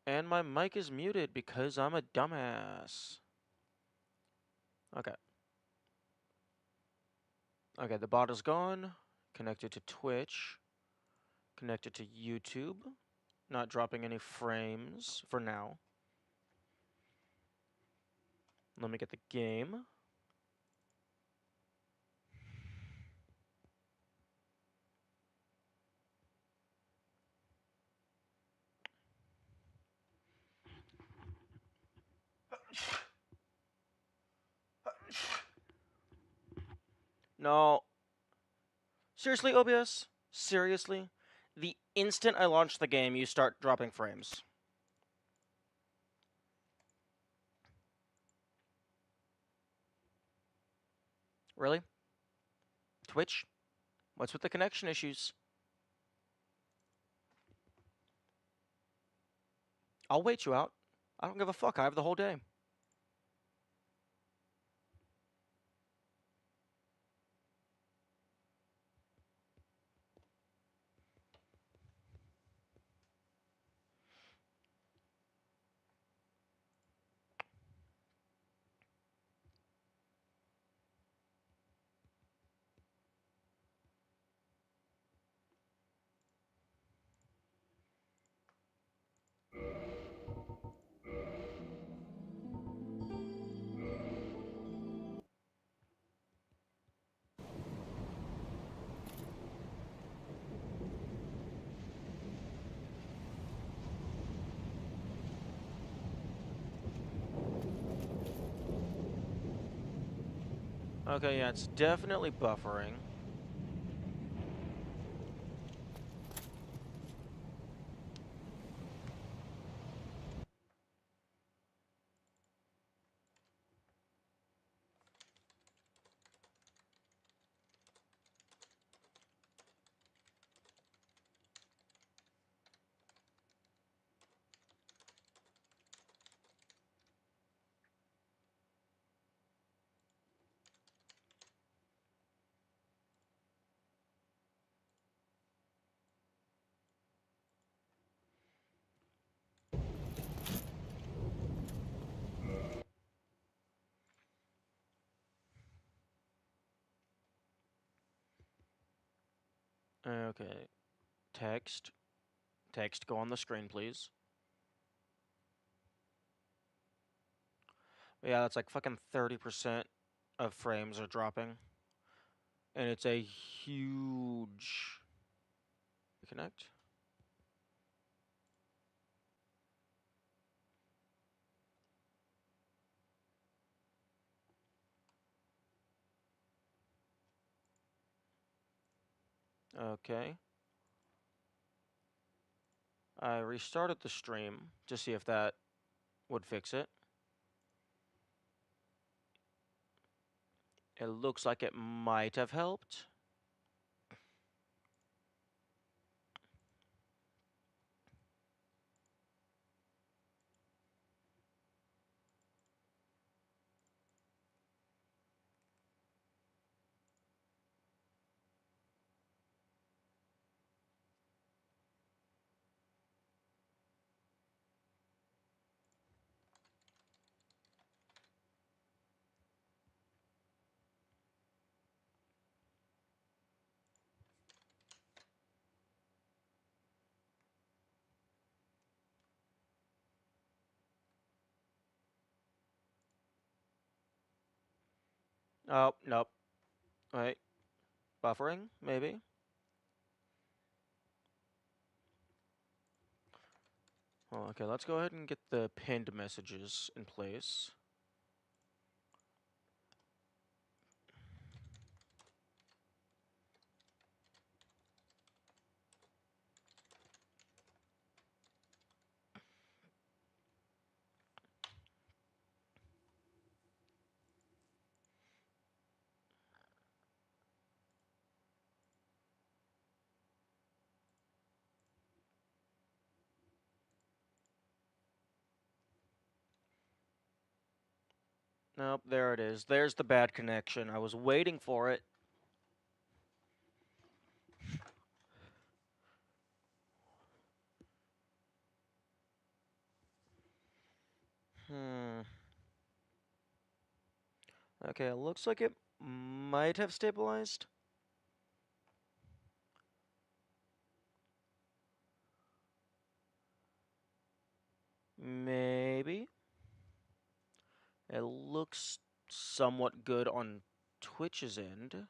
And my mic is muted because I'm a dumbass. Okay. Okay, the bot is gone. Connected to Twitch. Connected to YouTube. Not dropping any frames for now. Let me get the game. No. Seriously, OBS? Seriously? The instant I launch the game, you start dropping frames. Really? Twitch? What's with the connection issues? I'll wait you out. I don't give a fuck. I have the whole day. Okay, yeah, it's definitely buffering. Okay. Text. Text, go on the screen, please. Yeah, that's like fucking 30% of frames are dropping. And it's a huge... Connect? Okay. I restarted the stream to see if that would fix it. It looks like it might have helped. Oh, nope. Wait. Buffering, maybe? Well, okay, let's go ahead and get the pinned messages in place. Nope, there it is. There's the bad connection. I was waiting for it. Okay, it looks like it might have stabilized. Maybe. It looks somewhat good on Twitch's end.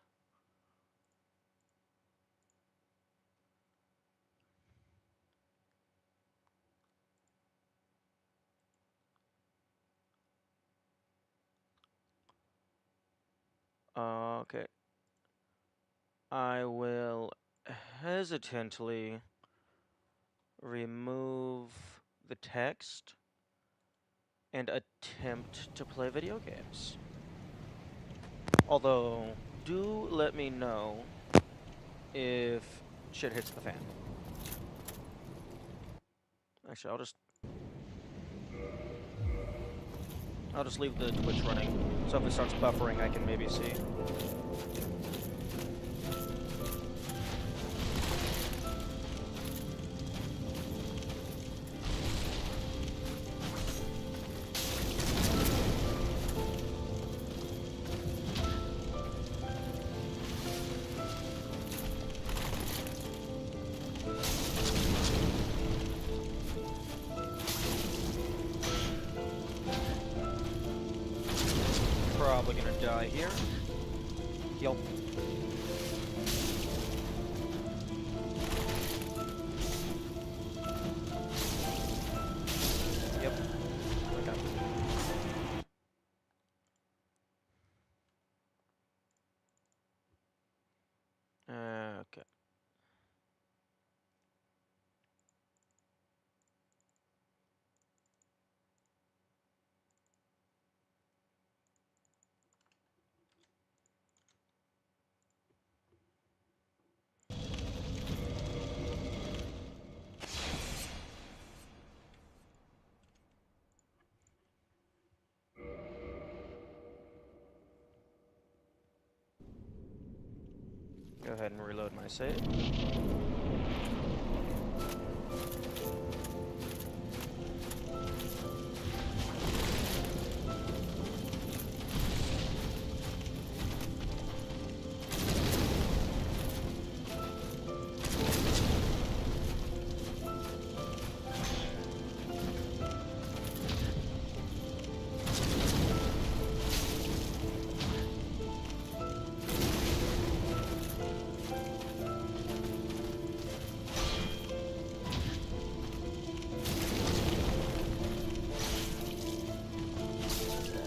Okay. I will hesitantly remove the text and attempt to play video games. Although, do let me know if shit hits the fan. Actually, I'll just leave the Twitch running, so if it starts buffering, I can maybe see. Probably gonna die here. Heal. Yep. Okay. Okay. Go ahead and reload my save.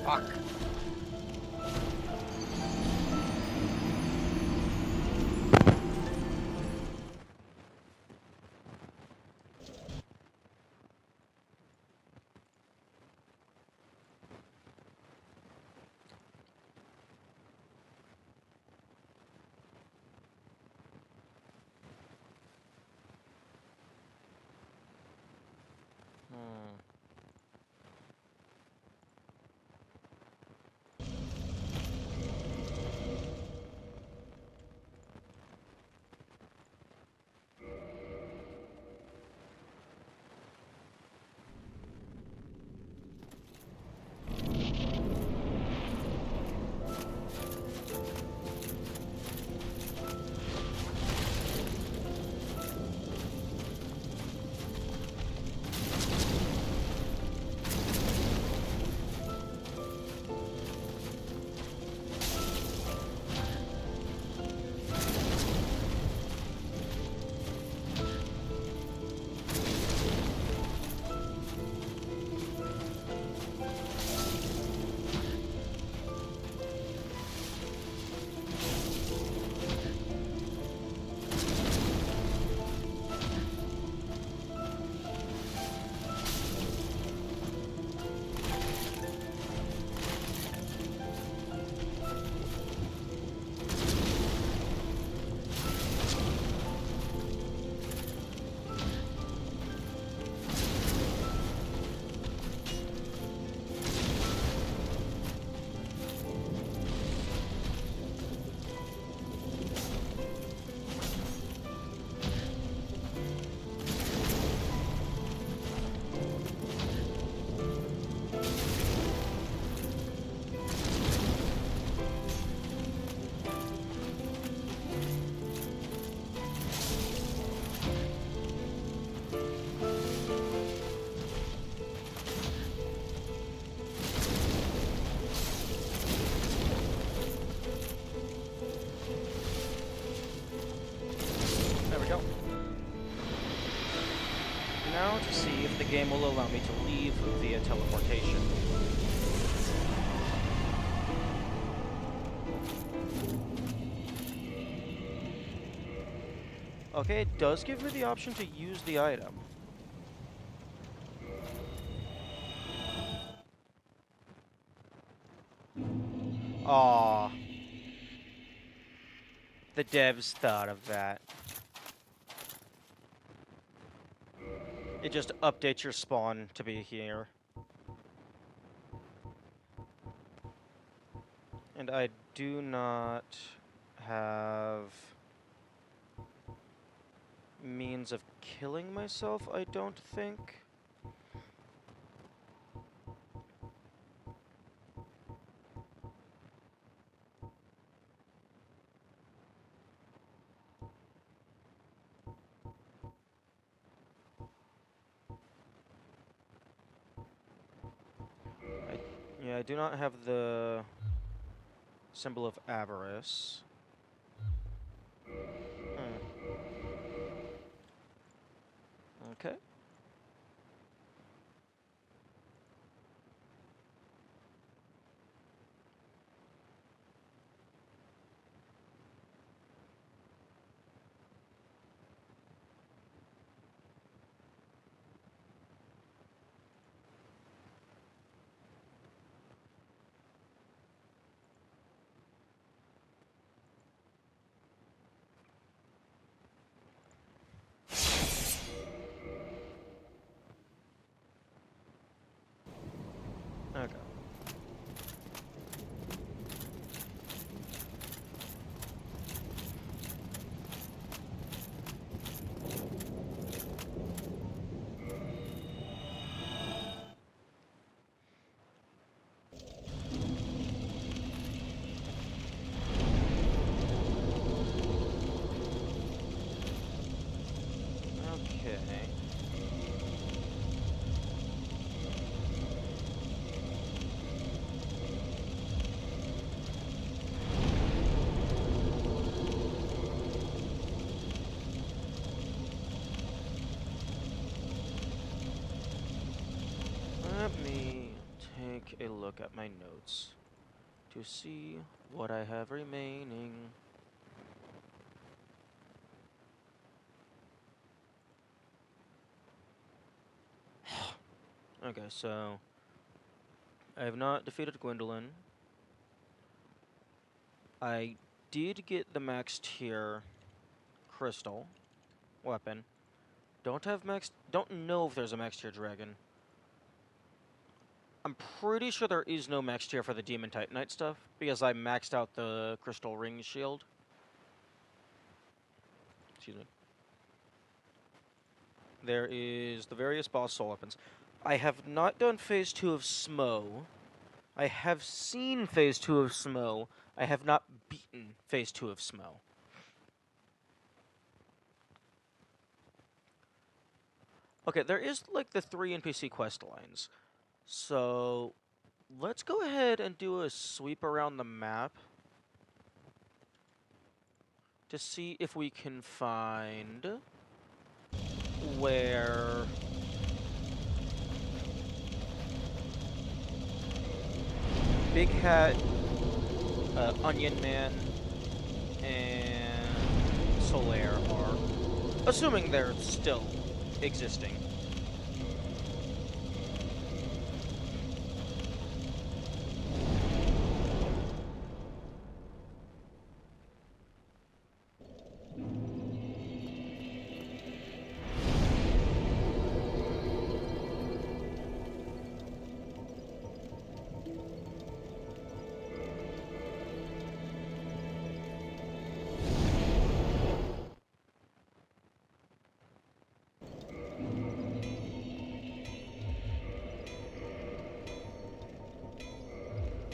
Fuck. to see if the game will allow me to leave via teleportation. Okay, it does give me the option to use the item. Aww. The devs thought of that. It just updates your spawn to be here. And I do not have means of killing myself, I don't think. Yeah, I do not have the symbol of avarice. Okay. Okay. Okay. Let me take a look at my notes to see what I have remaining. Okay, so I have not defeated Gwendolyn. I did get the max tier crystal weapon. Don't know if there's a max tier dragon. I'm pretty sure there is no max tier for the Demon Titanite stuff, because I maxed out the crystal ring shield. Excuse me. There is the various boss soul weapons. I have not done phase 2 of Smo. I have seen phase 2 of Smo. I have not beaten phase 2 of Smo. Okay, there is like the 3 NPC quest lines. So let's go ahead and do a sweep around the map to see if we can find where Big Hat, Onion Man, and Solaire are, assuming they're still existing.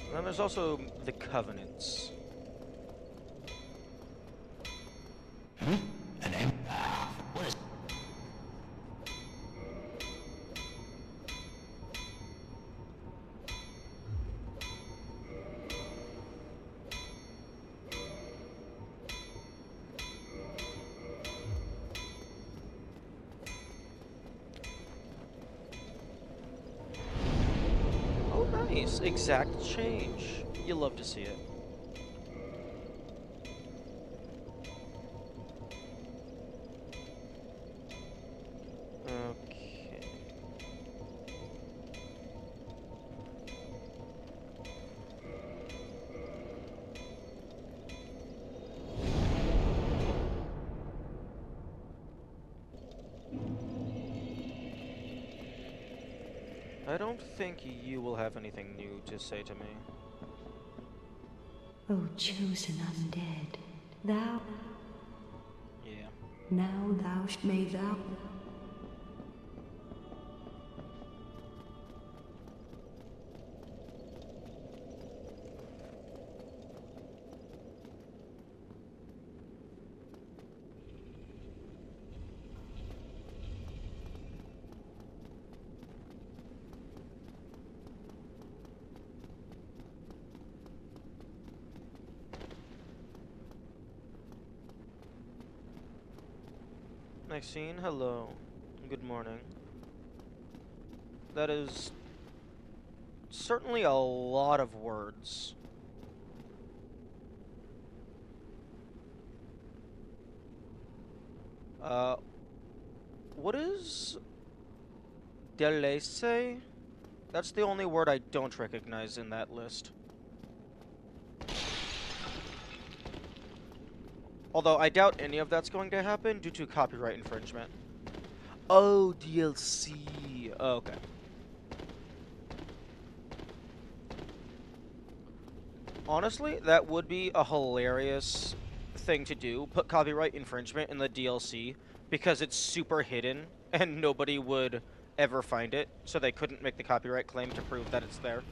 And then there's also the Covenants. What is... Nice. Exact change. You love to see it. Okay. I don't think you will have anything new to say to me. O chosen undead, thou, Yeah. now may thou. Maxine, hello. Good morning. That is certainly a lot of words. Uh, what is delese? That's the only word I don't recognize in that list. Although I doubt any of that's going to happen due to copyright infringement. Oh, DLC. Oh, okay. Honestly, that would be a hilarious thing to do. Put copyright infringement in the DLC because it's super hidden and nobody would ever find it, so they couldn't make the copyright claim to prove that it's there.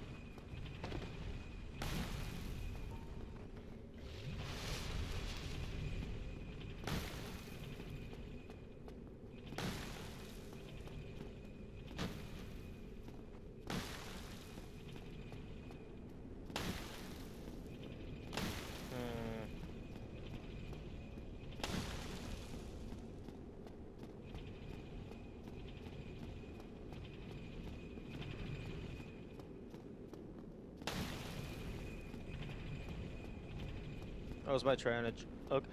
That was my trying to joke.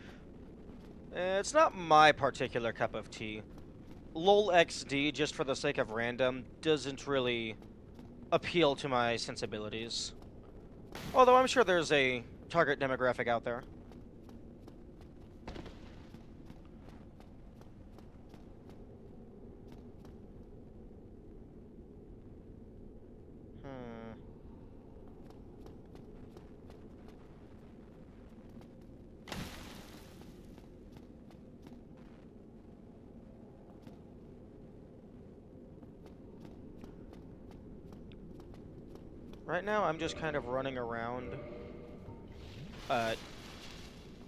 It's not my particular cup of tea. LOL XD, just for the sake of random, doesn't really appeal to my sensibilities. Although I'm sure there's a target demographic out there. Right now, I'm just kind of running around,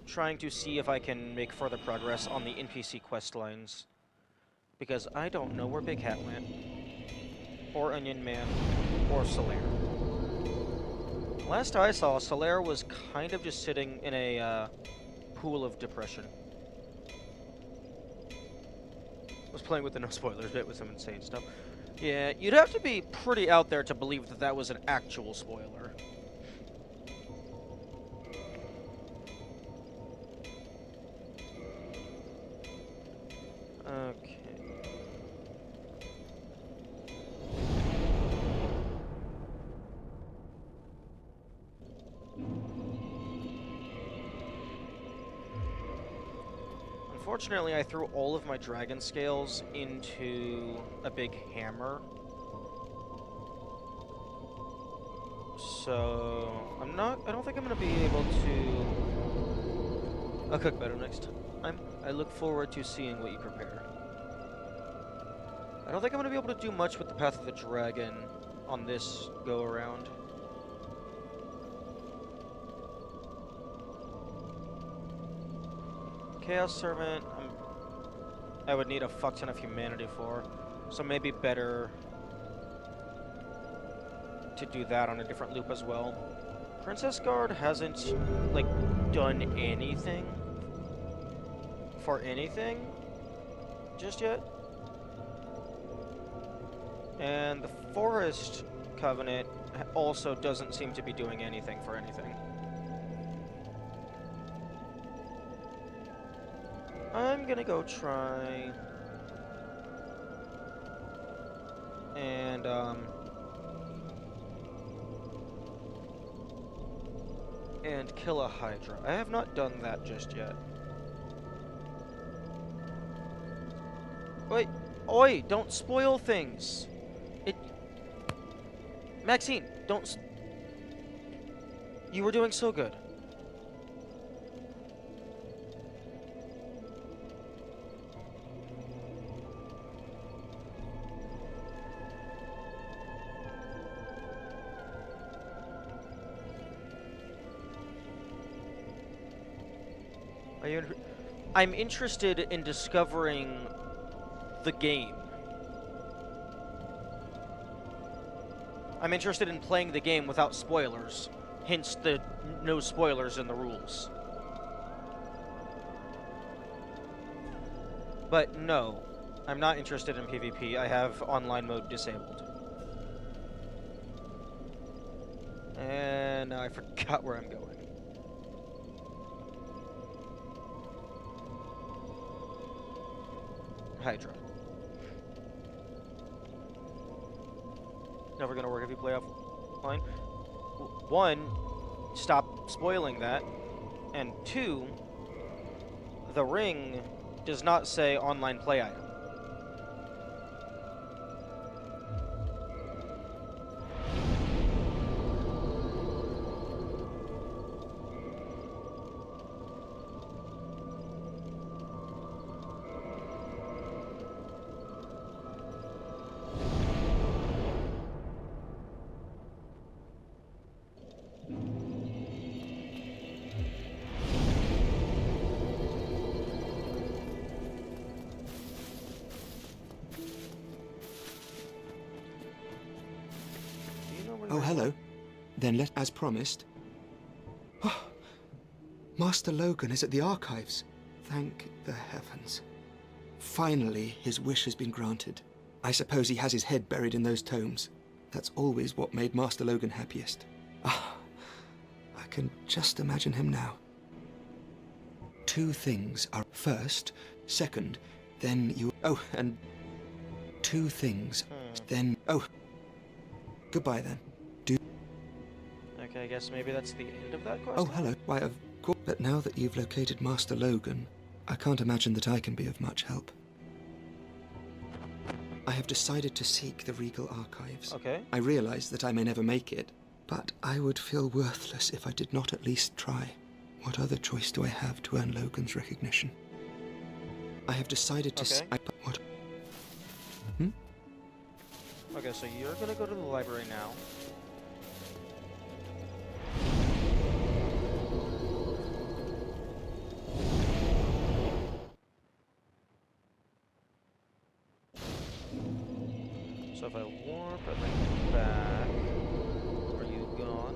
trying to see if I can make further progress on the NPC quest lines. Because I don't know where Big Hat went, or Onion Man, or Solaire. Last I saw, Solaire was kind of just sitting in a pool of depression. Was playing with the no spoilers bit with some insane stuff. Yeah, you'd have to be pretty out there to believe that that was an actual spoiler. Okay. Unfortunately, I threw all of my dragon scales into a big hammer. So, I don't think I'm gonna be able to... I'll cook better next time. I look forward to seeing what you prepare. I don't think I'm gonna be able to do much with the Path of the Dragon on this go-around. Chaos Servant, I would need a fuck ton of humanity for, so maybe better to do that on a different loop as well. Princess Guard hasn't, like, done anything for anything just yet. And the forest Covenant also doesn't seem to be doing anything for anything. I'm gonna go try and kill a Hydra. I have not done that just yet. Wait, oi, don't spoil things. Maxine, don't you were doing so good. I'm interested in discovering the game. I'm interested in playing the game without spoilers, hence the no spoilers in the rules. But no, I'm not interested in PvP. I have online mode disabled. And now I forgot where I'm going. Hydra. Never gonna work if you play offline. One, stop spoiling that. And two, the ring does not say online play item. Oh, hello. Then as promised. Oh, Master Logan is at the archives. Thank the heavens. Finally, his wish has been granted. I suppose he has his head buried in those tomes. That's always what made Master Logan happiest. Ah, I can just imagine him now. Two things are first, second, then you... Oh, and two things, then... Oh, goodbye then. Okay, I guess maybe that's the end of that quest. Oh, hello. Why, of course. But now that you've located Master Logan, I can't imagine that I can be of much help. I have decided to seek the Regal Archives. Okay. I realize that I may never make it, but I would feel worthless if I did not at least try. What other choice do I have to earn Logan's recognition? I have decided to... Okay. What? Okay, so you're gonna go to the library now. So if I warp and then come back, are you gone?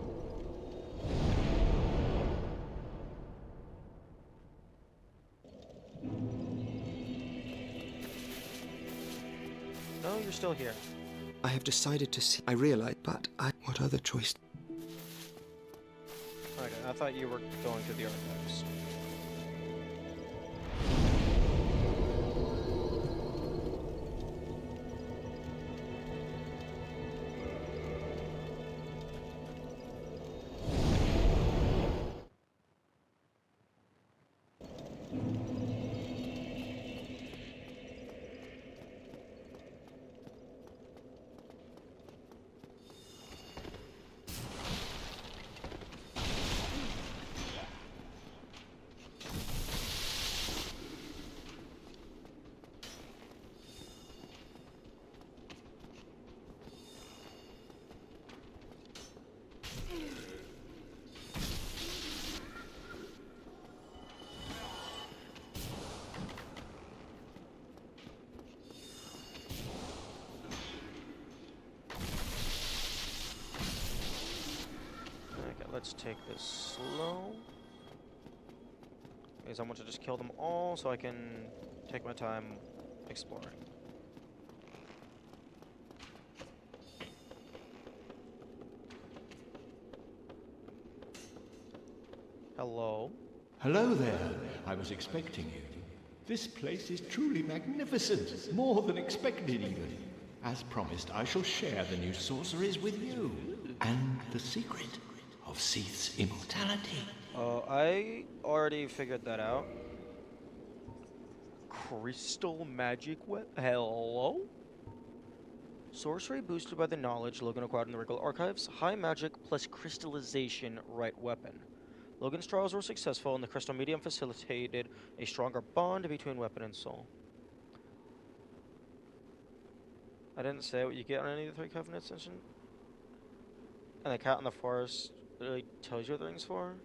No, you're still here. I have decided to see... I realize, but what other choice? Okay, I thought you were going to the archives. Let's take this slow. Because I want to just kill them all so I can take my time exploring. Hello? Hello there. I was expecting you. This place is truly magnificent, more than expected even. As promised, I shall share the new sorceries with you, and the secret of Seath's immortality. Oh, I already figured that out. Crystal magic Hello? Sorcery boosted by the knowledge Logan acquired in the Regal Archives. High magic plus crystallization right weapon. Logan's trials were successful, and the crystal medium facilitated a stronger bond between weapon and soul. I didn't say what you get on any of the 3 covenants mentioned. And the cat in the forest really tells you what the ring's for.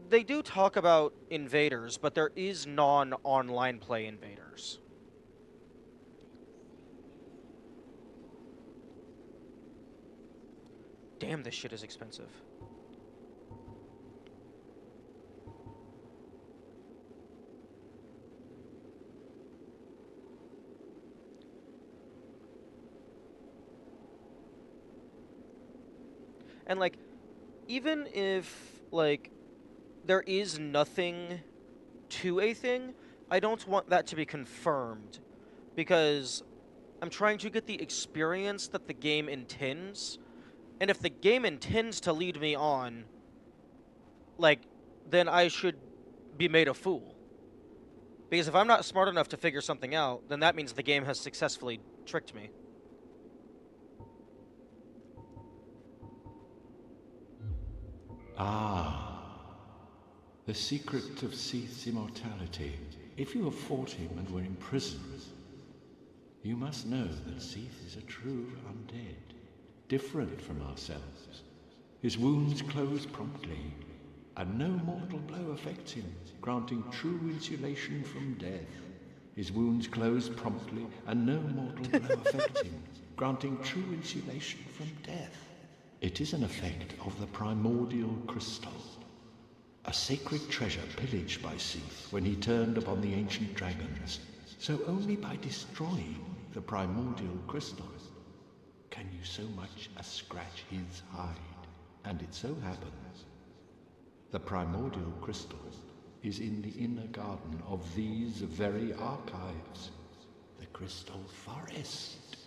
They do talk about invaders, but there is non-online play invaders. Damn, this shit is expensive. And, like, even if, like, there is nothing to a thing, I don't want that to be confirmed. Because I'm trying to get the experience that the game intends. And if the game intends to lead me on, like, then I should be made a fool. Because if I'm not smart enough to figure something out, then that means the game has successfully tricked me. Ah, the secret of Seath's immortality. If you have fought him and were imprisoned, you must know that Seath is a true undead, different from ourselves. His wounds close promptly, and no mortal blow affects him, granting true insulation from death. His wounds close promptly, and no mortal blow affects him, granting true insulation from death. It is an effect of the primordial crystal, a sacred treasure pillaged by Seath when he turned upon the ancient dragons. So only by destroying the primordial crystal can you so much as scratch his hide. And it so happens, the primordial crystal is in the inner garden of these very archives, the Crystal Forest.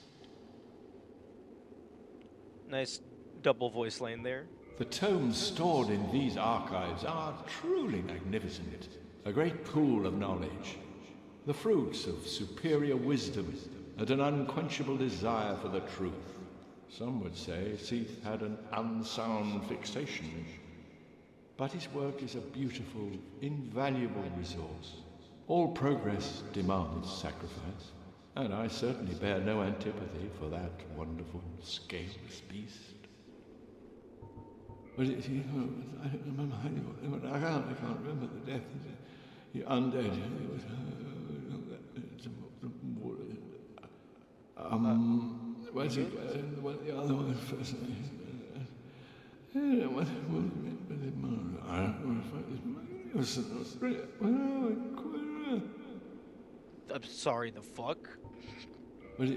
Nice double voice lane there. The tomes stored in these archives are truly magnificent, a great pool of knowledge, the fruits of superior wisdom and an unquenchable desire for the truth. Some would say Seath had an unsound fixation, but his work is a beautiful, invaluable resource. All progress demands sacrifice, and I certainly bear no antipathy for that wonderful, scaleless beast. But I can't remember the death. The undead. Where's it? What the other one first? I'm sorry, the fuck? Where's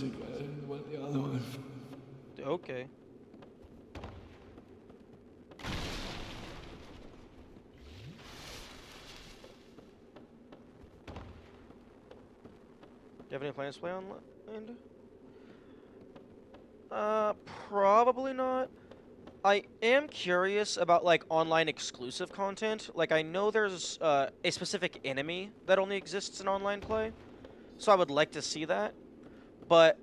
it? What the other one? Okay. Do you have any plans to play on land? Probably not. I am curious about, like, online exclusive content. Like, I know there's a specific enemy that only exists in online play, so I would like to see that. But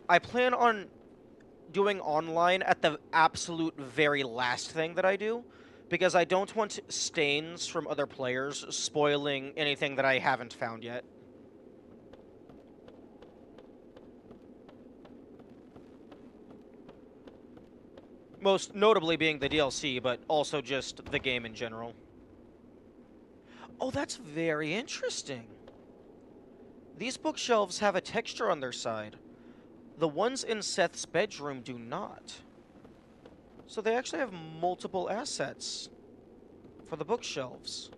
I plan on doing online at the absolute very last thing that I do, because I don't want stains from other players spoiling anything that I haven't found yet. Most notably being the DLC, but also just the game in general. Oh, that's very interesting. These bookshelves have a texture on their side. The ones in Seth's bedroom do not. So they actually have multiple assets for the bookshelves.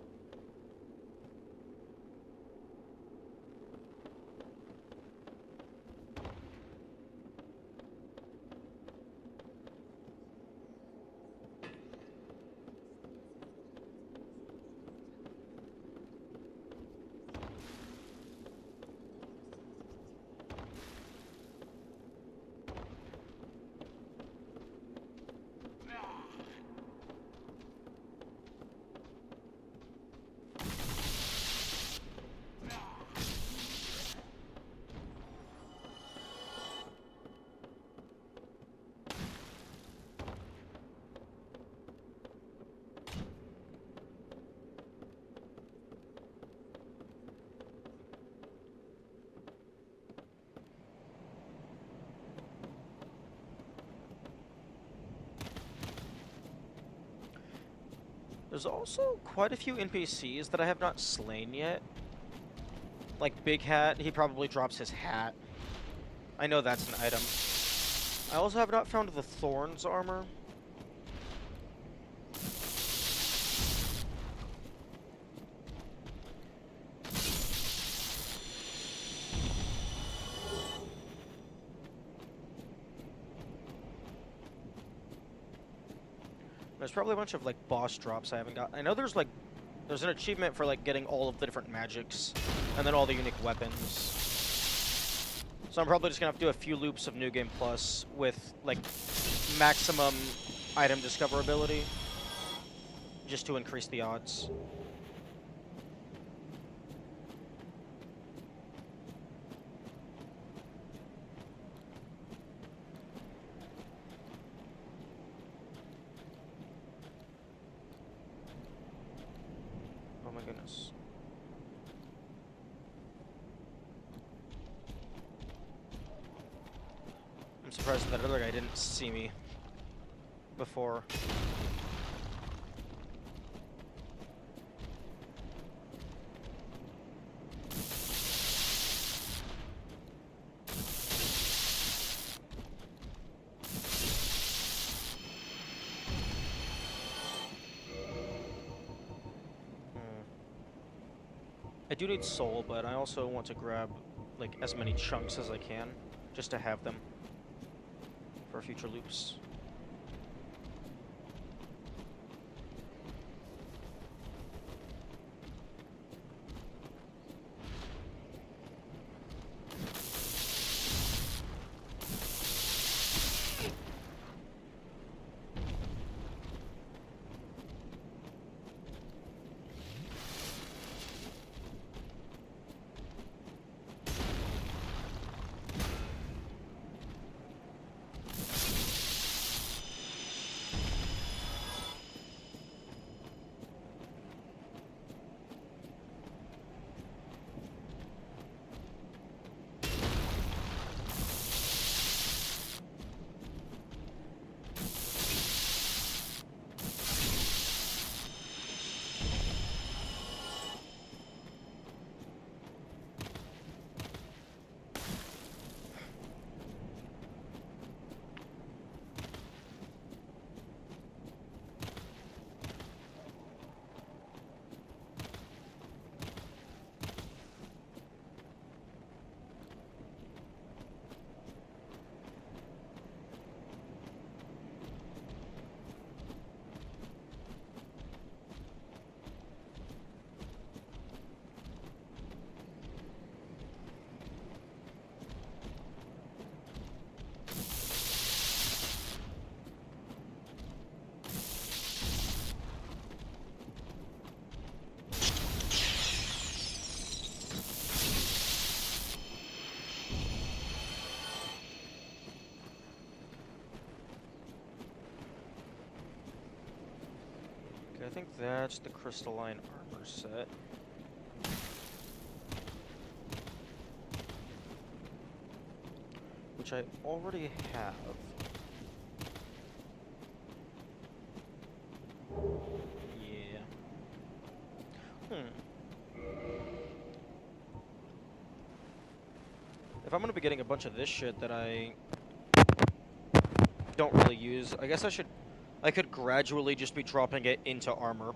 There's also quite a few NPCs that I have not slain yet. Like Big Hat, he probably drops his hat. I know that's an item. I also have not found the Thorns armor. There's probably a bunch of, like, boss drops I haven't got. I know there's an achievement for, like, getting all of the different magics, and then all the unique weapons. So I'm probably just gonna have to do a few loops of New Game Plus with, like, maximum item discoverability, just to increase the odds. Oh my goodness. I'm surprised that other guy didn't see me before. I do need soul, but I also want to grab, like, as many chunks as I can, just to have them for future loops. I think that's the crystalline armor set. Which I already have. Yeah. If I'm gonna be getting a bunch of this shit that I don't really use, I guess I could gradually just be dropping it into armor.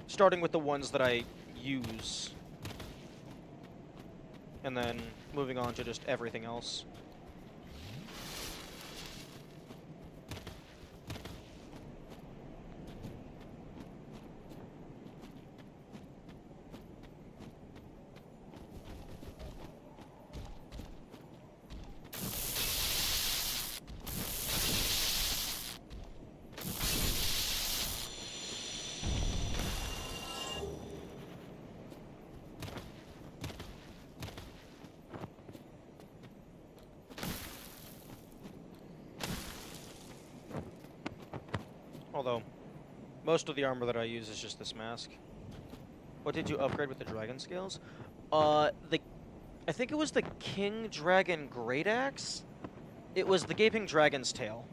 Starting with the ones that I use. And then moving on to just everything else. Although, most of the armor that I use is just this mask. What did you upgrade with the dragon scales? I think it was the King Dragon Great Axe? It was the Gaping Dragon's Tail.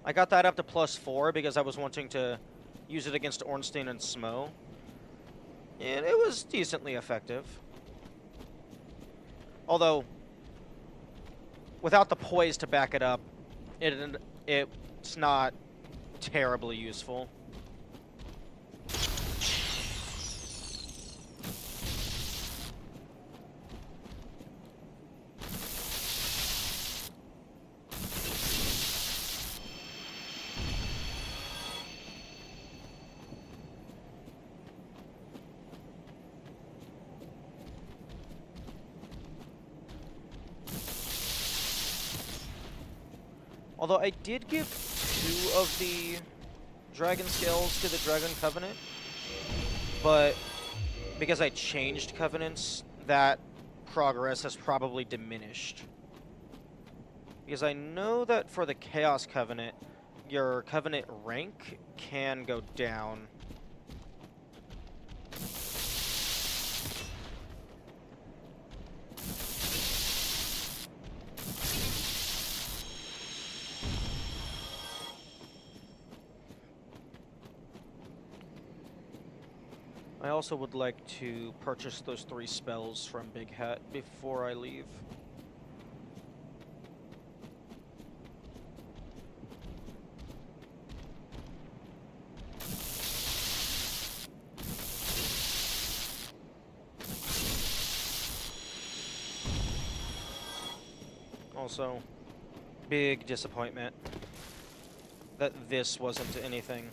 I got that up to +4 because I was wanting to use it against Ornstein and Smo. And it was decently effective. Although, without the poise to back it up, it's not terribly useful. Although I did give 2 of the Dragon Scales to the Dragon Covenant, but because I changed Covenants, that progress has probably diminished. Because I know that for the Chaos Covenant, your Covenant rank can go down. I also would like to purchase those 3 spells from Big Hat before I leave. Also, big disappointment that this wasn't anything.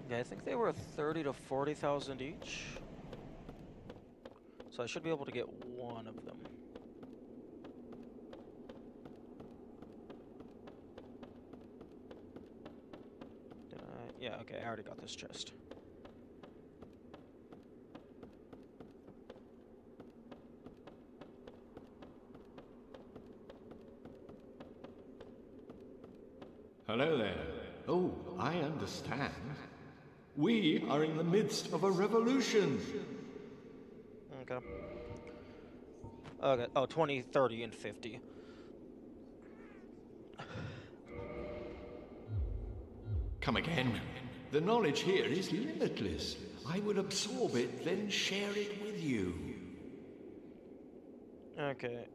Yeah, I think they were 30 to 40,000 each. So I should be able to get one of them. Did I? Yeah, okay, I already got this chest. Hello there. Oh, I understand. We are in the midst of a revolution. Okay. Okay, oh, 20, 30, and 50. Come again. The knowledge here is limitless. I will absorb it, then share it with you. Okay.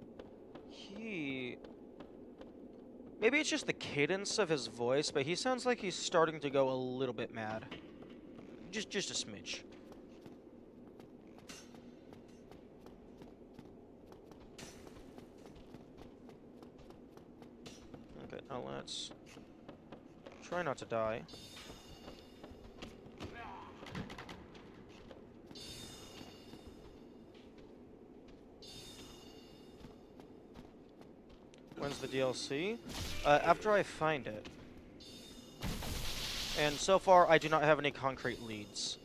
Maybe it's just the cadence of his voice, but he sounds like he's starting to go a little bit mad. Just a smidge. Okay, now let's try not to die. When's the DLC? After I find it. And so far, I do not have any concrete leads.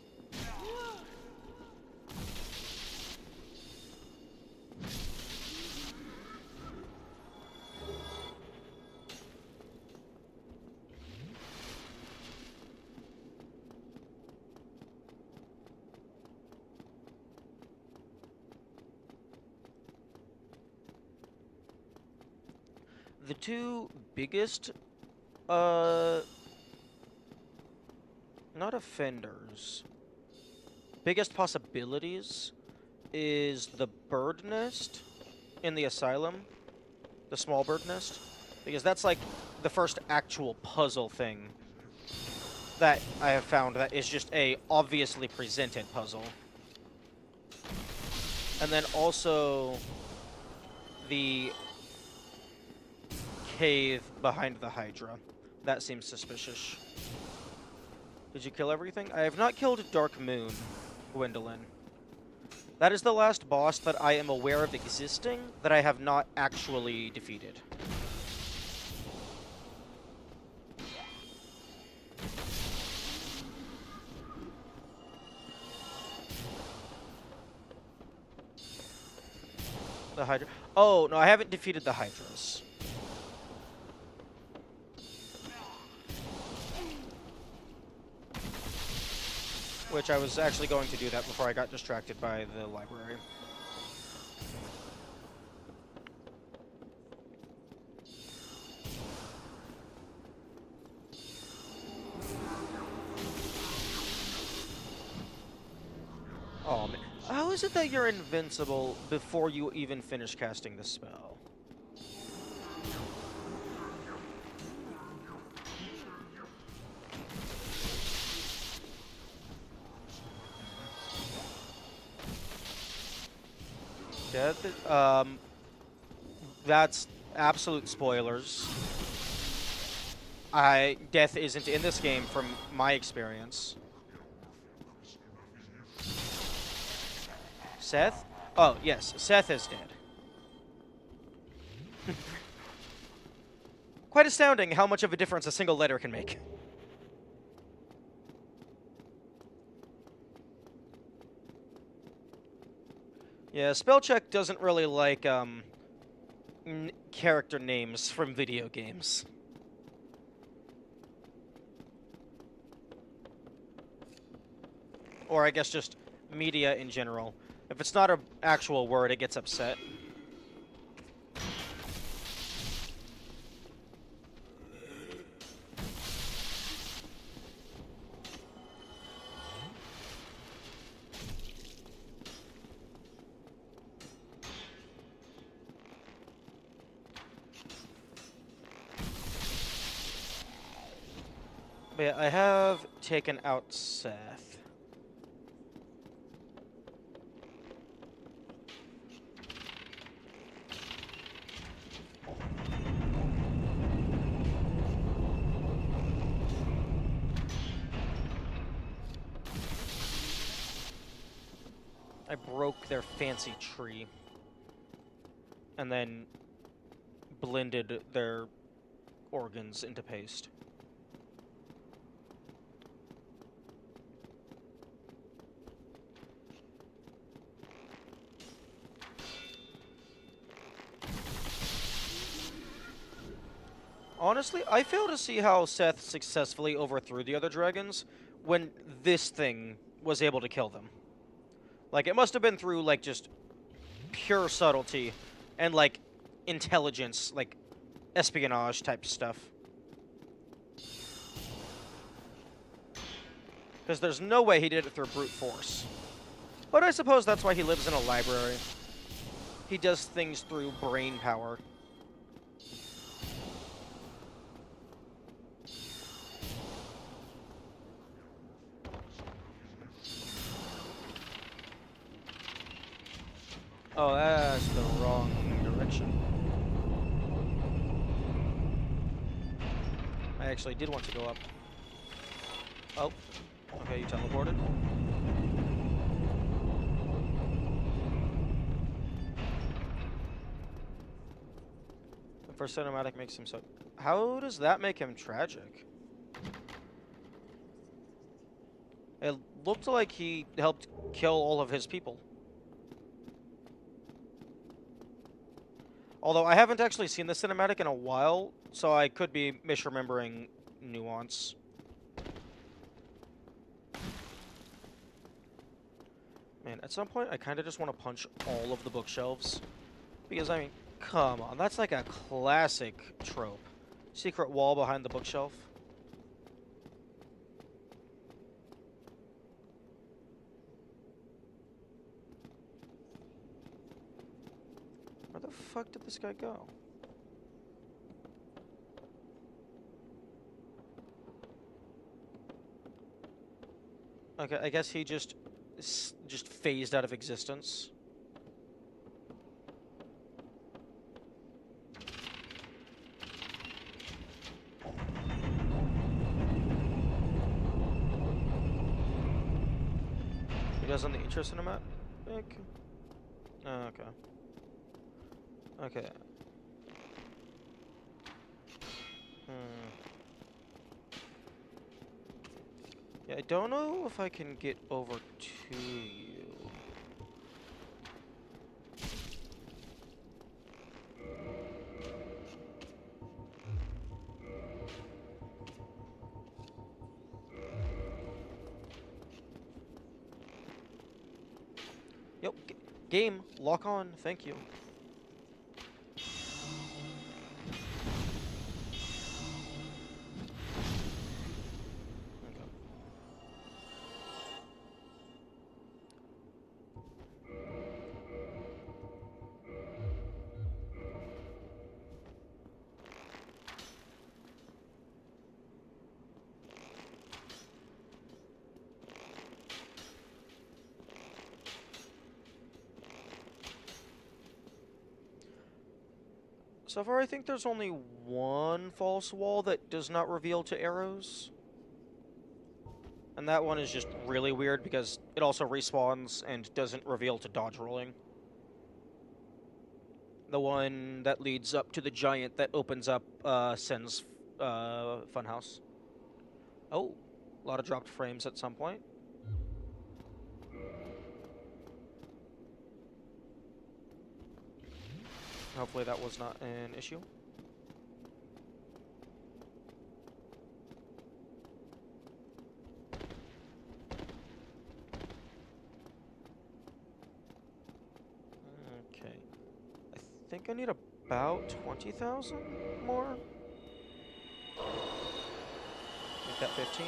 The 2 biggest, not offenders, biggest possibilities is the bird nest in the asylum, the small bird nest, because that's like the first actual puzzle thing that I have found that is just a obviously presented puzzle. And then also the cave behind the Hydra. That seems suspicious. Did you kill everything? I have not killed Dark Moon, Gwendolyn. That is the last boss that I am aware of existing that I have not actually defeated. The Hydra. Oh, no, I haven't defeated the Hydras. Which I was actually going to do that before I got distracted by the library. Oh, man. How is it that you're invincible before you even finish casting the spell? That's absolute spoilers. Death isn't in this game from my experience. Seth? Oh, yes, Seth is dead. Quite astounding how much of a difference a single letter can make. Yeah, spell check doesn't really like, character names from video games. Or I guess just media in general. If it's not an actual word, it gets upset. But yeah, I have taken out Seth. I broke their fancy tree. And then blended their organs into paste. Honestly, I fail to see how Seth successfully overthrew the other dragons when this thing was able to kill them. Like, it must have been through, like, just pure subtlety and, like, intelligence, like, espionage type stuff. Because there's no way he did it through brute force. But I suppose that's why he lives in a library. He does things through brain power. Oh, that's the wrong direction. I actually did want to go up. Oh, okay, you teleported. The first cinematic makes him so... How does that make him tragic? It looked like he helped kill all of his people. Although I haven't actually seen the cinematic in a while, so I could be misremembering nuance. Man, at some point I kind of just want to punch all of the bookshelves. Because, I mean, come on, that's like a classic trope. Secret wall behind the bookshelf. Where the fuck did this guy go? Okay, I guess he just phased out of existence. He does on the intro cinematic? think. Oh, okay. Okay. Yeah, I don't know if I can get over to you. Yep, game, lock on, thank you. Okay. So far, I think there's only one false wall that does not reveal to arrows. And that one is just really weird because it also respawns and doesn't reveal to dodge rolling. The one that leads up to the giant that opens up Sen's funhouse. Oh, a lot of dropped frames at some point. Hopefully that was not an issue. Okay. I think I need about 20,000 more. Make that 15.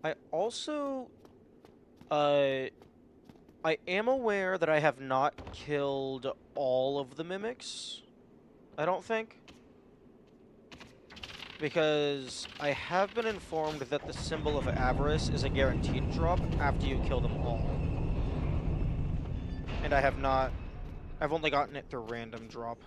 I also, I am aware that I have not killed all of the mimics. I don't think. Because I have been informed that the symbol of avarice is a guaranteed drop after you kill them all. And I have not, I've only gotten it through random drop.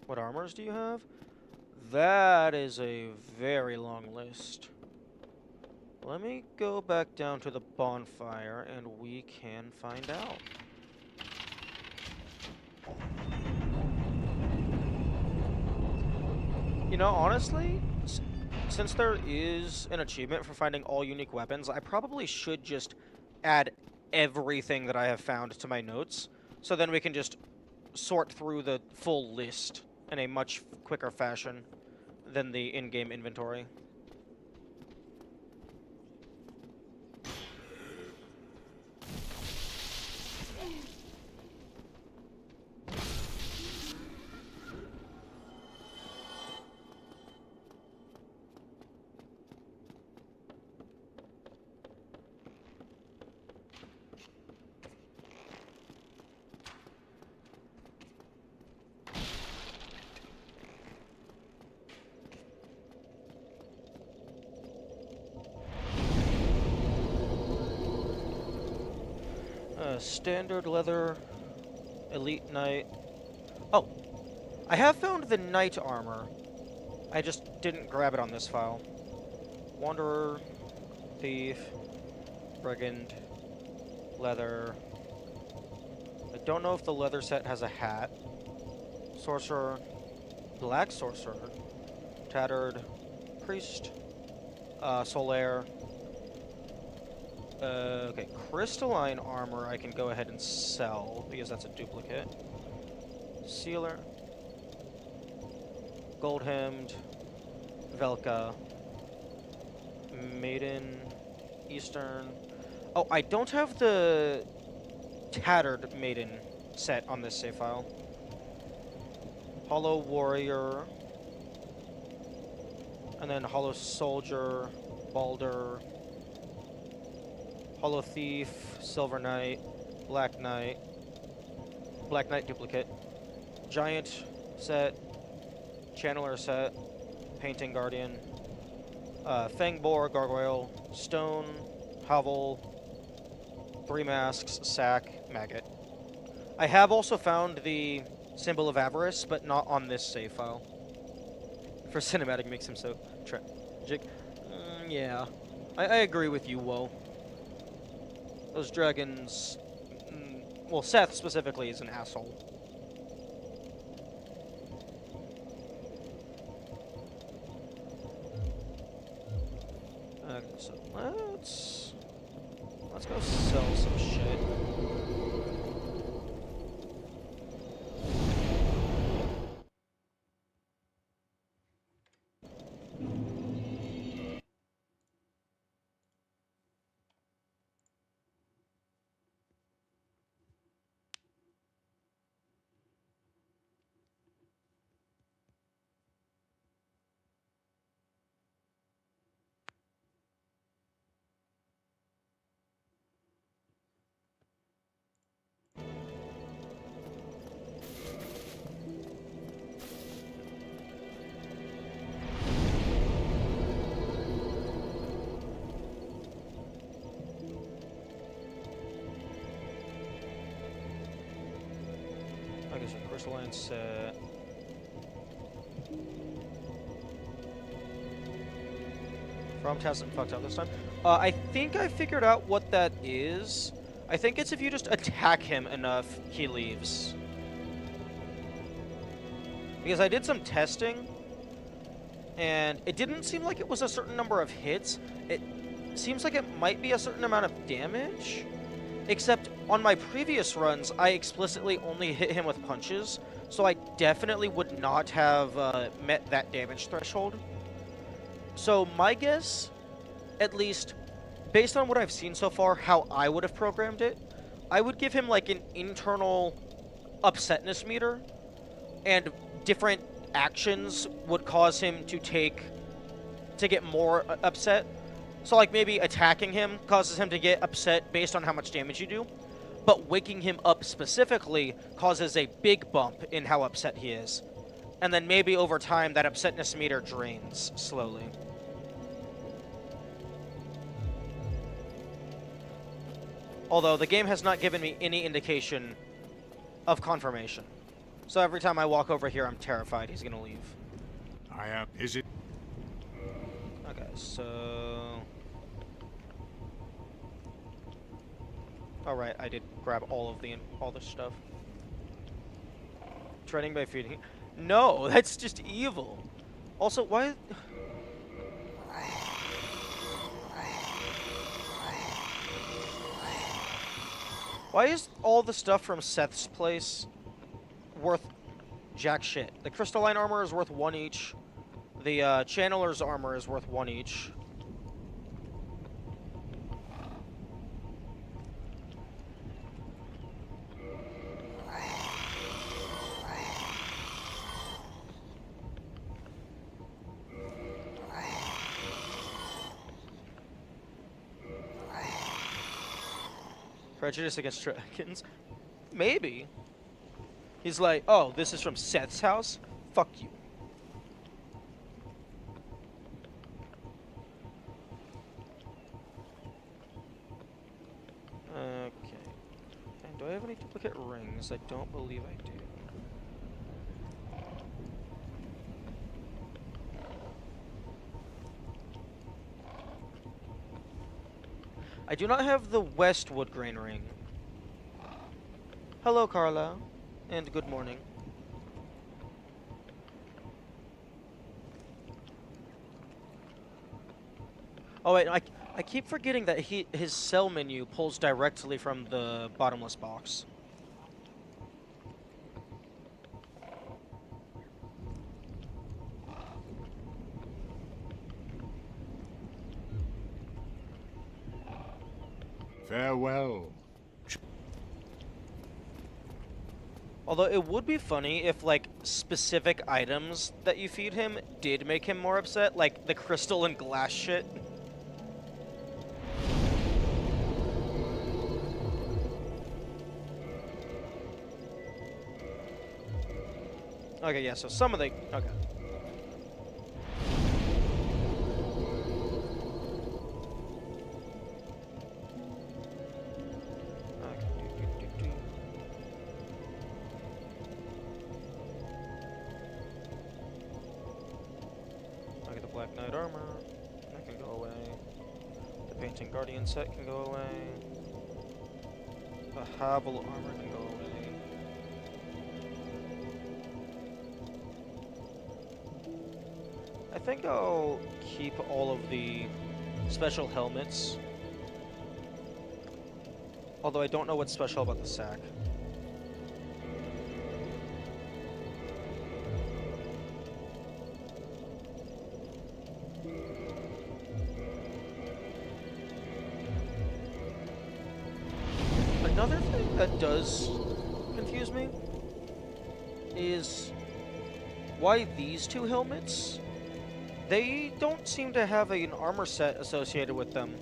What armors do you have? That is a very long list. Let me go back down to the bonfire and we can find out. You know, honestly, since there is an achievement for finding all unique weapons, I probably should just add everything that I have found to my notes, so then we can just sort through the full list in a much quicker fashion than the in-game inventory. Standard leather, elite knight. Oh, I have found the knight armor. I just didn't grab it on this file. Wanderer, thief, brigand, leather. I don't know if the leather set has a hat. Sorcerer, black sorcerer, tattered, priest, solaire. Okay, crystalline armor I can go ahead and sell, because that's a duplicate. Sealer. Gold-hemmed. Velka. Maiden. Eastern. Oh, I don't have the Tattered Maiden set on this save file. Hollow Warrior. And then Hollow Soldier, Balder, Hollow Thief, Silver Knight, Black Knight Duplicate, Giant set, Channeler set, Painting Guardian, Fangboar, Gargoyle, Stone, Hovel, 3 Masks, Sack, Maggot. I have also found the Symbol of Avarice, but not on this save file. For cinematic makes him so tragic. Yeah. I agree with you, Woe. Those dragons... well, Seth specifically is an asshole. So let's go sell some shit. I guess a crystalline set. Prompt hasn't fucked up this time. I think I figured out what that is. I think it's if you just attack him enough, he leaves. Because I did some testing, and it didn't seem like it was a certain number of hits. It seems like it might be a certain amount of damage. Except on my previous runs, I explicitly only hit him with punches, so I definitely would not have met that damage threshold. So my guess, at least based on what I've seen so far, how I would have programmed it, I would give him like an internal upsetness meter, and different actions would cause him to get more upset. So like maybe attacking him causes him to get upset based on how much damage you do, but waking him up specifically causes a big bump in how upset he is. And then maybe over time that upsetness meter drains slowly. Although the game has not given me any indication of confirmation. So every time I walk over here, I'm terrified he's gonna leave. Is it? Okay, so... Alright, I did grab all the stuff. Training by feeding. No, that's just evil. Also, why... Why is all the stuff from Seth's place worth jack shit? The crystalline armor is worth 1 each. The channeler's armor is worth 1 each. Prejudice against dragons? Maybe. He's like, oh, this is from Seth's house? Fuck you. Okay. And do I have any duplicate rings? I don't believe I do. I do not have the Westwood Grain Ring. Hello, Carla, and good morning. Oh wait, I keep forgetting that his cell menu pulls directly from the bottomless box. Farewell. Although it would be funny if, like, specific items that you feed him did make him more upset, like the crystal and glass shit. Okay, yeah, so some of the... Okay. Okay, the Black Knight armor, that can go away. The Painting Guardian set can go away. The Havel armor can go away. I think I'll keep all of the special helmets. Although I don't know what's special about the sack. Another thing that does confuse me is why these two helmets? They don't seem to have an armor set associated with them.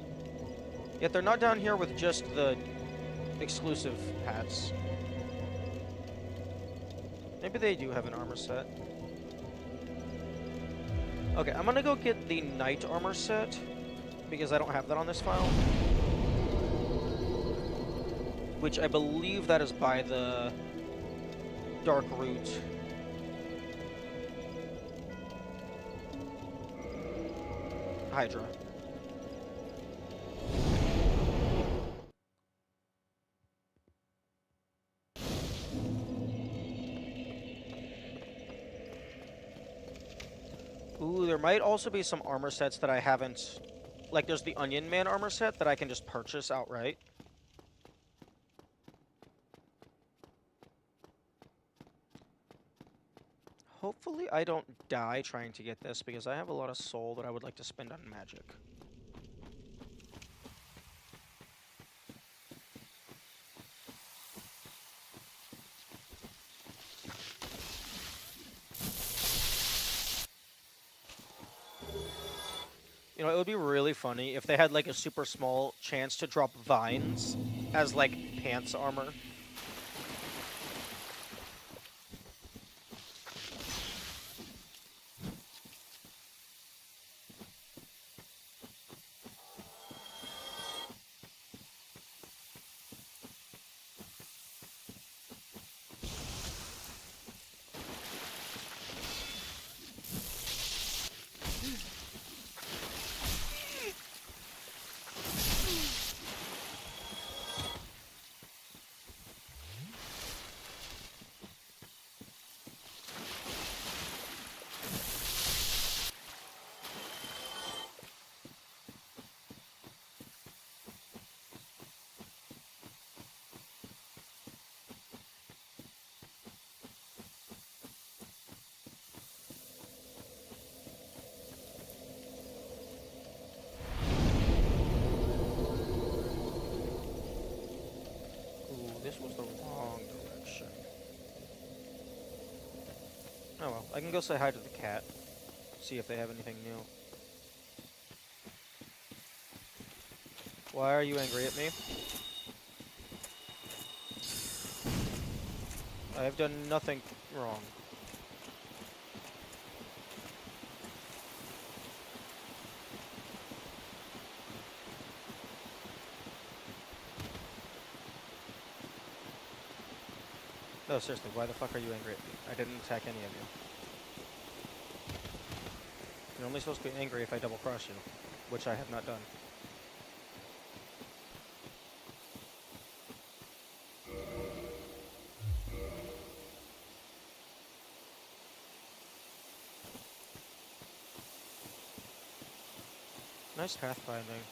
Yet they're not down here with just the exclusive hats. Maybe they do have an armor set. Okay, I'm gonna go get the knight armor set, because I don't have that on this file. Which I believe that is by the Dark Root. Hydra. Ooh, there might also be some armor sets that I haven't... Like, there's the Onion Man armor set that I can just purchase outright. Hopefully I don't die trying to get this, because I have a lot of soul that I would like to spend on magic. You know, it would be really funny if they had, like, a super small chance to drop vines as, like, pants armor. This was the wrong direction. Oh well, I can go say hi to the cat. See if they have anything new. Why are you angry at me? I have done nothing wrong. No, seriously, why the fuck are you angry at me? I didn't attack any of you. You're only supposed to be angry if I double cross you, which I have not done. Nice pathfinding.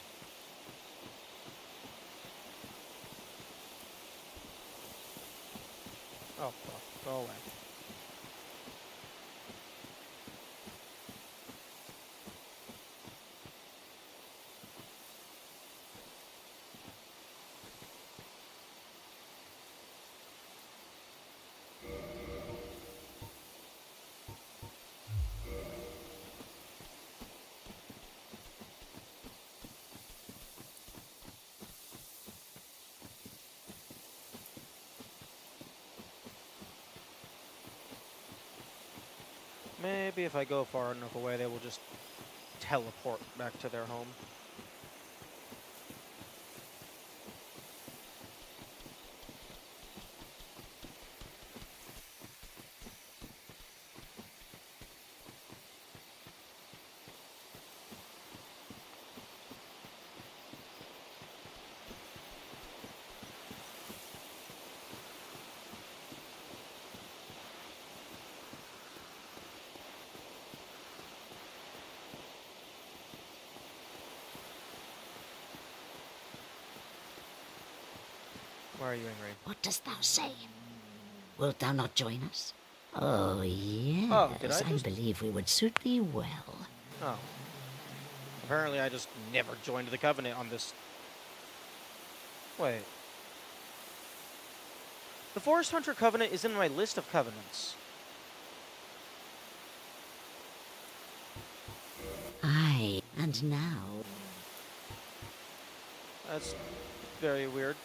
Oh, fuck. Go away. Maybe if I go far enough away, they will just teleport back to their home. Why are you angry? What dost thou say? Wilt thou not join us? Oh, yes. Oh, did I I just- believe we would suit thee well. Oh. Apparently I just never joined the Covenant on this... Wait. The Forest Hunter Covenant is in my list of covenants. Aye, and now... That's very weird.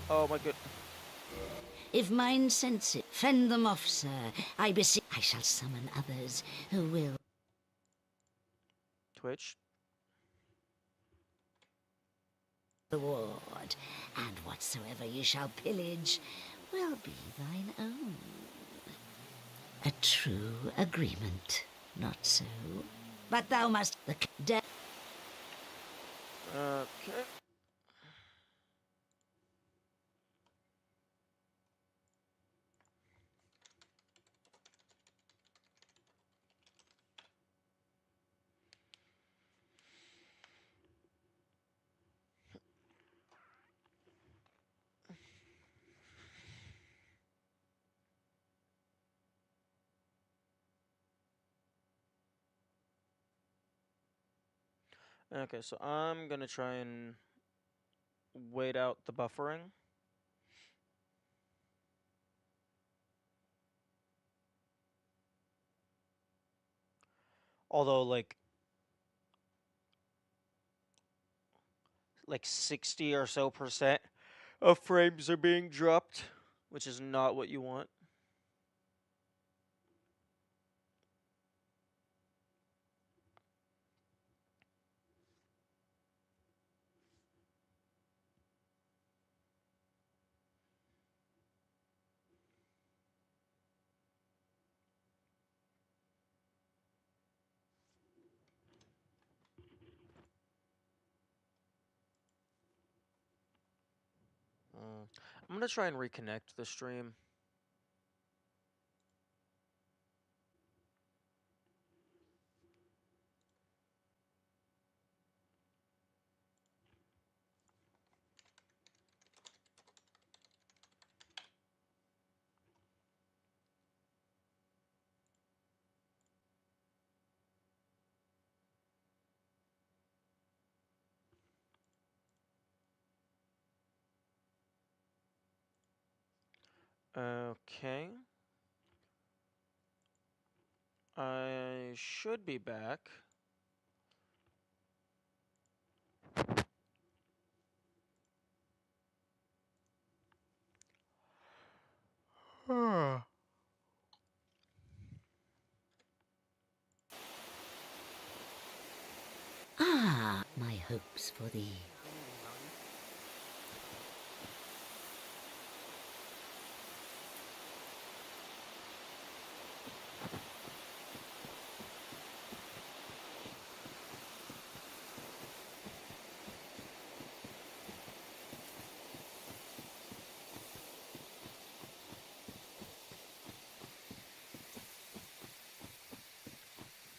Oh my good... If mine sense it, fend them off, sir. I beseech... I shall summon others who will... Twitch. reward, and whatsoever you shall pillage will be thine own. A true agreement, not so? But thou must... Okay. Okay, so I'm gonna try and wait out the buffering. Although, like 60 or so percent of frames are being dropped, which is not what you want. I'm gonna try and reconnect the stream. Okay. I should be back. Ah, my hopes for thee.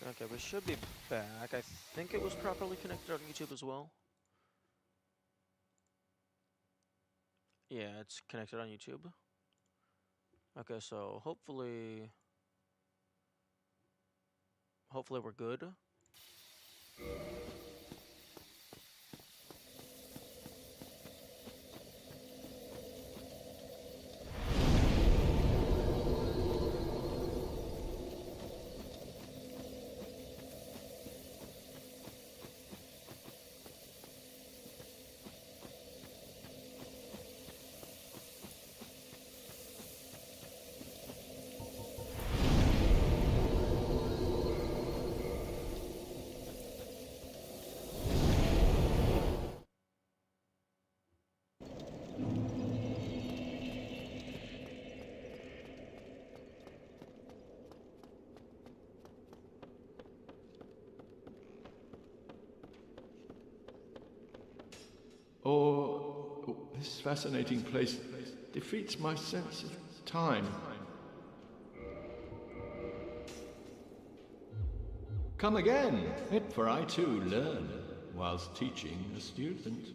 Okay, we should be back. I think it was properly connected on YouTube as well. Yeah, it's connected on YouTube. Okay, so hopefully we're good. This fascinating place defeats my sense of time. Come again, for I too learn whilst teaching a student.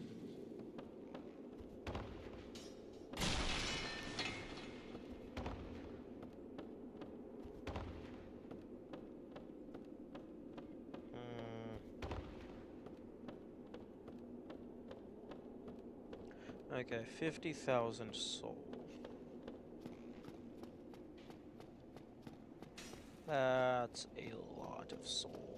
Okay, 50,000 soul. That's a lot of soul.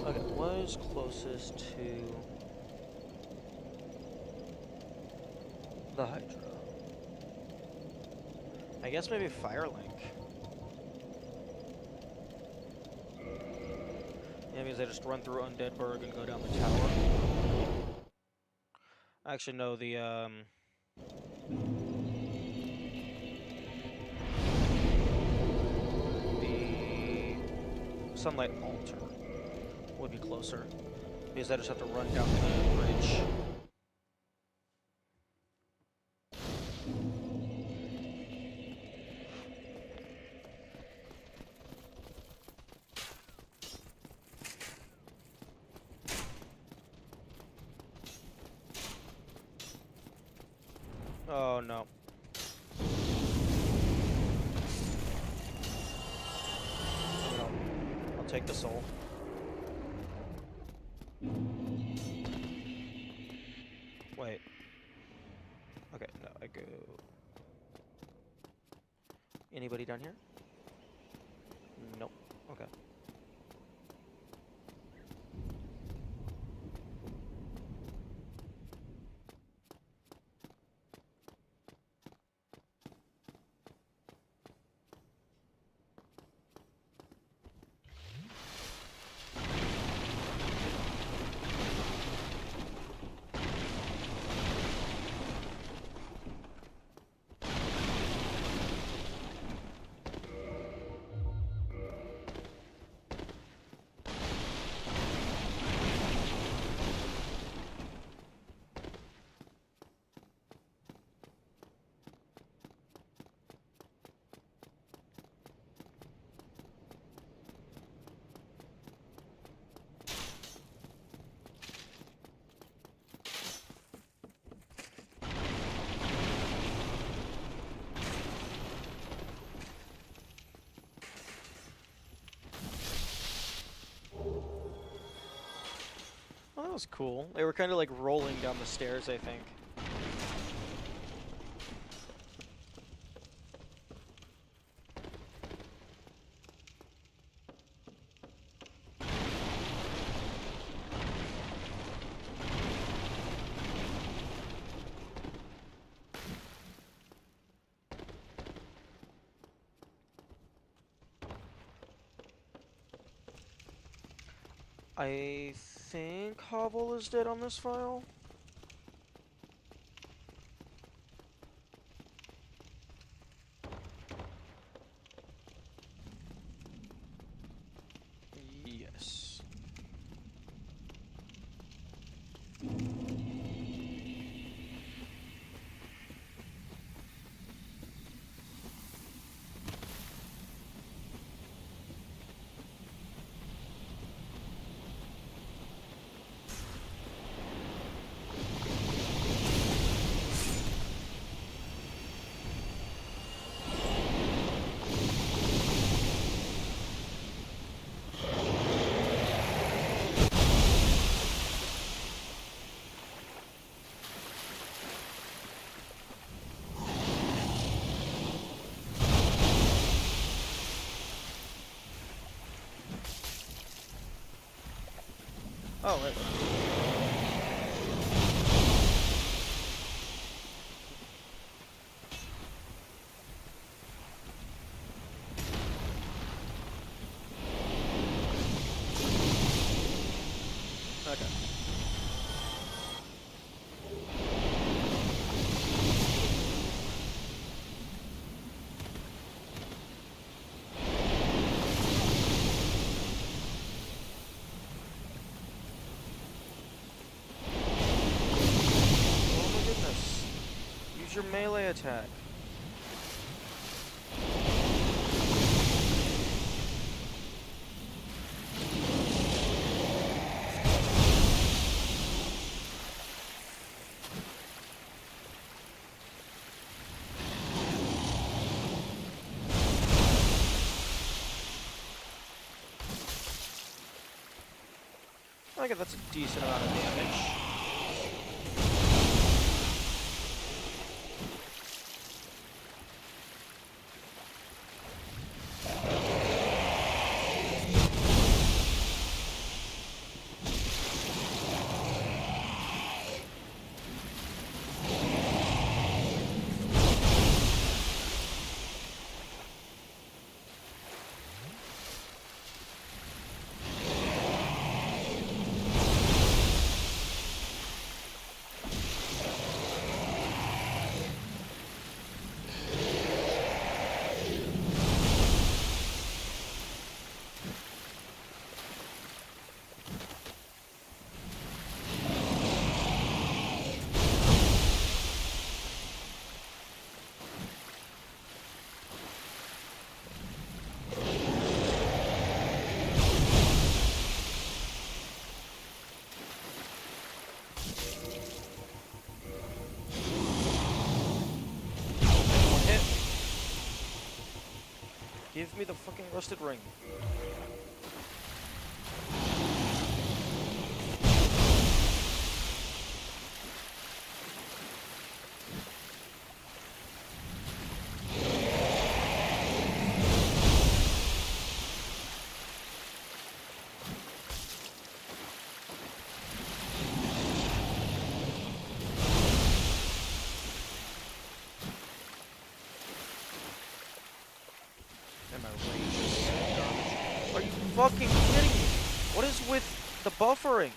Okay, what is closest to the Hydra? I guess maybe Firelink. That means I just run through Undeadburg and go down the tower. Actually, no, the Sunlight Altar would be closer, because I just have to run down the bridge. Oh no. No. I'll take the soul. Wait. Okay, no, I go. Anybody down here? Nope. Okay. Well, that was cool. They were kind of like rolling down the stairs, I think. I think Hobble is dead on this file. Yes. Oh, wait. Okay. your melee attack? I guess that's a decent amount of damage. Give me the fucking rusted ring. And my range is so garbage. Are you fucking kidding me? What is with the buffering?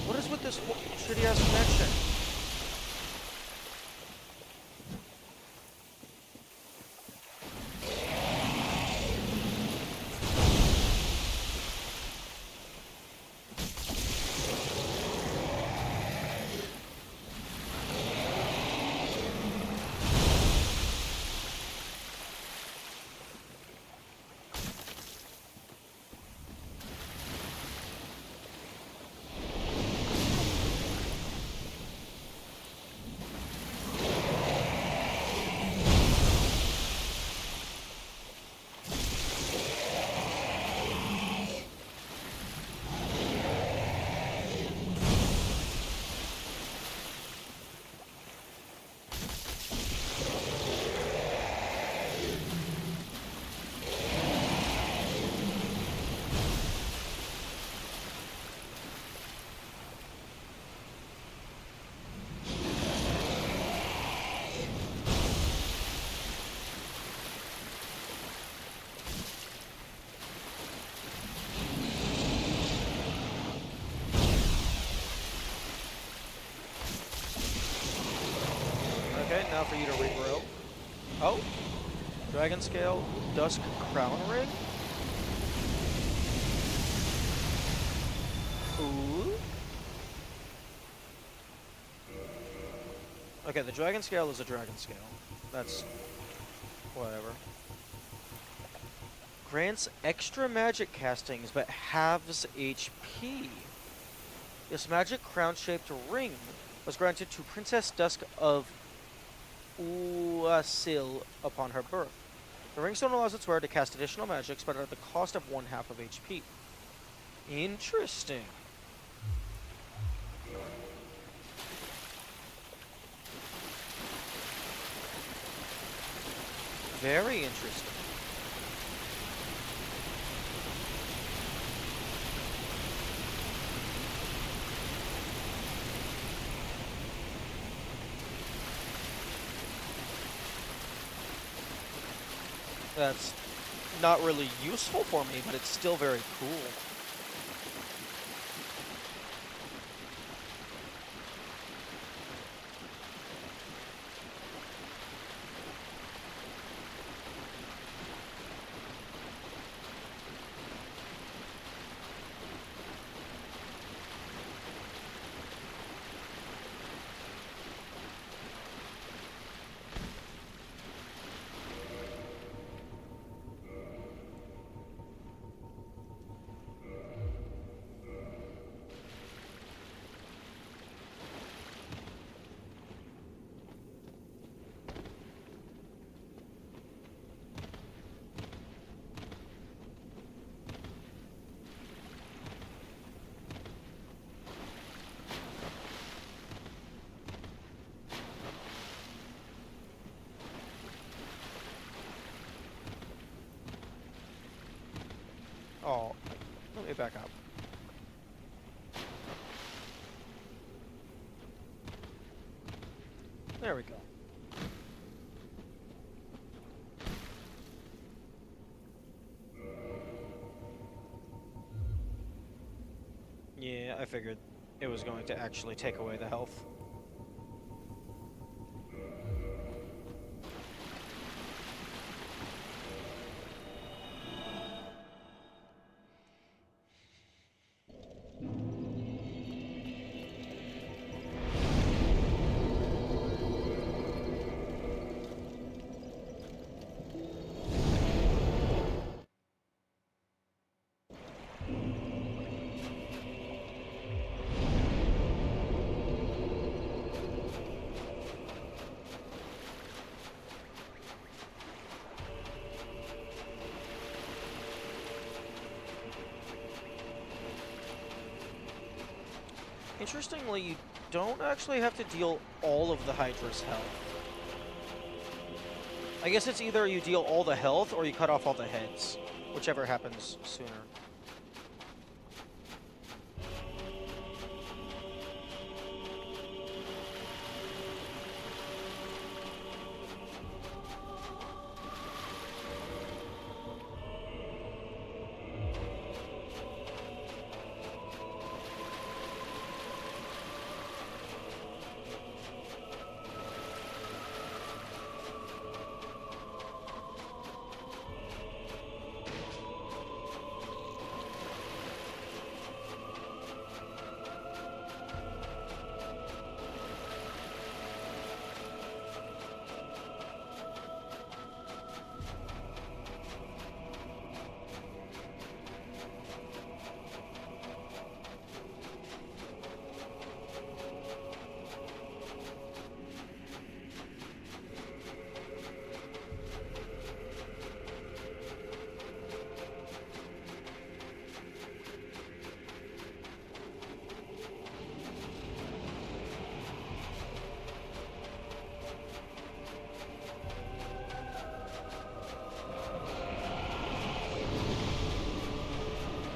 What is with this shitty ass connection? Okay, now for you to regrow. Oh, Dragon Scale, Dusk Crown Ring. Ooh. Okay, the Dragon Scale is a Dragon Scale. That's whatever. Grants extra magic castings, but halves HP. This magic crown-shaped ring was granted to Princess Dusk of Uasil upon her birth. The ringstone allows its wearer to cast additional magics, but at the cost of 1/2 of HP. Interesting. Very interesting. That's not really useful for me, but it's still very cool. Oh, let me back up. There we go. Yeah, I figured it was going to actually take away the health. Interestingly, you don't actually have to deal all of the Hydra's health. I guess it's either you deal all the health or you cut off all the heads, whichever happens sooner.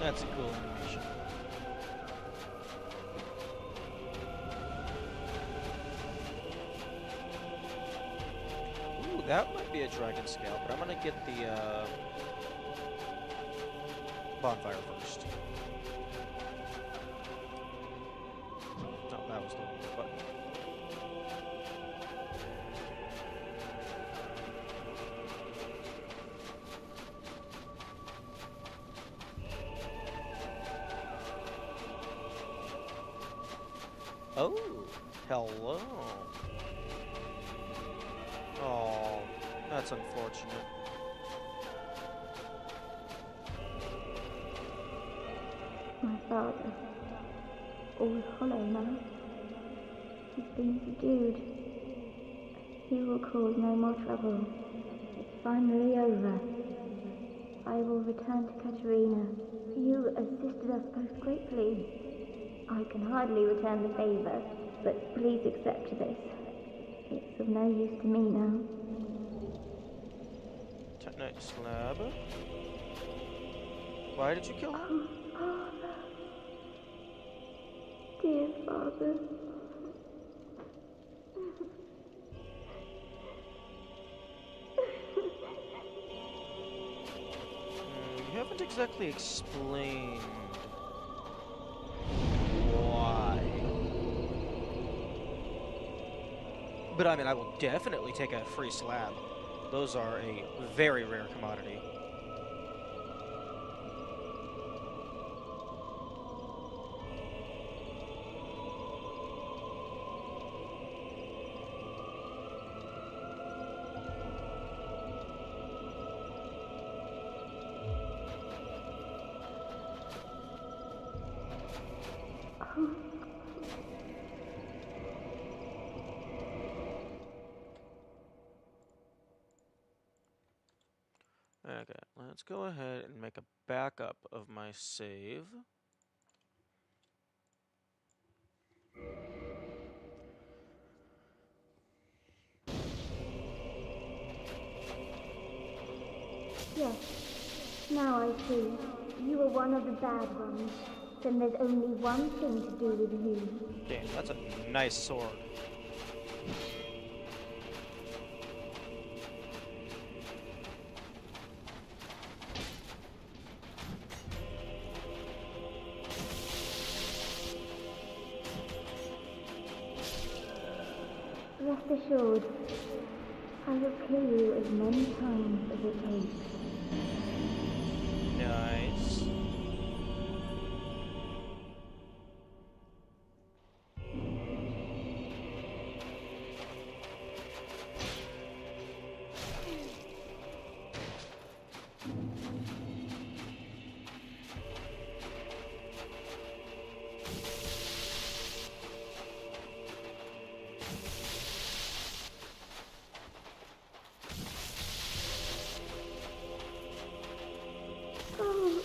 That's a cool animation. Ooh, that might be a dragon scale, but I'm gonna get the bonfire first. No, that was the wrong button. Oh, hello. Oh, that's unfortunate. My father, all hollow now, has been subdued. He will cause no more trouble. It's finally over. I will return to Katerina. You assisted us both greatly. I can hardly return the favor, but please accept this. It's of no use to me now. Titanite slab. Why did you kill him? Oh, Father. Dear Father. haven't exactly explained why. But I mean, I will definitely take a free slab. Those are a very rare commodity. Okay, let's go ahead and make a backup of my save. Yes, now I see. You were one of the bad ones. Then there's only one thing to do with you. Damn, that's a nice sword. Rest assured, I will kill you as many times as it takes. Nice. Oh,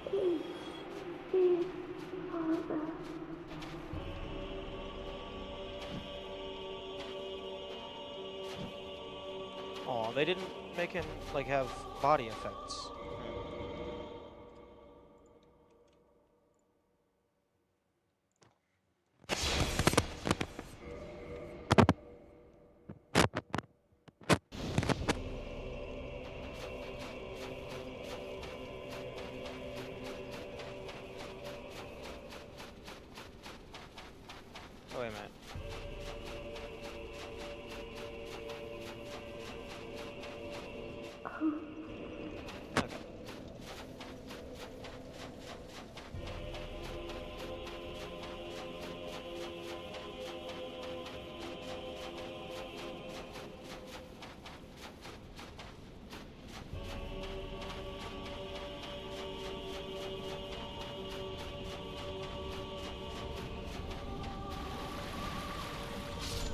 please, dear Father. Aw, they didn't make him, like, have body effects. Oh, wait a minute. Okay.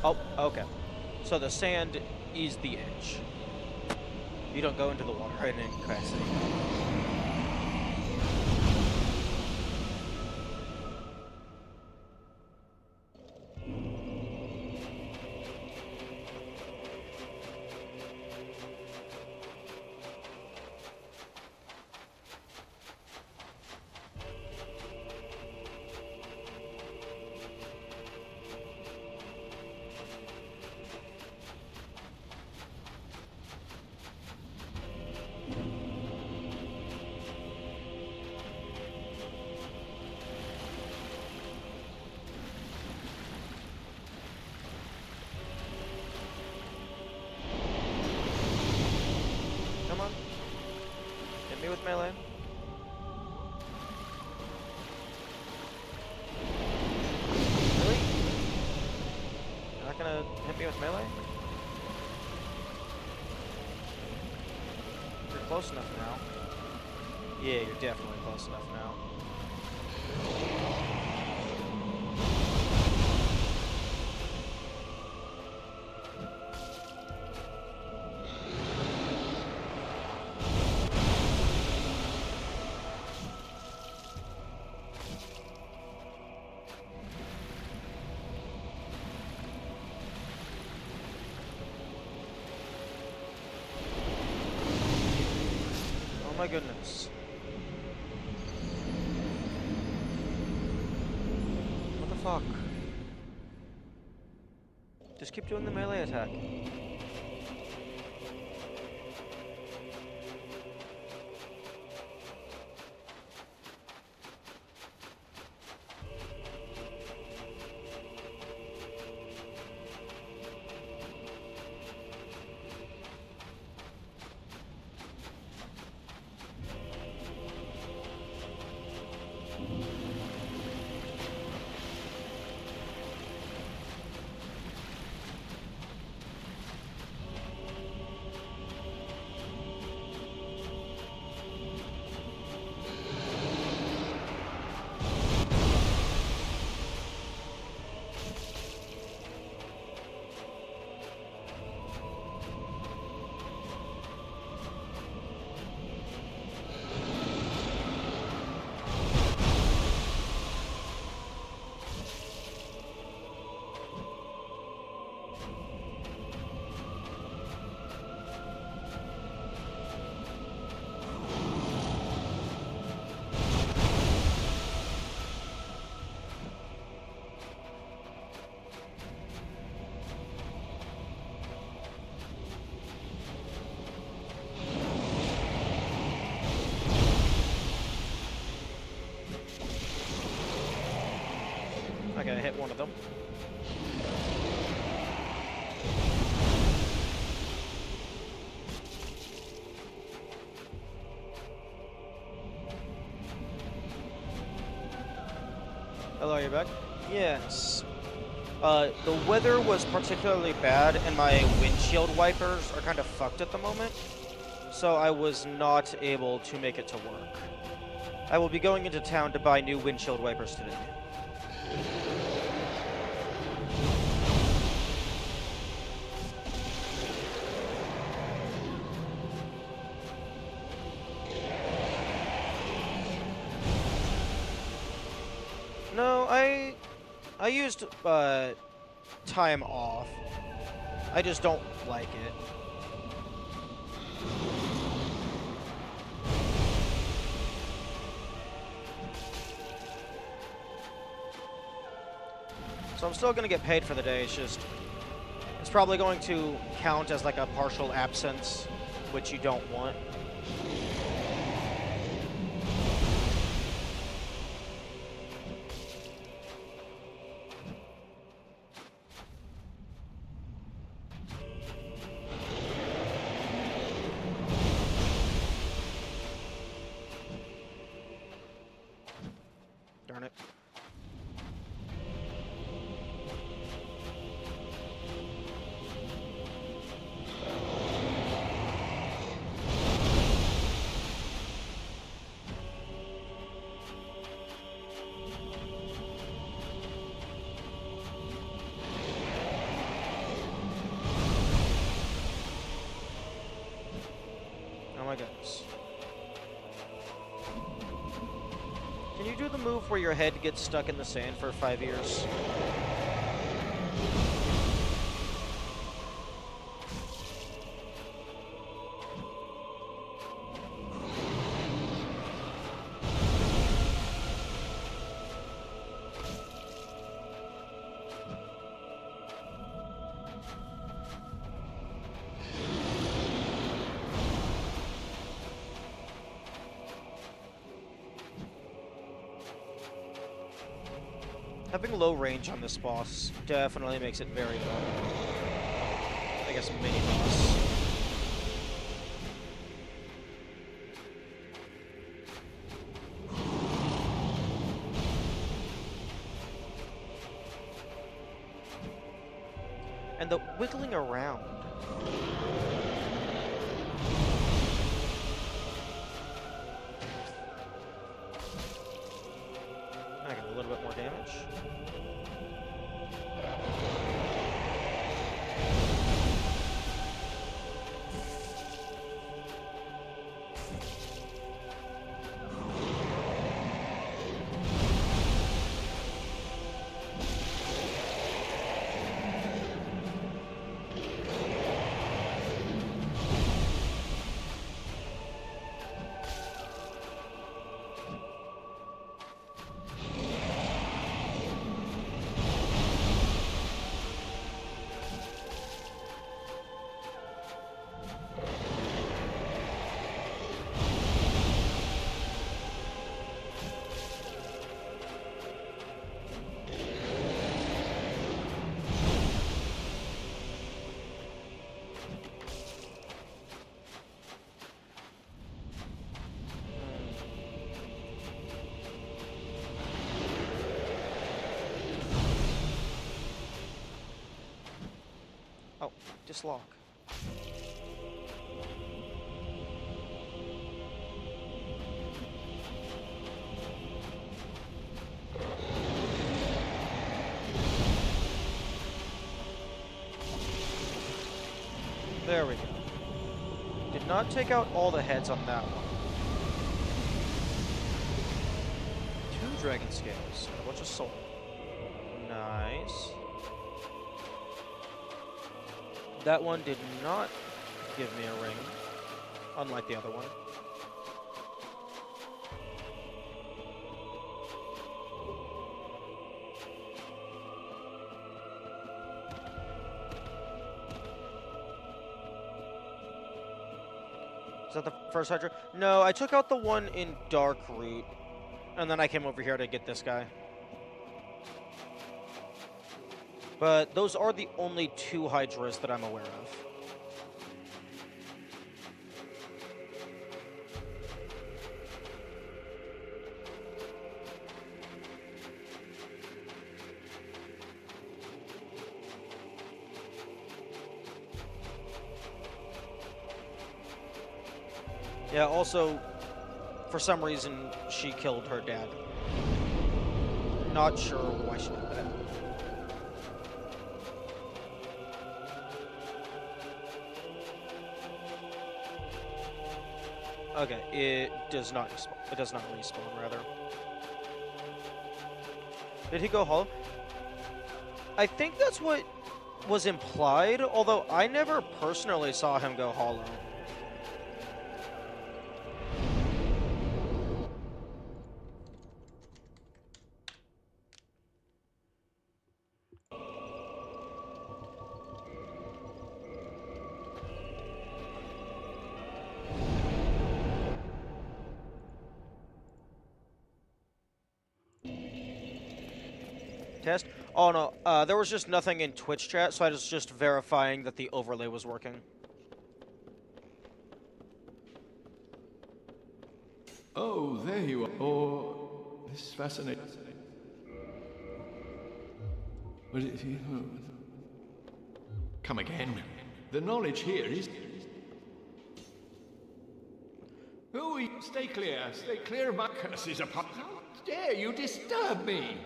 Oh, okay. So the sand is the edge. You don't go into the water in any capacity. Come on. Hit me with melee. Really? You're not gonna hit me with melee? You're close enough now. Yeah, you're definitely close enough now. Oh my goodness. What the fuck? Just keep doing the melee attack. hit one of them. Hello, are you back? Yes. The weather was particularly bad, and my windshield wipers are kind of fucked at the moment, so I was not able to make it to work. I will be going into town to buy new windshield wipers today. No, I used time off. I just don't like it. So I'm still gonna get paid for the day. It's probably going to count as like a partial absence, which you don't want. Darn it. Oh my goodness. Can you do the move where your head gets stuck in the sand for 5 years? Having low range on this boss definitely makes it very low. I guess mini boss. And the wiggling around. I got a little bit more damage. Oh, dislock. There we go. Did not take out all the heads on that one. 2 dragon scales and a bunch of soul. Nice. That one did not give me a ring, unlike the other one. Is that the first Hydra? No, I took out the one in Dark Root, and then I came over here to get this guy. But those are the only two Hydras that I'm aware of. Yeah, also, for some reason, she killed her dad. Not sure why she did that. Okay, it does not respawn. It does not respawn, rather. Did he go hollow? I think that's what was implied, although I never personally saw him go hollow. Test? Oh no, there was just nothing in Twitch chat, so I was just verifying that the overlay was working. Oh, there you are. Oh, this is fascinating. What is he? Come again. The knowledge here is... Oh, stay clear. Stay clear of my curses upon... How dare you disturb me?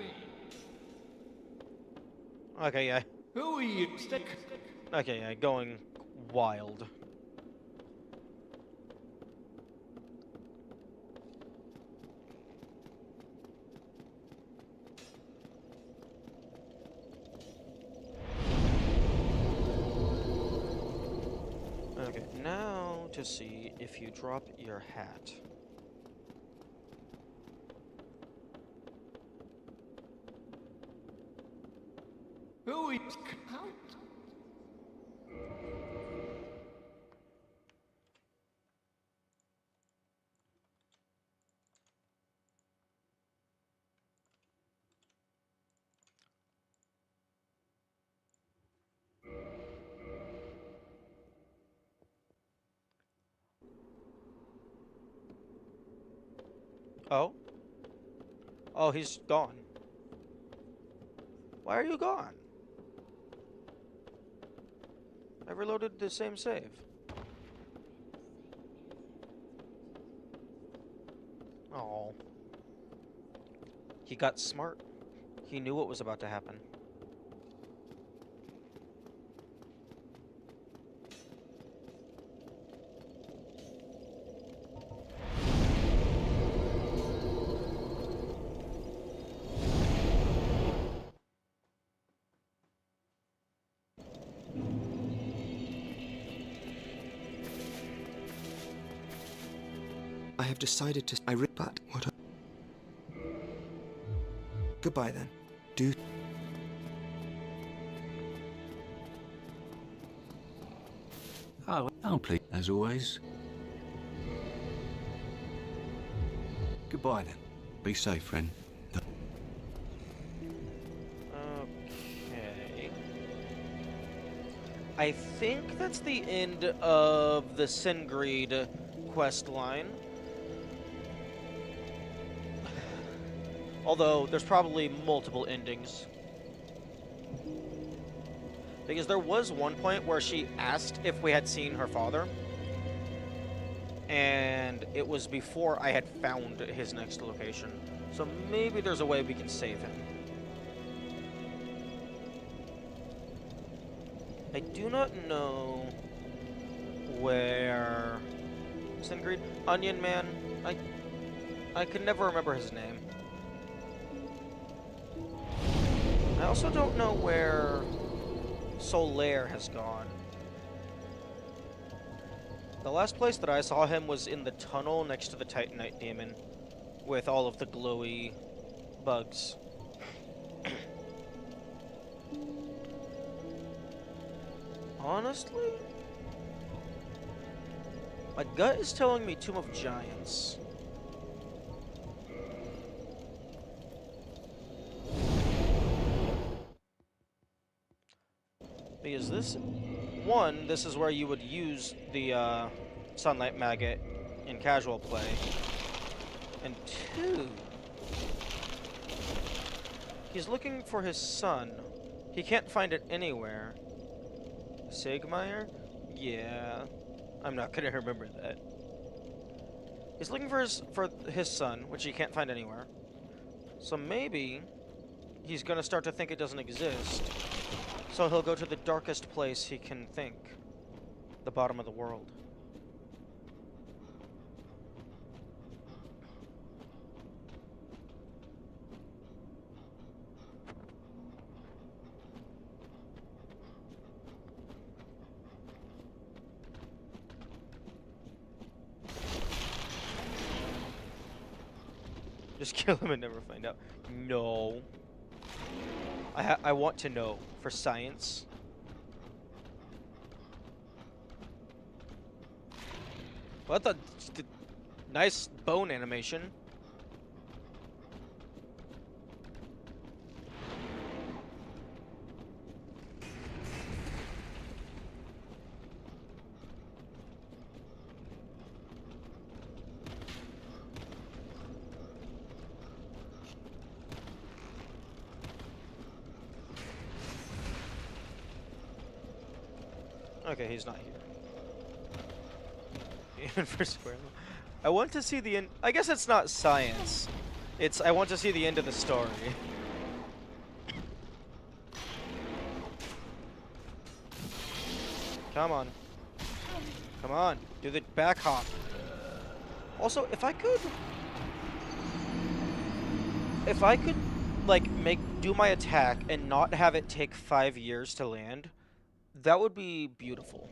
Okay, yeah. Who are you? Stay... Okay, yeah, going wild. Okay, now to see if you drop your hat. Who are you? How... Oh? Oh, he's gone. Why are you gone? I reloaded the same save. Oh. He got smart. He knew what was about to happen. I have decided to... but what... Goodbye, then. Do... Oh, please. As always. Goodbye, then. Be safe, friend. Okay. I think that's the end of the Singreed quest line. Although, there's probably multiple endings. Because there was one point where she asked if we had seen her father. And it was before I had found his next location. So maybe there's a way we can save him. I do not know where... Singreed? Onion Man? I could never remember his name. I also don't know where Solaire has gone. The last place that I saw him was in the tunnel next to the Titanite Demon, with all of the glowy bugs. Honestly, my gut is telling me Tomb of Giants. Because this... One, this is where you would use the Sunlight Maggot in casual play. And two... He's looking for his son. He can't find it anywhere. Sigmire? Yeah. I'm not gonna remember that. He's looking for his son, which he can't find anywhere. So maybe he's gonna start to think it doesn't exist. So he'll go to the darkest place he can think. The bottom of the world. Just kill him and never find out. No. I want to know. For science. What the nice bone animation. Okay, he's not here. Even for square. I want to see the end. I guess it's not science. It's I want to see the end of the story. Come on. Come on. Do the back hop. Also, if I could like do my attack and not have it take 5 years to land, that would be beautiful.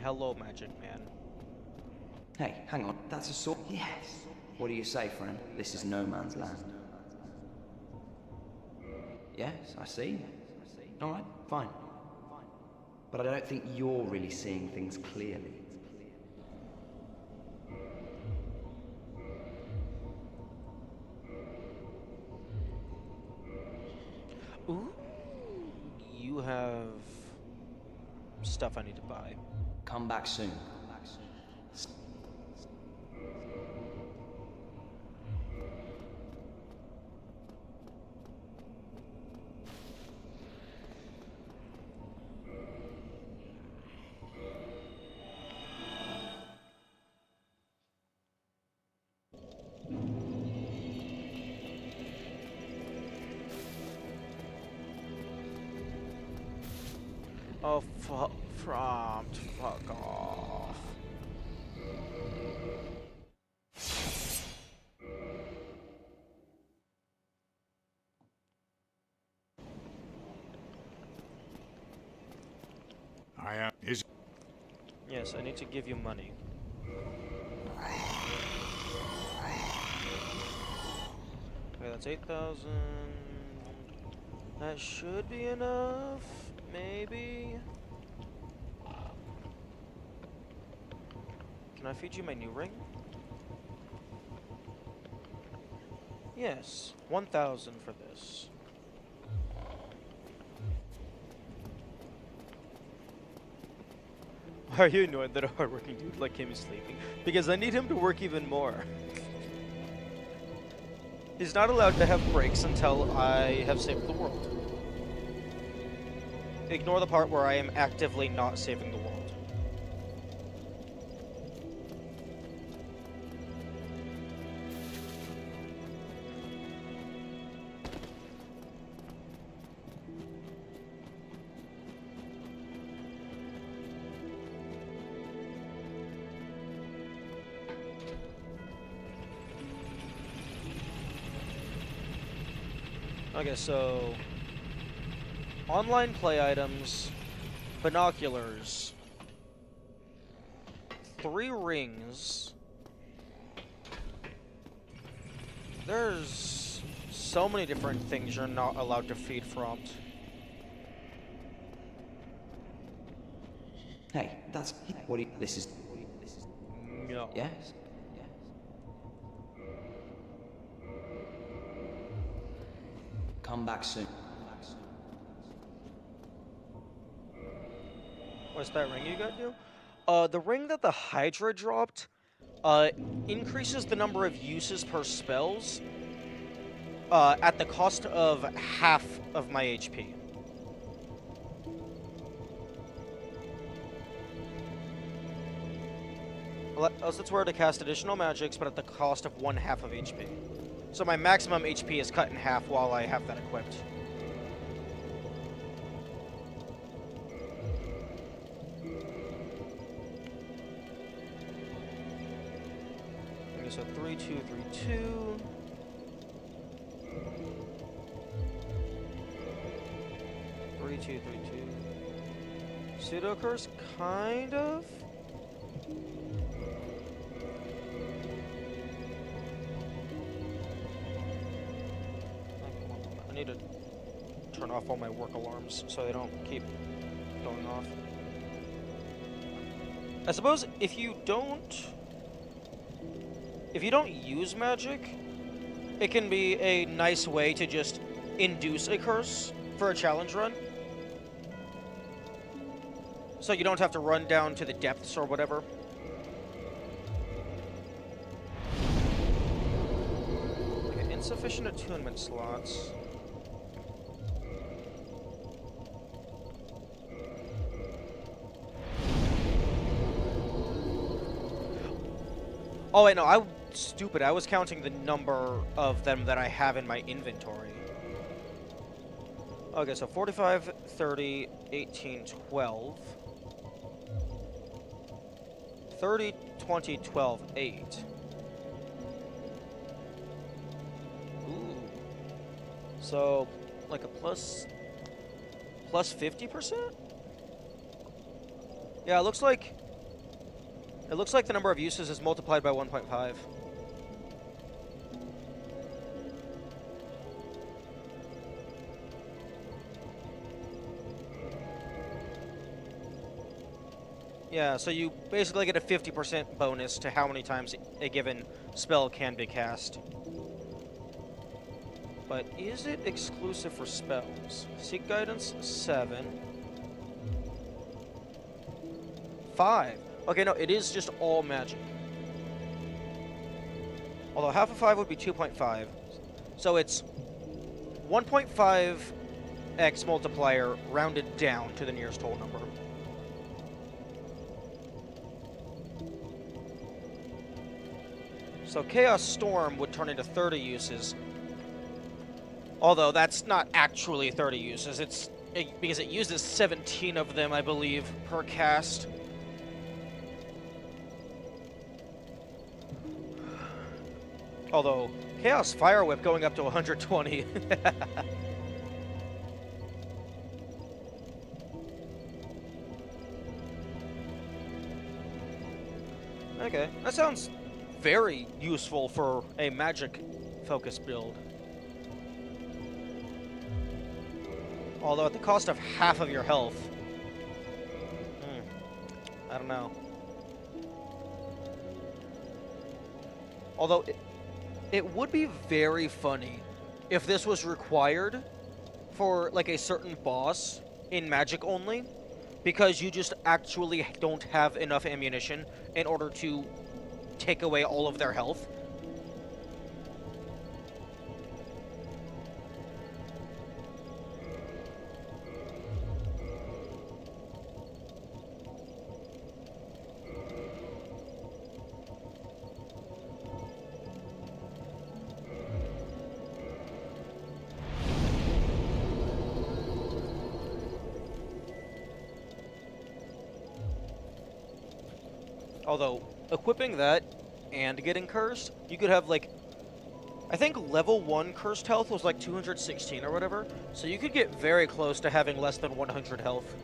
Hello, Magic Man. Hey, hang on. That's a sword? Yes. What do you say, friend? This is no man's land. Yes, I see. Alright, fine. But I don't think you're really seeing things clearly. Ooh. You have stuff I need to buy. Come back soon. Oh, fuck off. Is... Yes, I need to give you money. Okay, that's 8,000. That should be enough. Maybe. Can I feed you my new ring? Yes, 1,000 for this. Why are you annoyed that a hardworking dude like him is sleeping? Because I need him to work even more. He's not allowed to have breaks until I have saved the world. Ignore the part where I am actively not saving the world. Okay, so online play items, binoculars, 3 rings. There's so many different things you're not allowed to feed from. Hey, that's what he. This is. No. Yes. Come back soon. What's that ring you got, you? The ring that the Hydra dropped, increases the number of uses per spells, at the cost of half of my HP. Allows its wearer to cast additional magics, but at the cost of 1/2 of HP. So my maximum HP is cut in half while I have that equipped. Okay, so 3, 2, 3, 2. Three, 2, 3, 2. Pseudo curse, kind of. I need to turn off all my work alarms so they don't keep going off. I suppose if you don't use magic, it can be a nice way to just induce a curse for a challenge run. So you don't have to run down to the depths or whatever. Okay, insufficient attunement slots. Oh wait, no, I'm stupid. I was counting the number of them that I have in my inventory. Okay, so 45, 30, 18, 12. 30, 20, 12, 8. Ooh. So, like a plus 50%? Yeah, it looks like the number of uses is multiplied by 1.5. Yeah, so you basically get a 50% bonus to how many times a given spell can be cast. But is it exclusive for spells? Seek Guidance, 7. 5. Okay, no, it is just all magic. Although half of 5 would be 2.5. So it's 1.5x multiplier rounded down to the nearest whole number. So Chaos Storm would turn into 30 uses. Although that's not actually 30 uses. Because it uses 17 of them, I believe, per cast. Although, Chaos Fire Whip going up to 120. Okay, that sounds very useful for a magic-focused build. Although at the cost of half of your health. I don't know. Although, it would be very funny if this was required for, like, a certain boss in Magic only, because you just actually don't have enough ammunition in order to take away all of their health. Although, equipping that and getting cursed, you could have, like, I think level 1 cursed health was like 216 or whatever, so you could get very close to having less than 100 health.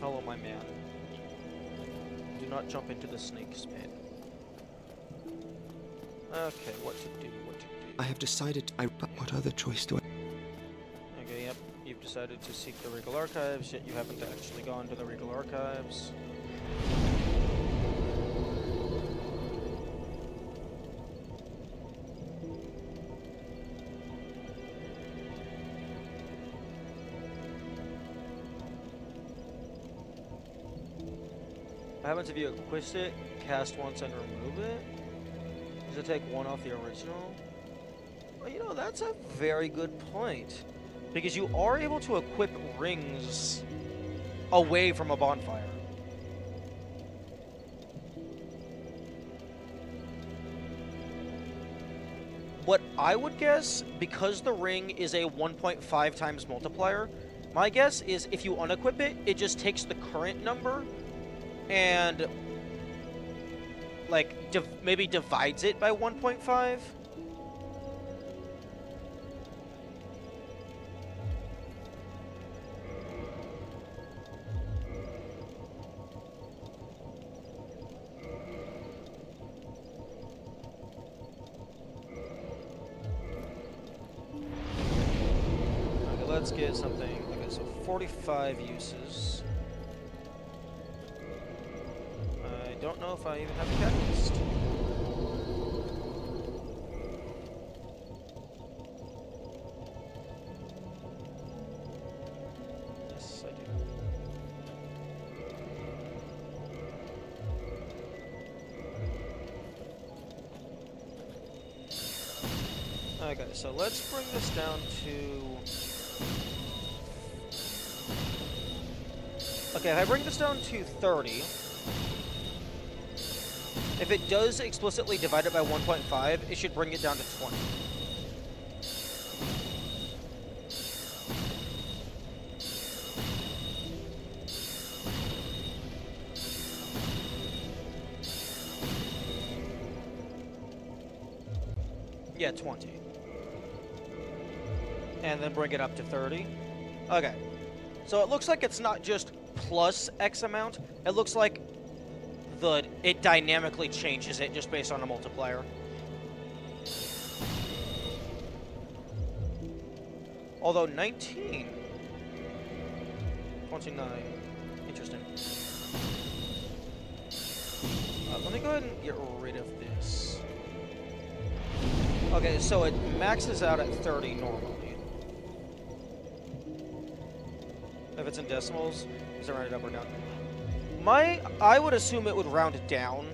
Hello, my man. Do not jump into the snake's pit. Okay, what to do, what to do. I have decided but what other choice do I... Okay, yep. You've decided to seek the Regal Archives, yet you haven't actually gone to the Regal Archives. What happens if you equip it, cast once, and remove it? Does it take one off the original? Well, you know, that's a very good point. Because you are able to equip rings away from a bonfire. What I would guess, because the ring is a 1.5 times multiplier, my guess is if you unequip it, it just takes the current number and, like, maybe divides it by 1.5? Okay, let's get something. Okay, so 45 uses. I don't know if I even have a catalyst. Yes, I do. Okay, so let's bring this down to... Okay, if I bring this down to 30... If it does explicitly divide it by 1.5, it should bring it down to 20. Yeah, 20. And then bring it up to 30. Okay. So it looks like it's not just plus X amount. It looks like it dynamically changes it just based on a multiplier. Although 19... 29. Interesting. Let me go ahead and get rid of this. Okay, so it maxes out at 30 normally. If it's in decimals, does it round it up or down? I would assume it would round it down.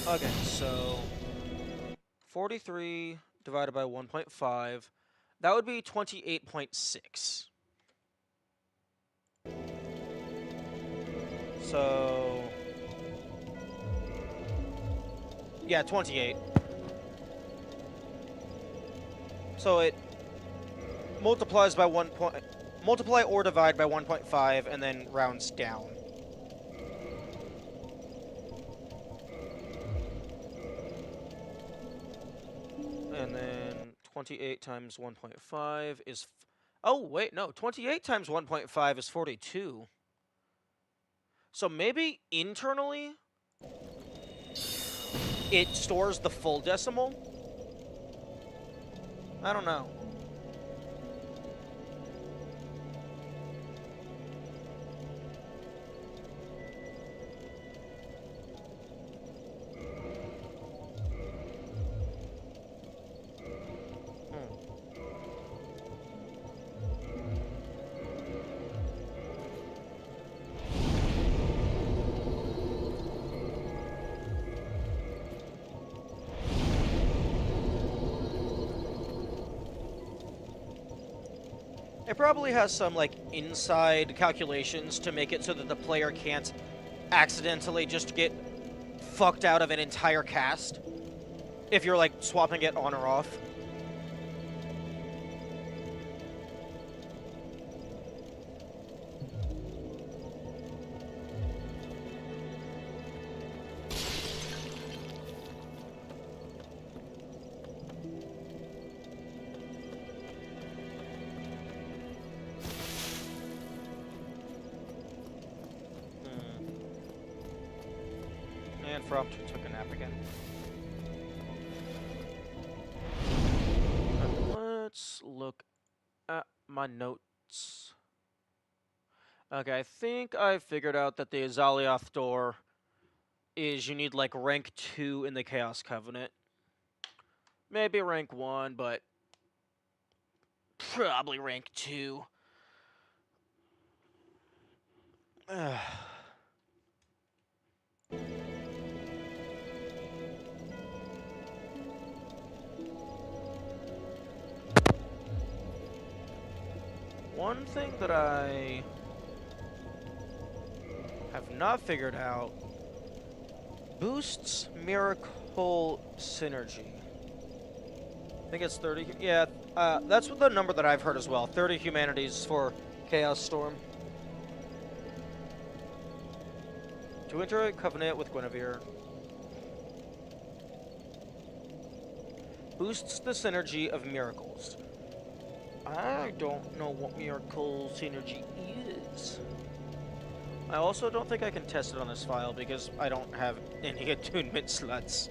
Okay, so 43 divided by 1.5, that would be 28.6. So, yeah, 28. So it multiplies by multiply or divide by 1.5 and then rounds down. And then 28 times 1.5 is... Oh, wait, no. 28 times 1.5 is 42. So maybe internally it stores the full decimal? I don't know. It probably has some, like, inside calculations to make it so that the player can't accidentally just get fucked out of an entire cast if you're, like, swapping it on or off. And Fropt took a nap again. Let's look at my notes. Okay, I think I figured out that the Azalioth door is you need like rank 2 in the Chaos Covenant. Maybe rank 1, but probably rank 2. One thing that I have not figured out boosts miracle synergy. I think it's 30. Yeah, that's the number that I've heard as well. 30 humanities for Chaos Storm. To enter a covenant with Guinevere. Boosts the synergy of miracles. I don't know what miracle synergy is. I also don't think I can test it on this file because I don't have any attunement slots.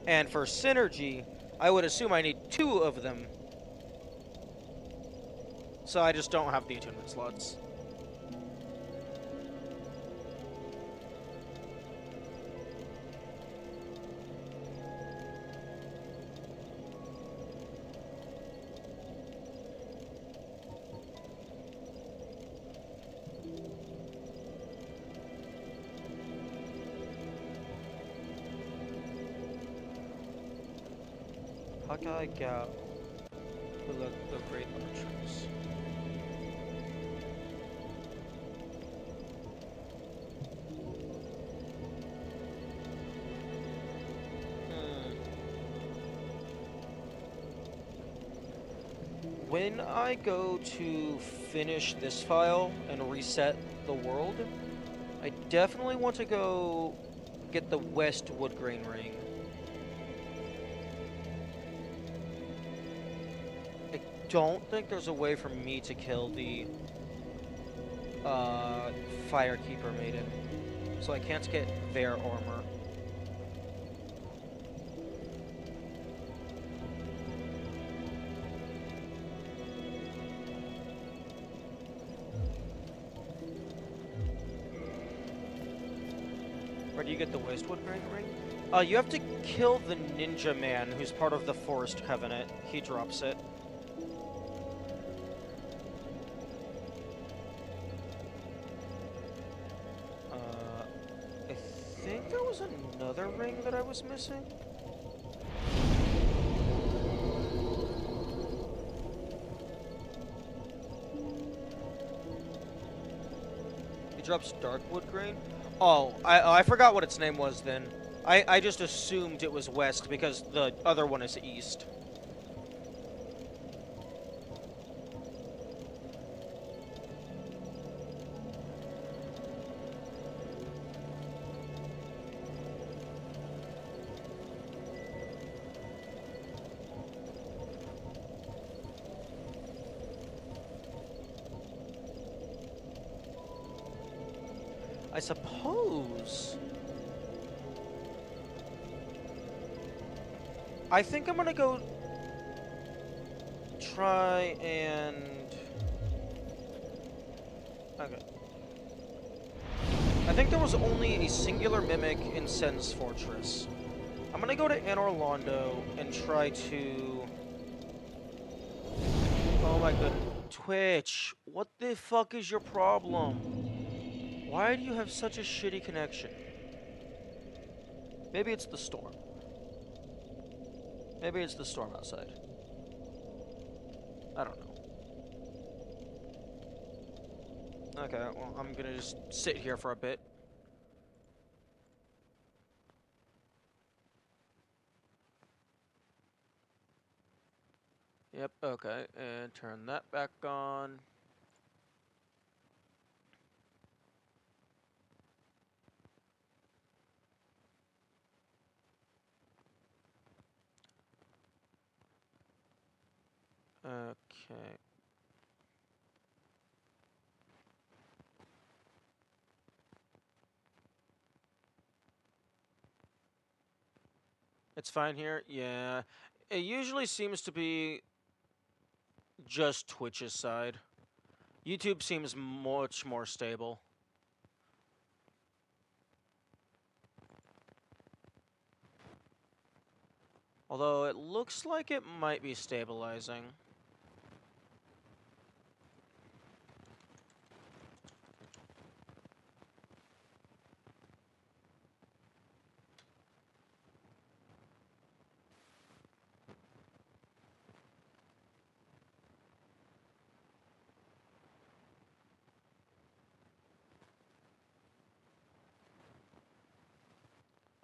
And for synergy, I would assume I need 2 of them. So I just don't have the attunement slots. Hawkeye Gao. The Great Archers. When I go to finish this file and reset the world, I definitely want to go get the West Woodgrain Ring. I don't think there's a way for me to kill the Firekeeper Maiden, so I can't get their armor. Where do you get the Westwood Ring? You have to kill the Ninja Man, who's part of the Forest Covenant. He drops it. I think there was another ring that I was missing. He drops Darkwood Grain? Oh, I forgot what its name was then. I just assumed it was west because the other one is east. I suppose... I think I'm gonna go try and... Okay. I think there was only a singular mimic in Sen's Fortress. I'm gonna go to Anor Londo and try to... Oh my god. Twitch, what the fuck is your problem? Why do you have such a shitty connection? Maybe it's the storm. Maybe it's the storm outside. I don't know. Okay, well, I'm gonna just sit here for a bit. Yep, okay, and turn that back on. Okay. It's fine here? Yeah. It usually seems to be just Twitch's side. YouTube seems much more stable. Although it looks like it might be stabilizing.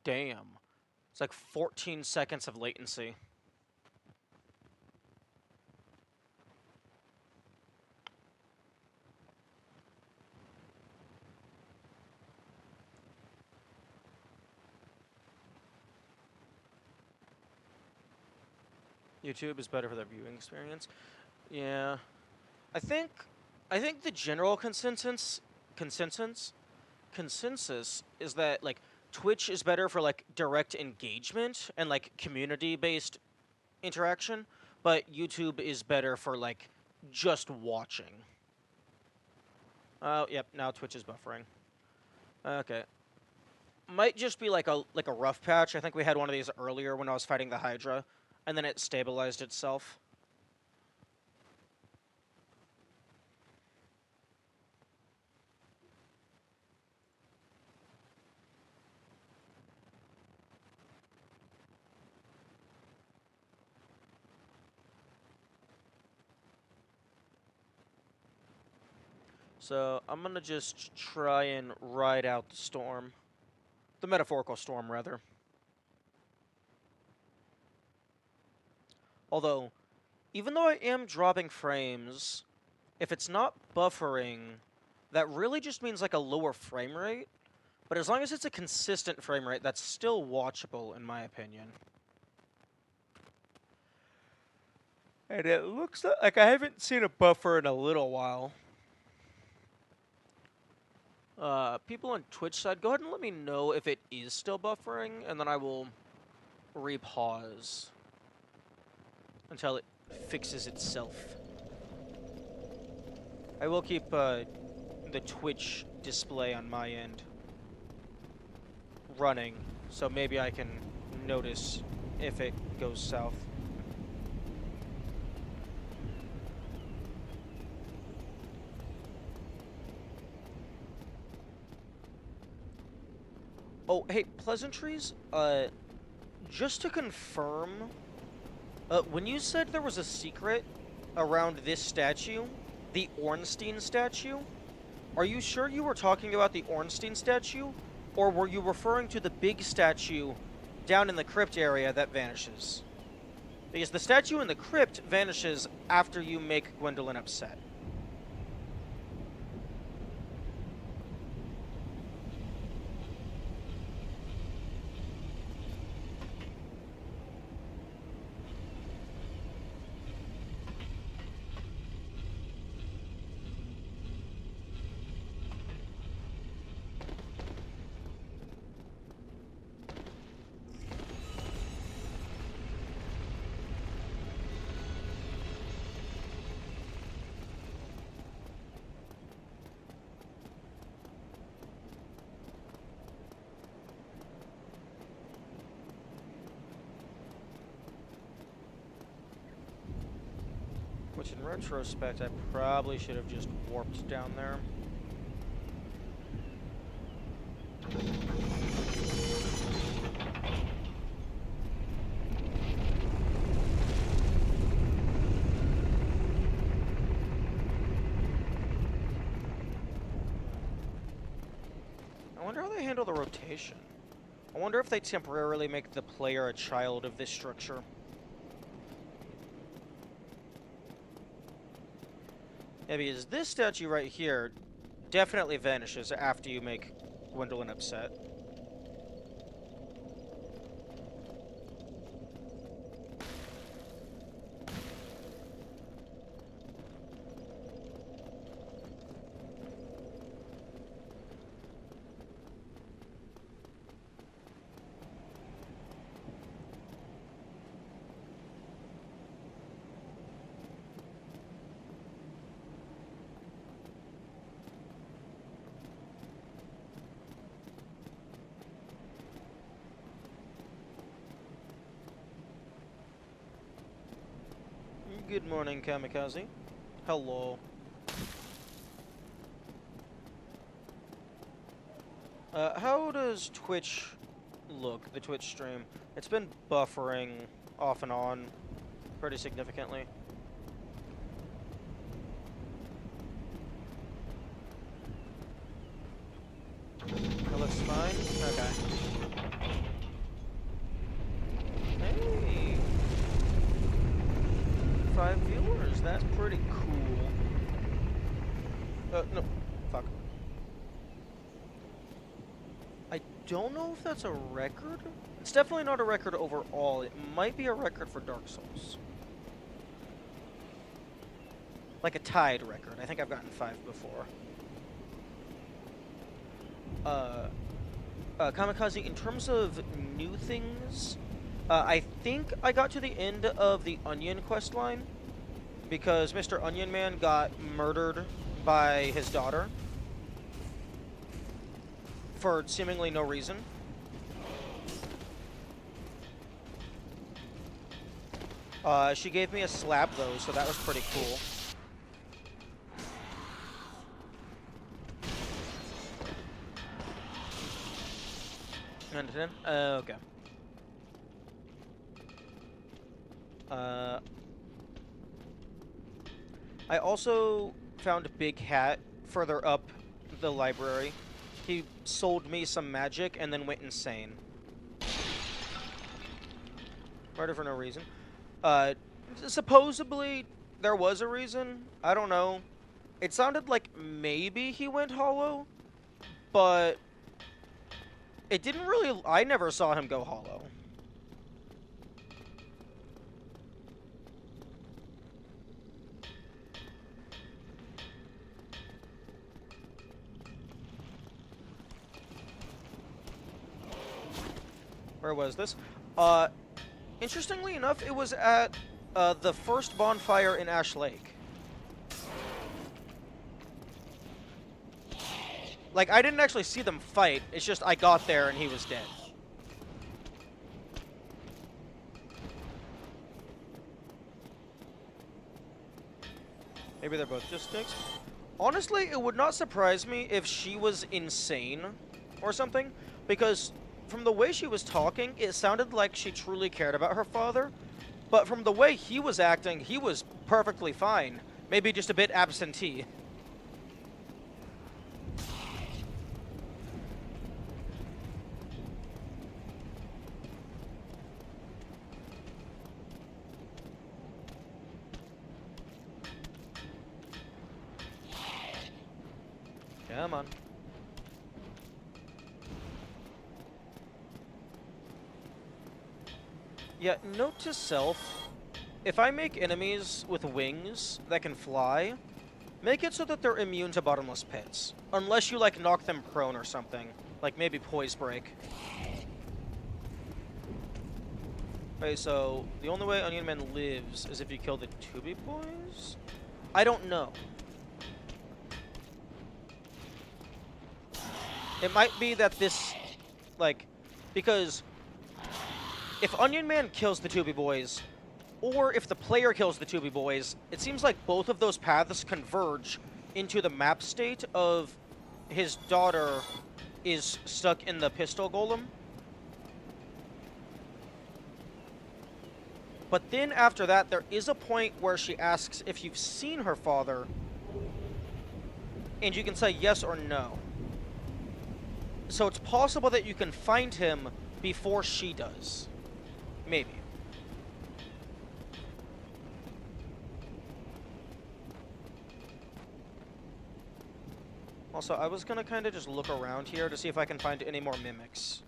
Damn. It's like 14 seconds of latency. YouTube is better for their viewing experience. Yeah. I think the general consensus is that like Twitch is better for like direct engagement and like community-based interaction, but YouTube is better for like just watching. Oh, yep, now Twitch is buffering. Okay. Might just be like a rough patch. I think we had one of these earlier when I was fighting the Hydra, and then it stabilized itself. So I'm gonna just try and ride out the storm. The metaphorical storm, rather. Although, even though I am dropping frames, if it's not buffering, that really just means like a lower frame rate. But as long as it's a consistent frame rate, that's still watchable, in my opinion. And it looks like I haven't seen a buffer in a little while. People on Twitch side, go ahead and let me know if it is still buffering, and then I will repause until it fixes itself. I will keep the Twitch display on my end running, so maybe I can notice if it goes south. Oh, hey, pleasantries, just to confirm, when you said there was a secret around this statue, the Ornstein statue, are you sure you were talking about the Ornstein statue, or were you referring to the big statue down in the crypt area that vanishes? Because the statue in the crypt vanishes after you make Gwendolyn upset. Which, in retrospect, I probably should have just warped down there. I wonder how they handle the rotation. I wonder if they temporarily make the player a child of this structure. Yeah, because this statue right here definitely vanishes after you make Gwendolyn upset. Good morning, Kamikaze. Hello. How does Twitch look, the Twitch stream? It's been buffering off and on pretty significantly. That looks fine? Okay. Hey! 5 viewers, that's pretty cool. No, fuck. I don't know if that's a record. It's definitely not a record overall. It might be a record for Dark Souls. Like a tied record. I think I've gotten 5 before. Kamikaze, in terms of new things, I think I got to the end of the Onion quest line because Mr. Onion Man got murdered by his daughter for seemingly no reason. She gave me a slap though, so that was pretty cool. Okay. I also found Big Hat further up the library. He sold me some magic and then went insane. Murder for no reason. Supposedly there was a reason. I don't know. It sounded like maybe he went hollow, but it didn't really... I never saw him go hollow. Where was this? Interestingly enough, it was at the first bonfire in Ash Lake. Like, I didn't actually see them fight, it's just I got there and he was dead. Maybe they're both just sticks. Honestly, it would not surprise me if she was insane or something, because from the way she was talking, it sounded like she truly cared about her father, but from the way he was acting, he was perfectly fine. Maybe just a bit absentee. Come on. Yeah, note to self, if I make enemies with wings that can fly, make it so that they're immune to bottomless pits. Unless you, like, knock them prone or something. Like, maybe poise break. Okay, so the only way Onion Man lives is if you kill the Tubby Boys? I don't know. It might be that this, like, because if Onion Man kills the Tubby Boys, or if the player kills the Tubby Boys, it seems like both of those paths converge into the map state of his daughter is stuck in the pistol golem. But then after that, there is a point where she asks if you've seen her father, and you can say yes or no. So it's possible that you can find him before she does. Maybe. Also, I was gonna kind of just look around here to see if I can find any more mimics.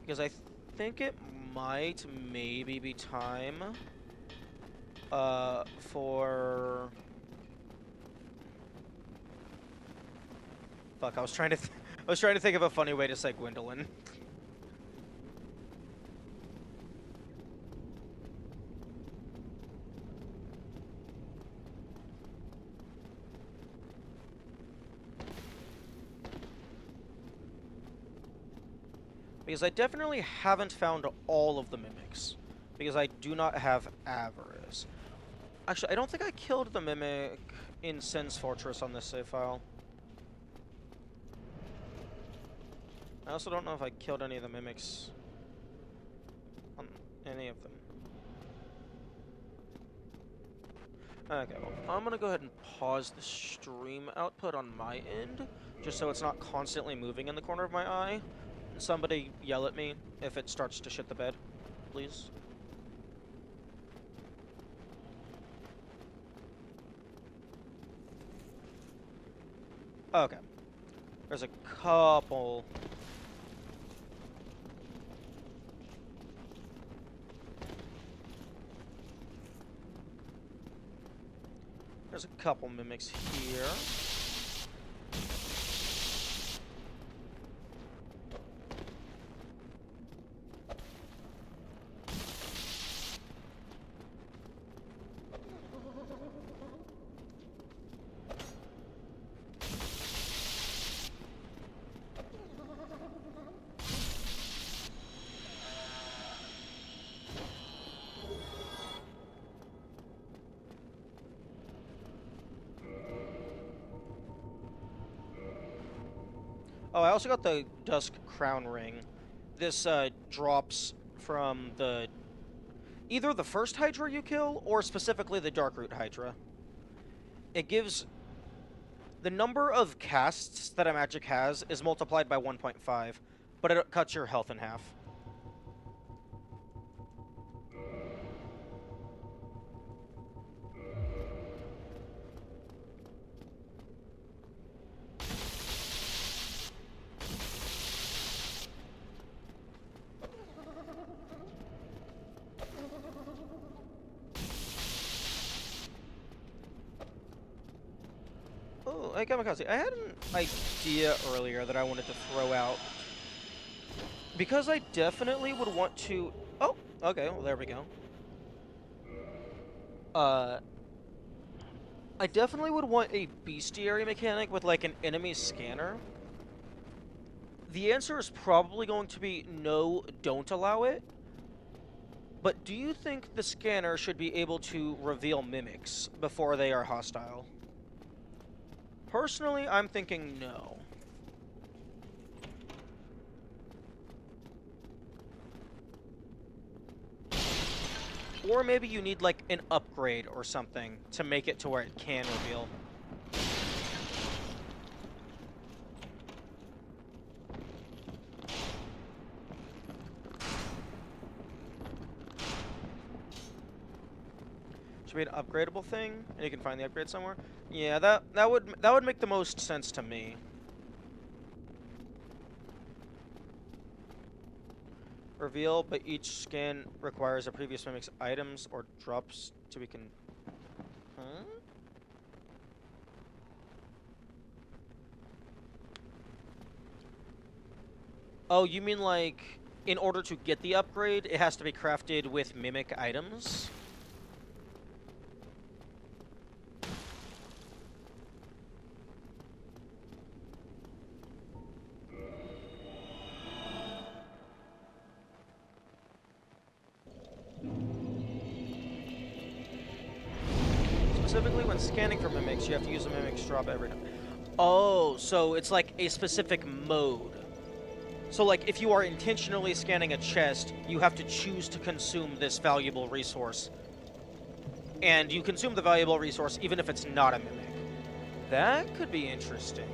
Because I think it might maybe be time for... Fuck, I was trying to think of a funny way to say Gwendolyn. Because I definitely haven't found all of the mimics. Because I do not have avarice. Actually, I don't think I killed the mimic in Sin's Fortress on this save file. I also don't know if I killed any of the mimics on any of them. Okay, well, I'm gonna go ahead and pause the stream output on my end, just so it's not constantly moving in the corner of my eye. Somebody yell at me if it starts to shit the bed, please. Okay. There's a couple... There's a couple mimics here. Oh, I also got the Dusk Crown Ring. This drops from either the first Hydra you kill, or specifically the Darkroot Hydra. It gives... The number of casts that a magic has is multiplied by 1.5, but it cuts your health in half. Oh, hey, Kamikaze, I had an idea earlier that I wanted to throw out. Because I definitely would want to... Oh, okay, well, there we go. I definitely would want a bestiary mechanic with, like, an enemy scanner. The answer is probably going to be no, don't allow it. But do you think the scanner should be able to reveal mimics before they are hostile? Personally, I'm thinking no. Or maybe you need, like, an upgrade or something to make it to where it can reveal. Should be an upgradable thing, and you can find the upgrade somewhere. Yeah, that would make the most sense to me. Reveal, but each scan requires a previous mimic's items or drops to be Huh? Oh, you mean like in order to get the upgrade, it has to be crafted with mimic items? Specifically, when scanning for mimics, you have to use a mimic's drop every time. Oh, so it's like a specific mode. So, like, if you are intentionally scanning a chest, you have to choose to consume this valuable resource. And you consume the valuable resource even if it's not a mimic. That could be interesting.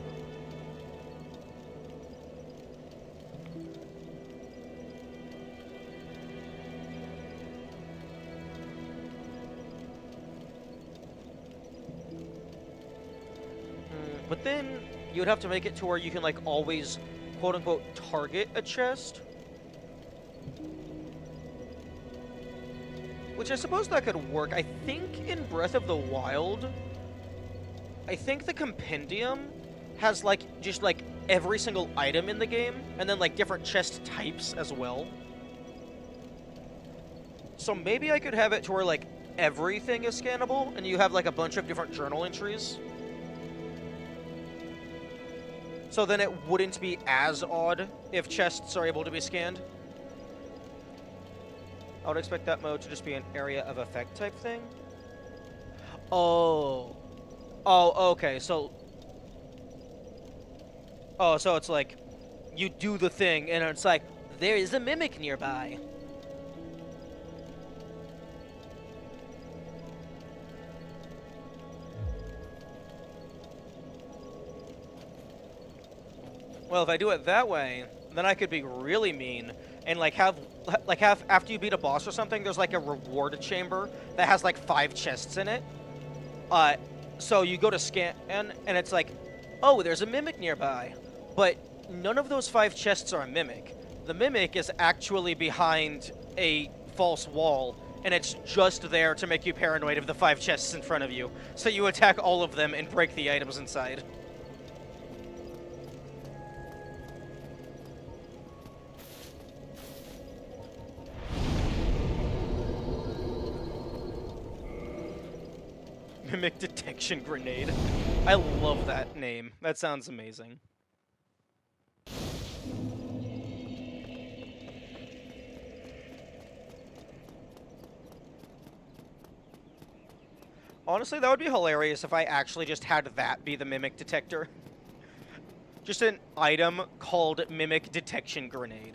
But then you would have to make it to where you can, like, always, quote-unquote, target a chest. Which I suppose that could work. I think in Breath of the Wild, I think the compendium has, like, just, like, every single item in the game, and then, like, different chest types as well. So maybe I could have it to where, like, everything is scannable, and you have, like, a bunch of different journal entries. So then it wouldn't be as odd if chests are able to be scanned. I would expect that mode to just be an area of effect type thing. Oh. Oh, okay, so... Oh, so it's like, you do the thing, and it's like, there is a mimic nearby. Well, if I do it that way, then I could be really mean and have after you beat a boss or something, there's like a reward chamber that has like 5 chests in it. So you go to scan and it's like, oh, there's a mimic nearby, but none of those 5 chests are a mimic. The mimic is actually behind a false wall, and it's just there to make you paranoid of the 5 chests in front of you. So you attack all of them and break the items inside. Mimic detection grenade. I love that name. That sounds amazing. Honestly, that would be hilarious if I actually just had that be the mimic detector. Just an item called Mimic Detection Grenade.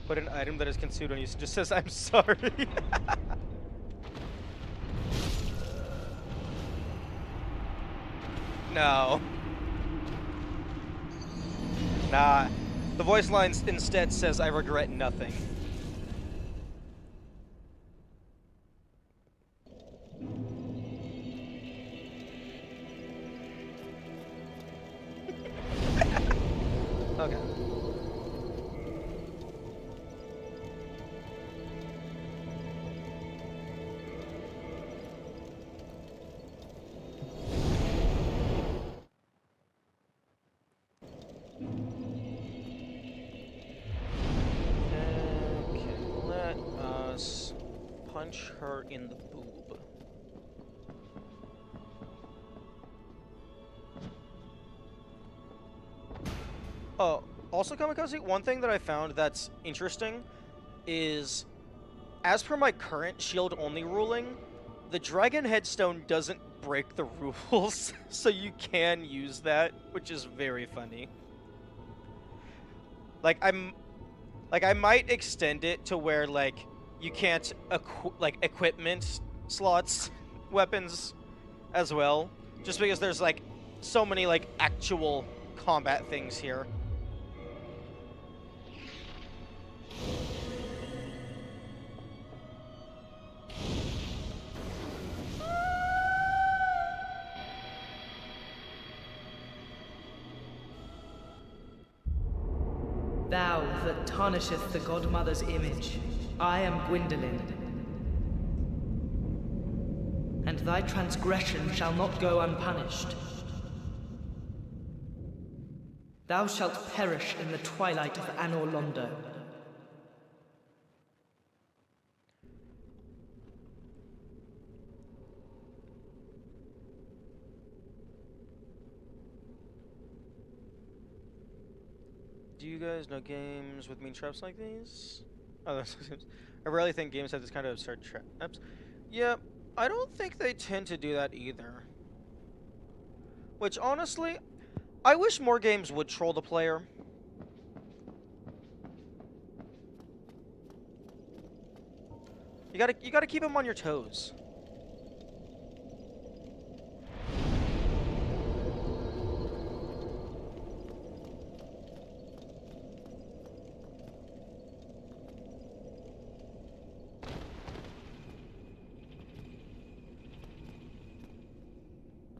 But an item that is consumed when you just says, I'm sorry. No. Nah. The voice line instead says, I regret nothing. Okay. Punch her in the boob. Oh, also Kamikaze, one thing that I found that's interesting is, as per my current shield-only ruling, the Dragon Headstone doesn't break the rules, so you can use that, which is very funny. I might extend it to where, like, you can't equipment slots weapons as well, just because there's like so many like actual combat things here. Thou that tarnisheth the Godmother's image, I am Gwyndolin, and thy transgression shall not go unpunished. Thou shalt perish in the twilight of Anor Londo. Do you guys know games with mean traps like these? Oh, I rarely think games have this kind of absurd traps. Yeah, I don't think they tend to do that either. Which, honestly, I wish more games would troll the player. You gotta keep him on your toes.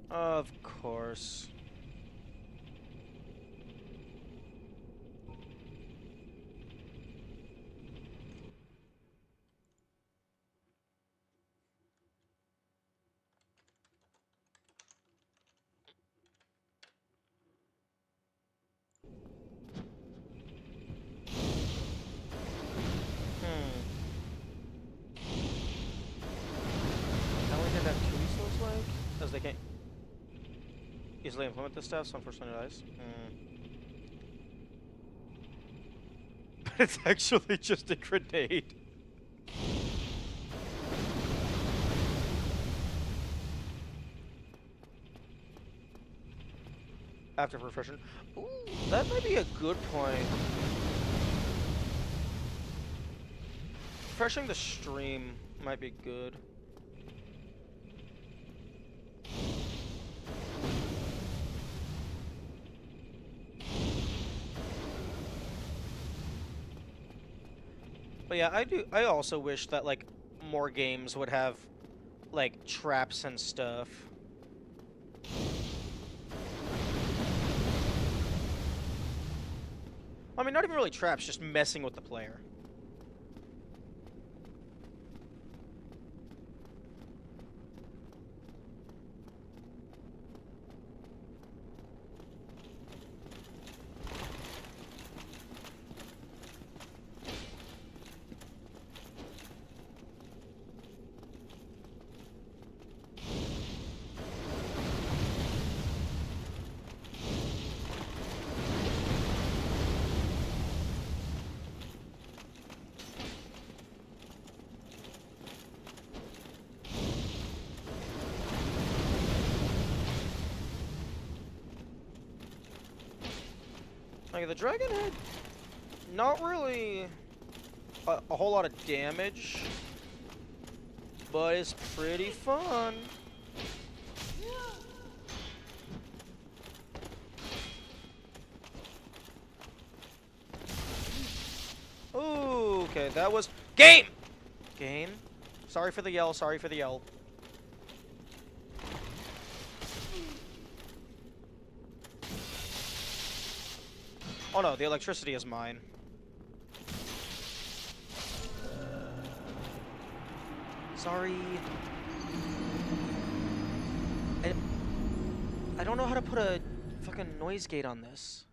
Of course. I only did that twice, looks like, as they can't easily implement this stuff, so unfortunately it dies. But it's actually just a grenade. After refreshing. Ooh, that might be a good point. Refreshing the stream might be good. But yeah, I also wish that, like, more games would have, like, traps and stuff. I mean, not even really traps, just messing with the player. Like, the dragon head, not really a whole lot of damage, but it's pretty fun. Ooh, okay, that was game. Game. Sorry for the yell. Sorry for the yell. Oh no, the electricity is mine. Sorry. I don't know how to put a fucking noise gate on this.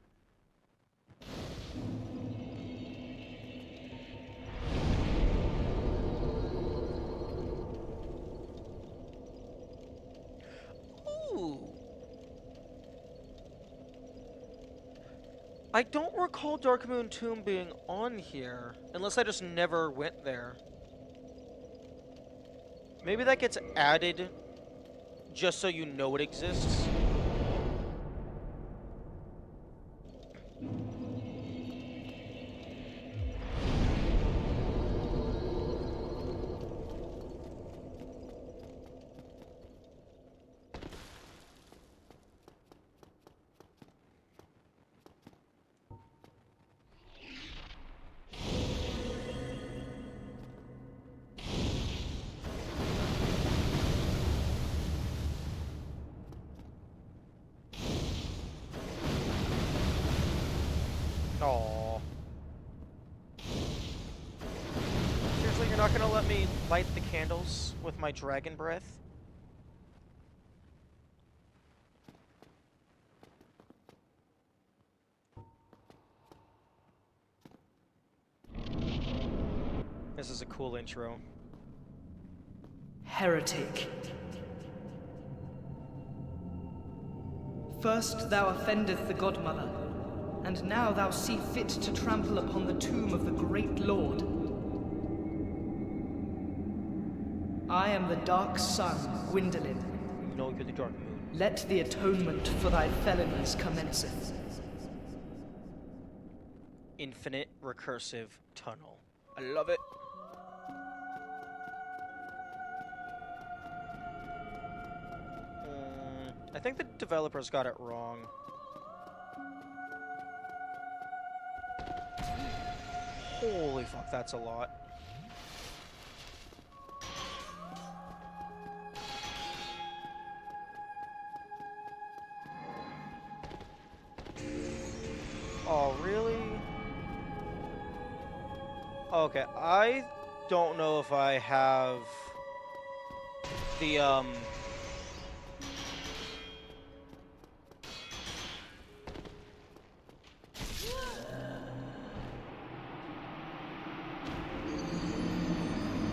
Ooh. I don't recall Dark Moon Tomb being on here, unless I just never went there. Maybe that gets added just so you know it exists. Aww. Seriously, you're not gonna let me light the candles with my dragon breath? This is a cool intro. Heretic. First thou offendeth the Godmother, and now thou see fit to trample upon the tomb of the great Lord. I am the Dark Sun, Gwyndolin. No, you're the Dark Moon. Let the atonement for thy felonies commenceth. Infinite recursive tunnel. I love it. think the developers got it wrong. Holy fuck, that's a lot. Oh, really? Okay, I don't know if I have the,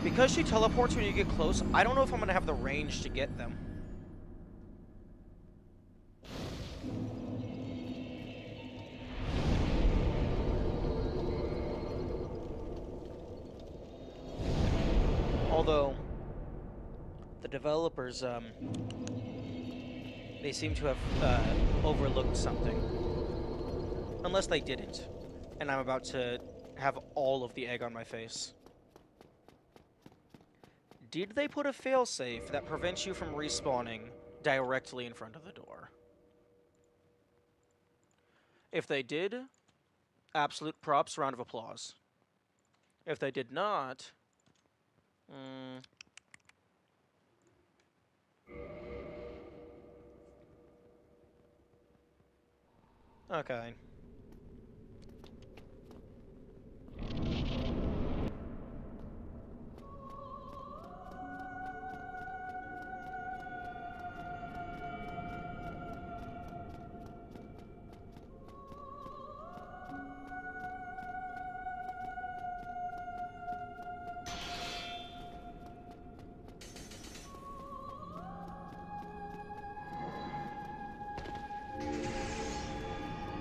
because she teleports when you get close, I don't know if I'm gonna have the range to get them. Although, the developers, they seem to have overlooked something. Unless they didn't. And I'm about to have all of the egg on my face. Did they put a failsafe that prevents you from respawning directly in front of the door? If they did, absolute props, round of applause. If they did not, okay.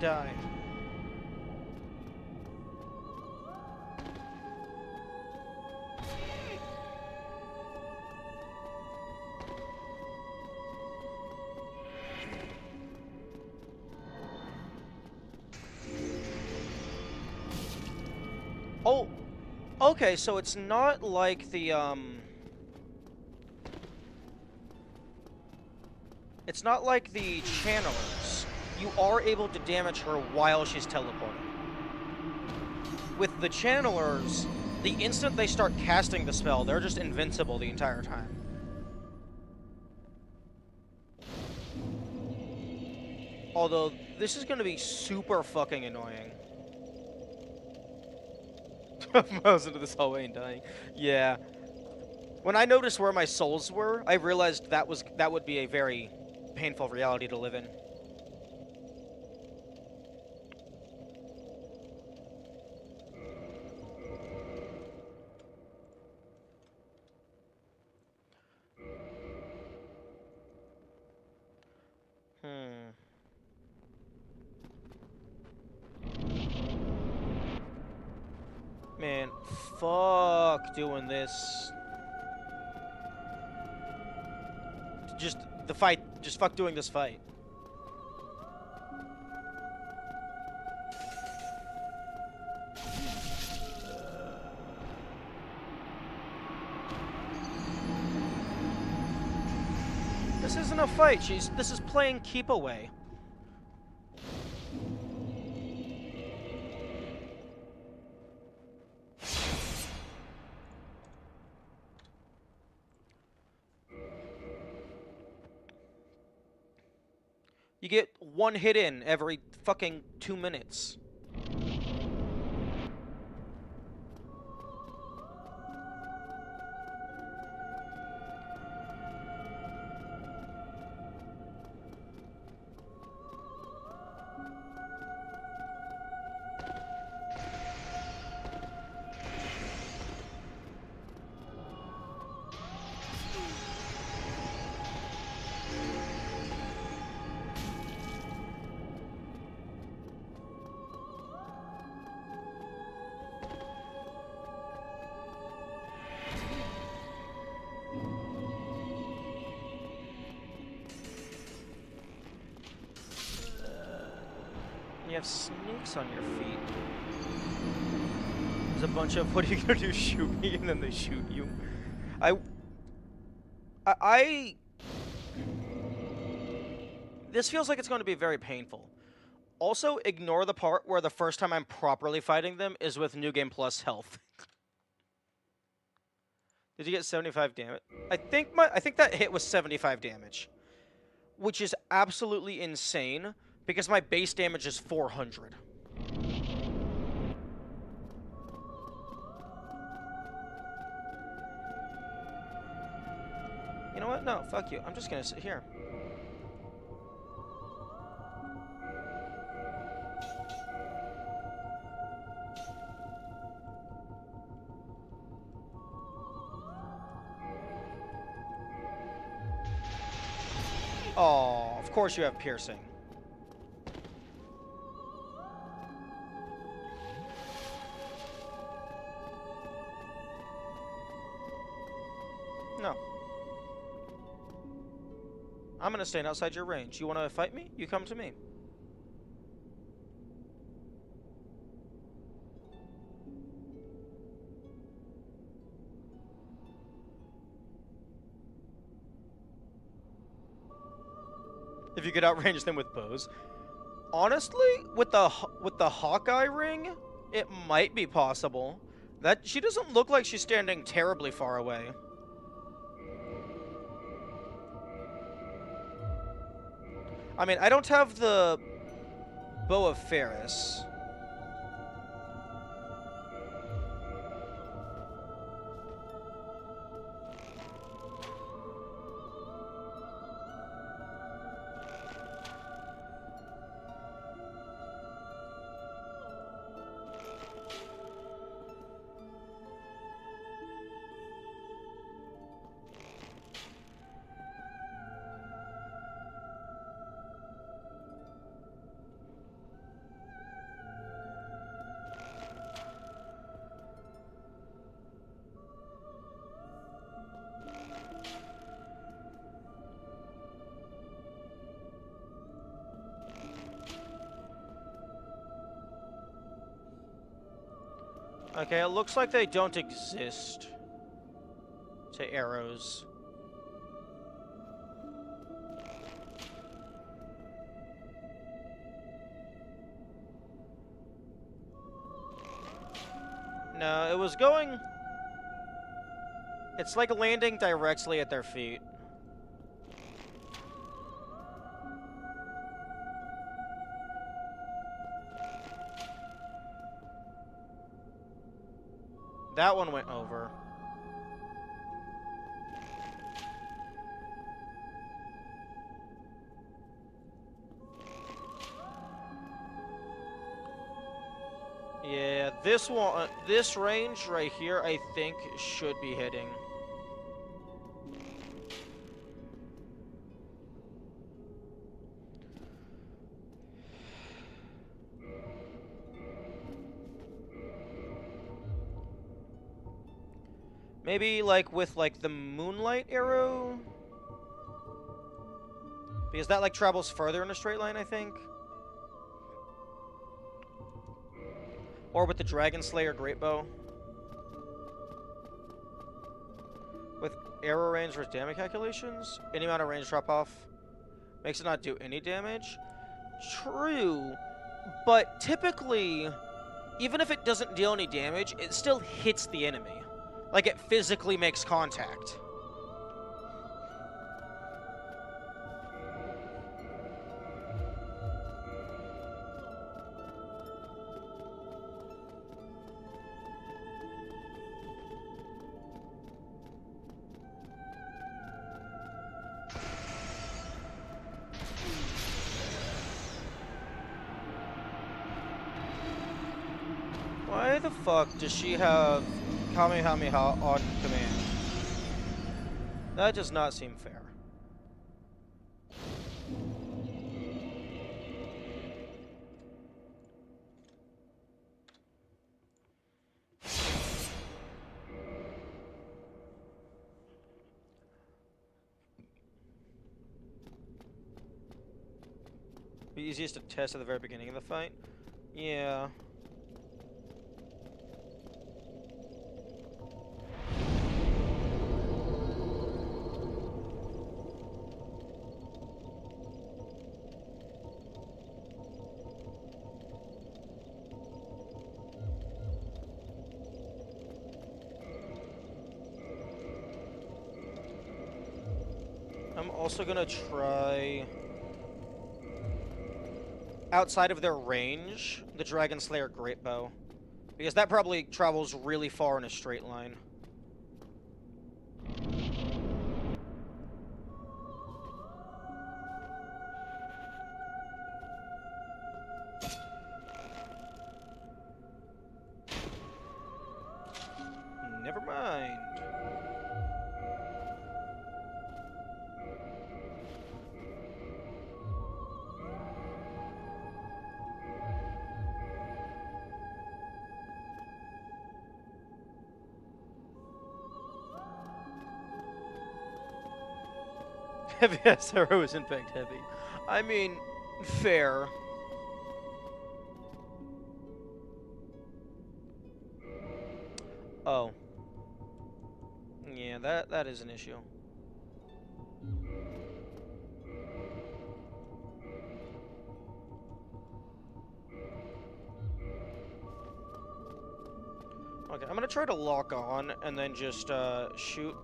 Die. Oh, okay, so it's not like the, it's not like the channelers. You are able to damage her while she's teleporting. With the channelers, the instant they start casting the spell, they're just invincible the entire time. Although, this is gonna be super fucking annoying. 12 miles into this hallway and dying. Yeah. When I noticed where my souls were, I realized that would be a very painful reality to live in. Man, fuck doing this. Just the fight. Just fuck doing this fight. This isn't a fight. This is playing keep away. You get one hit in every fucking 2 minutes. You have snakes on your feet. There's a bunch of, what are you gonna do, shoot me? And then they shoot you. This feels like it's going to be very painful. Also, ignore the part where the first time I'm properly fighting them is with New Game Plus health. Did you get 75 damage? I think that hit was 75 damage, which is absolutely insane because my base damage is 400. You know what? No, fuck you. I'm just gonna sit here. Oh, of course you have piercing. No. I'm gonna stand outside your range. You wanna fight me? You come to me. If you could outrange them with bows. Honestly, with the Hawkeye ring, it might be possible. That she doesn't look like she's standing terribly far away. I mean, I don't have the Bow of Ferris. Okay, it looks like they don't exist to arrows. No, it was going... It's like landing directly at their feet. That one went over. Yeah, this one, this range right here, I think should be hitting. Maybe, like, with, like, the moonlight arrow? Because that, like, travels further in a straight line, I think. Or with the Dragon Slayer Great Bow. With arrow range versus damage calculations. Any amount of range drop off. Makes it not do any damage. True. But typically, even if it doesn't deal any damage, it still hits the enemy. Like, it physically makes contact. Why the fuck does she have Kamehameha on command? That does not seem fair. Be easiest to test at the very beginning of the fight? Yeah. also gonna try, outside of their range, the Dragon Slayer Great Bow. Because that probably travels really far in a straight line. Never mind. Heavy ass arrow is in fact heavy. I mean, fair. Oh. Yeah, that is an issue. Okay, I'm gonna try to lock on and then just shoot.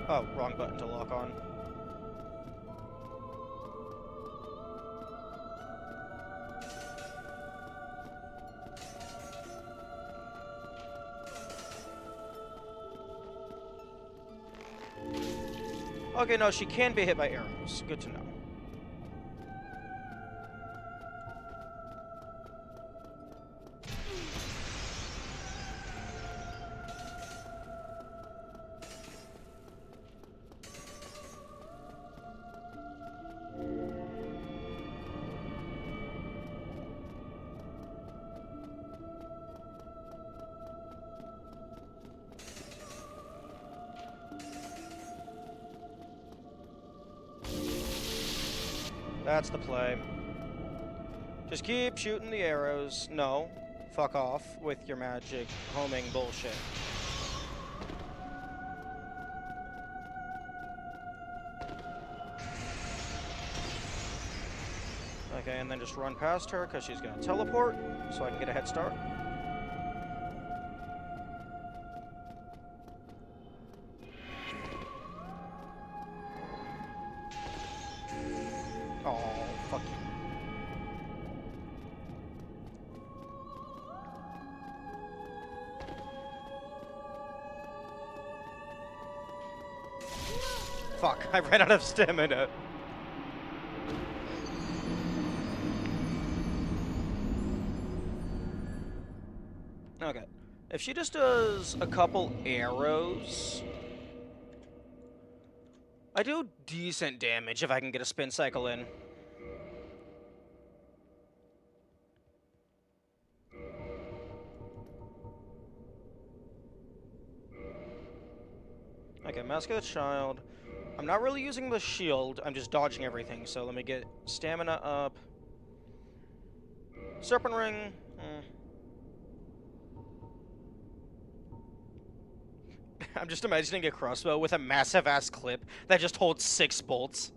Oh, wrong button to lock on. Okay, no, she can be hit by arrows. Good to know. That's the play. Just keep shooting the arrows. No. Fuck off with your magic homing bullshit. Okay, and then just run past her because she's gonna teleport so I can get a head start. Oh, fuck you. Fuck, I ran out of stamina. Okay. If she just does a couple arrows, I do decent damage if I can get a spin cycle in. Okay, Mask of the Child. I'm not really using the shield, I'm just dodging everything, so let me get stamina up. Serpent Ring. I'm just imagining a crossbow with a massive-ass clip that just holds 6 bolts.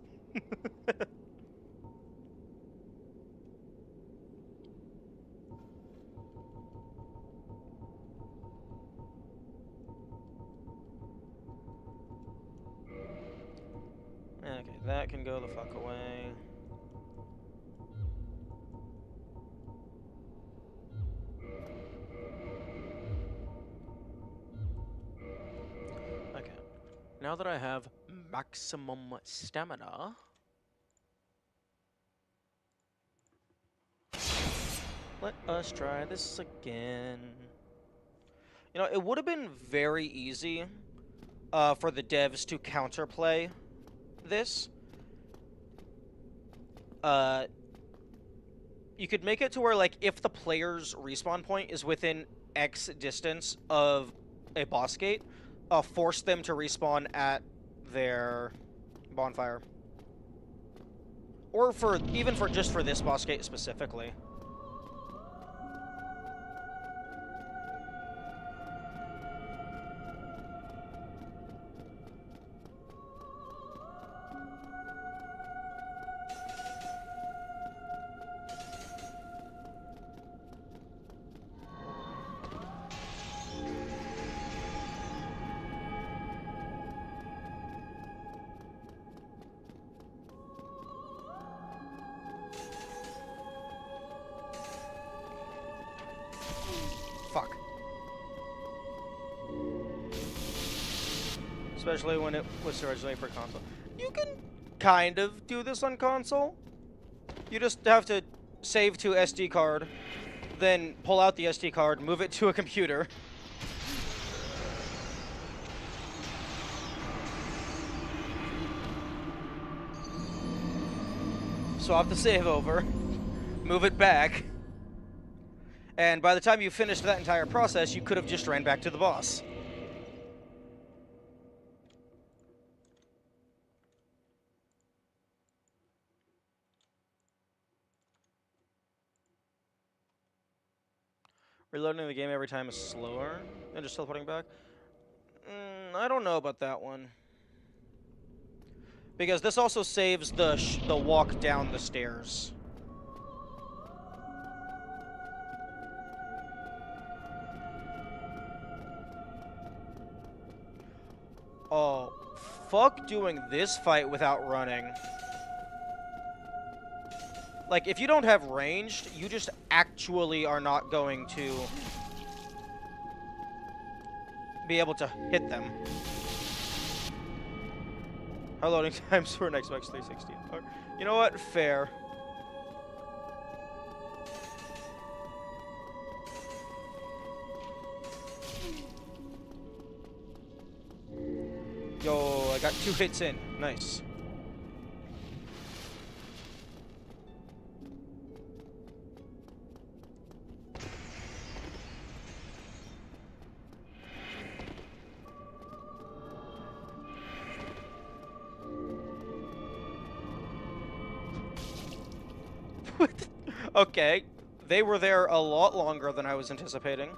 Okay, that can go the fuck away. Okay, now that I have maximum stamina, let us try this again. You know, it would have been very easy for the devs to counterplay this. You could make it to where, like, if the player's respawn point is within X distance of a boss gate, force them to respawn at their bonfire. Or even for just for this boss gate specifically. especially when it was originally for console. You can kind of do this on console. You just have to save to SD card, then pull out the SD card, move it to a computer. Swap the save over, move it back, and by the time you finished that entire process, you could have just ran back to the boss. Reloading the game every time is slower than just teleporting back? I don't know about that one. Because this also saves the walk down the stairs. Oh, fuck doing this fight without running. Like, if you don't have ranged, you just actually are not going to be able to hit them. How loading times for an Xbox 360? You know what? Fair. Yo, I got 2 hits in. Nice. Okay, they were there a lot longer than I was anticipating.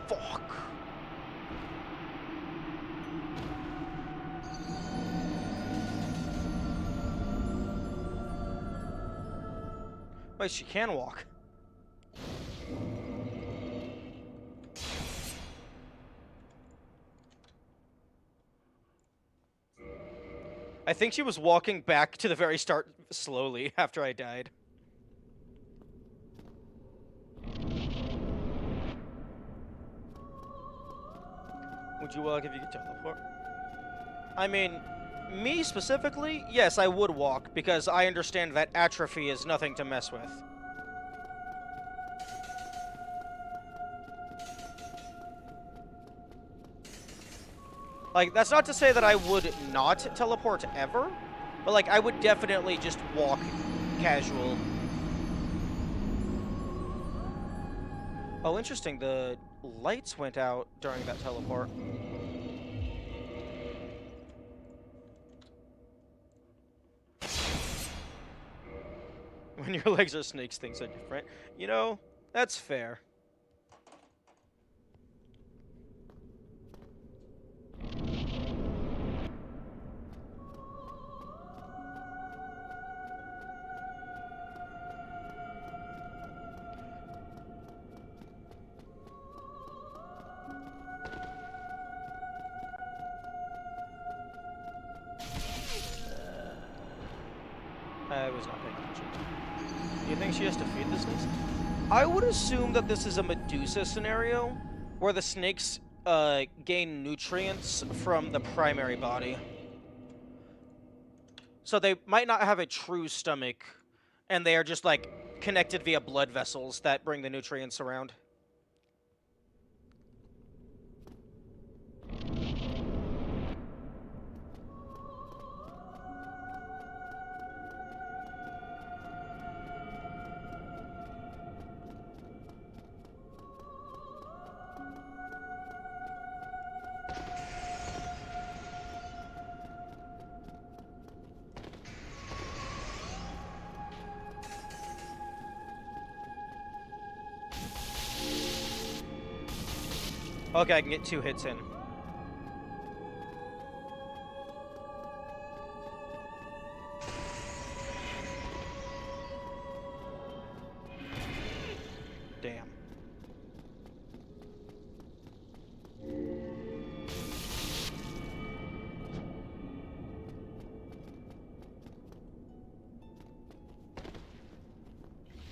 Fuck. Wait, she can walk. I think she was walking back to the very start slowly after I died. Would you walk if you could teleport? I mean, me specifically, yes, I would walk, because I understand that atrophy is nothing to mess with. Like, that's not to say that I would not teleport ever, but, like, I would definitely just walk casual. Oh, interesting. The lights went out during that teleport. When your legs are snakes, things are different. You know, that's fair. I was not paying attention. Do you think she has to feed the snakes? I would assume that this is a Medusa scenario, where the snakes gain nutrients from the primary body. So they might not have a true stomach, and they are just, like, connected via blood vessels that bring the nutrients around. Okay, I can get 2 hits in. Damn.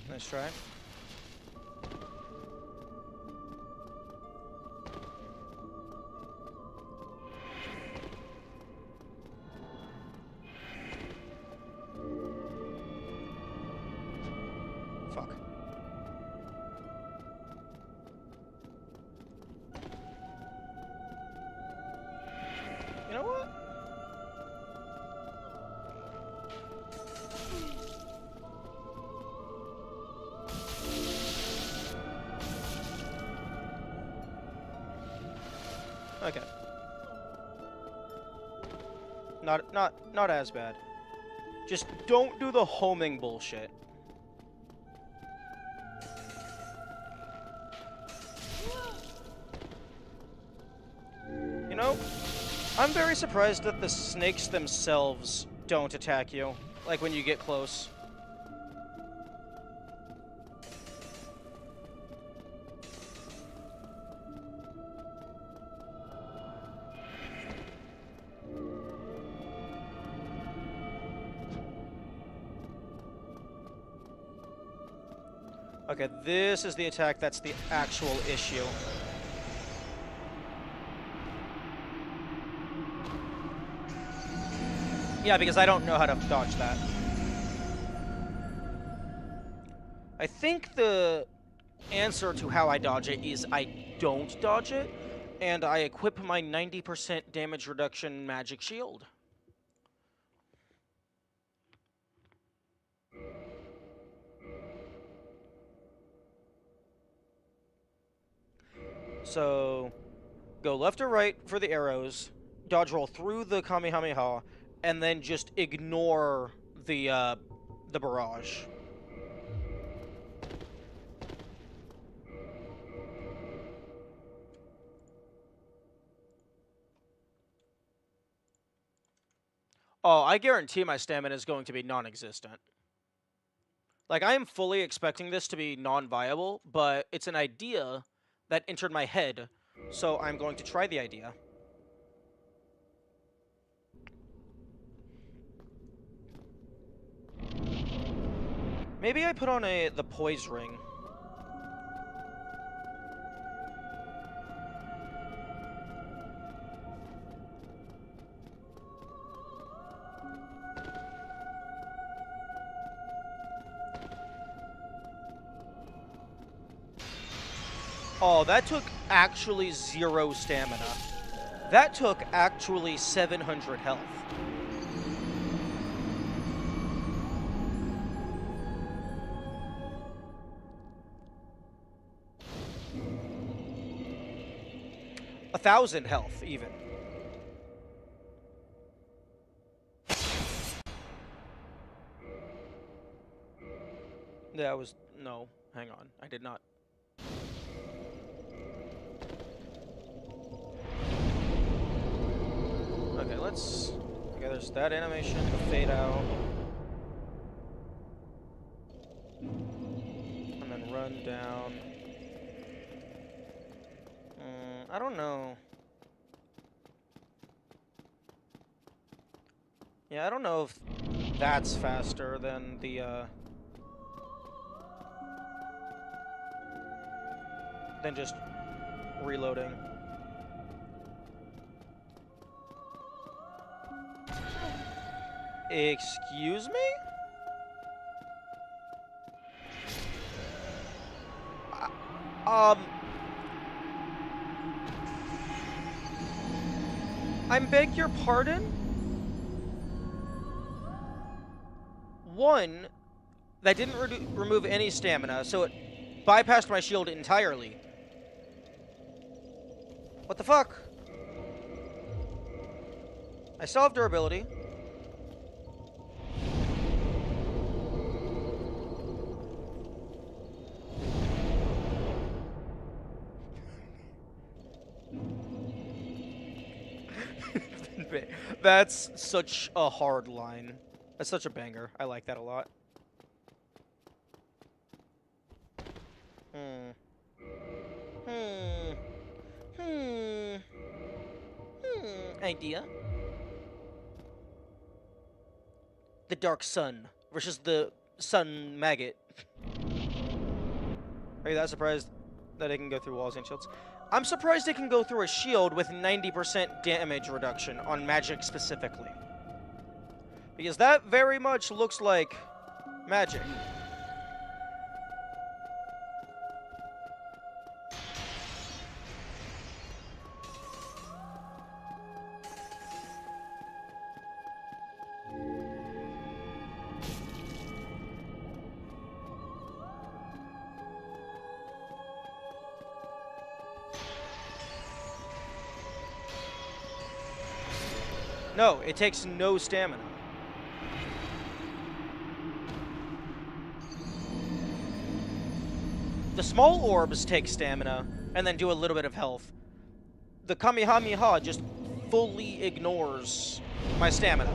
Nice try. Okay. Not as bad. Just don't do the homing bullshit. You know, I'm very surprised that the snakes themselves don't attack you, like when you get close. Okay, this is the attack that's the actual issue. Yeah, because I don't know how to dodge that. I think the answer to how I dodge it is I don't dodge it, and I equip my 90% damage reduction magic shield. So, go left or right for the arrows, dodge roll through the Kamehameha, and then just ignore the barrage. Oh, I guarantee my stamina is going to be non-existent. Like, I am fully expecting this to be non-viable, but it's an idea that entered my head, so I'm going to try the idea. Maybe I put on the poise ring. Oh, that took actually 0 stamina. That took actually 700 health. A 1,000 health, even. That was... No, hang on. I did not. Okay, let's... Okay, there's that animation, the fade out. And then run down. I don't know. Yeah, I don't know if that's faster than the, than just reloading. Excuse me? I beg your pardon? One, that didn't remove any stamina, so it bypassed my shield entirely. What the fuck? I still have durability. That's such a hard line. That's such a banger. I like that a lot. Idea. The Dark Sun versus the Sun Maggot. Are you that surprised that it can go through walls and shields? I'm surprised it can go through a shield with 90% damage reduction on magic specifically. Because that very much looks like magic. No, it takes no stamina. The small orbs take stamina and then do a little bit of health. The Kamehameha just fully ignores my stamina.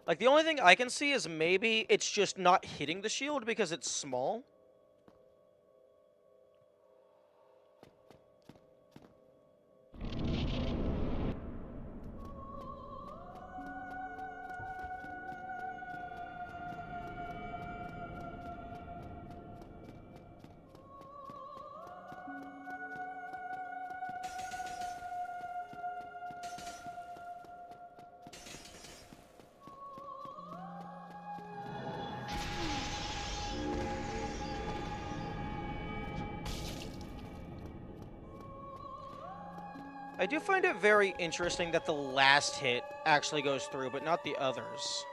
Like, the only thing I can see is maybe it's just not hitting the shield because it's small. I do find it very interesting that the last hit actually goes through, but not the others.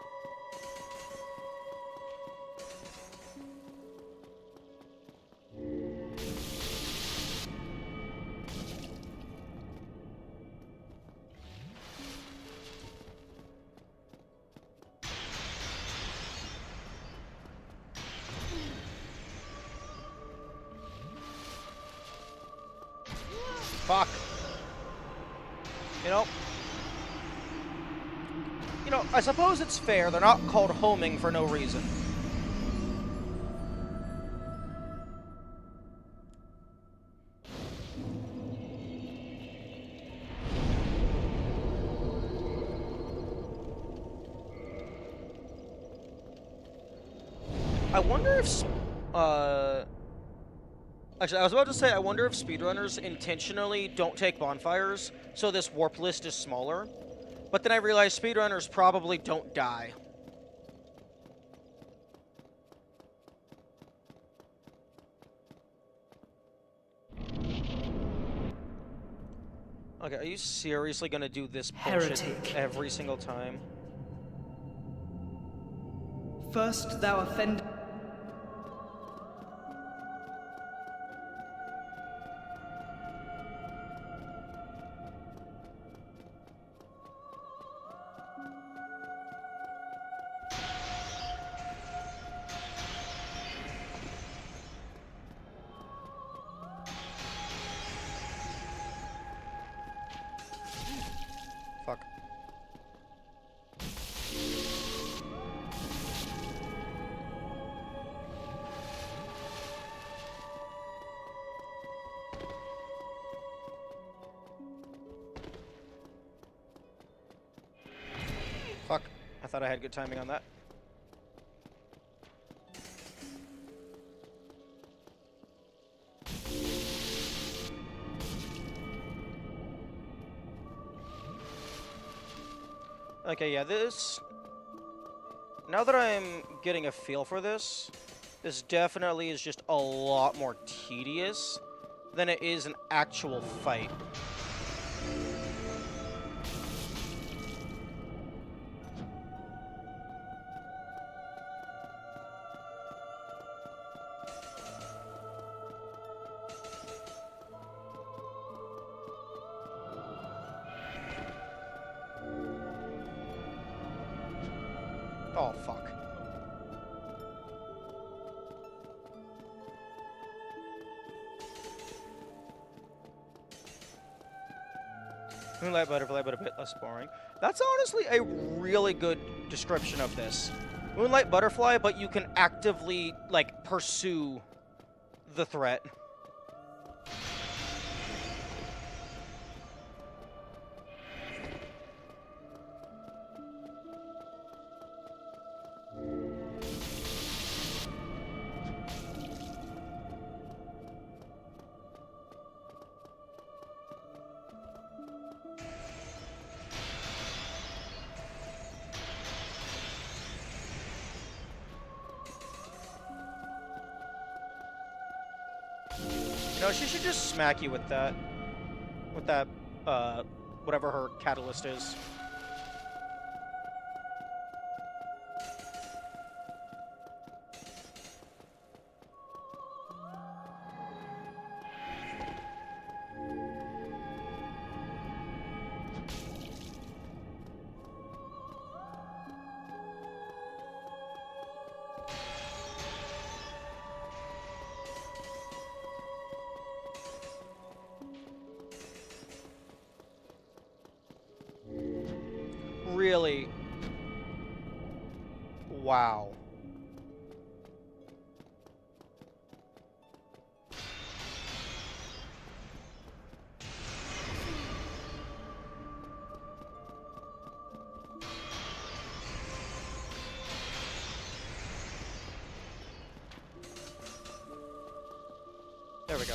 Fuck. You know, I suppose it's fair. They're not called homing for no reason. I wonder if, actually, I was about to say, I wonder if speedrunners intentionally don't take bonfires, so this warp list is smaller. But then I realized speedrunners probably don't die. Okay, are you seriously gonna do this bullshit Heretic. every single time? First thou offend. Fuck. Fuck. I thought I had good timing on that. Okay, yeah, this... Now that I'm getting a feel for this, this definitely is just a lot more tedious than it is an actual fight. Oh, fuck. Moonlight Butterfly, but a bit less boring. That's honestly a really good description of this. Moonlight Butterfly, but you can actively, like, pursue the threat. No, she should just smack you with that. With that, whatever her catalyst is. really... Wow. There we go.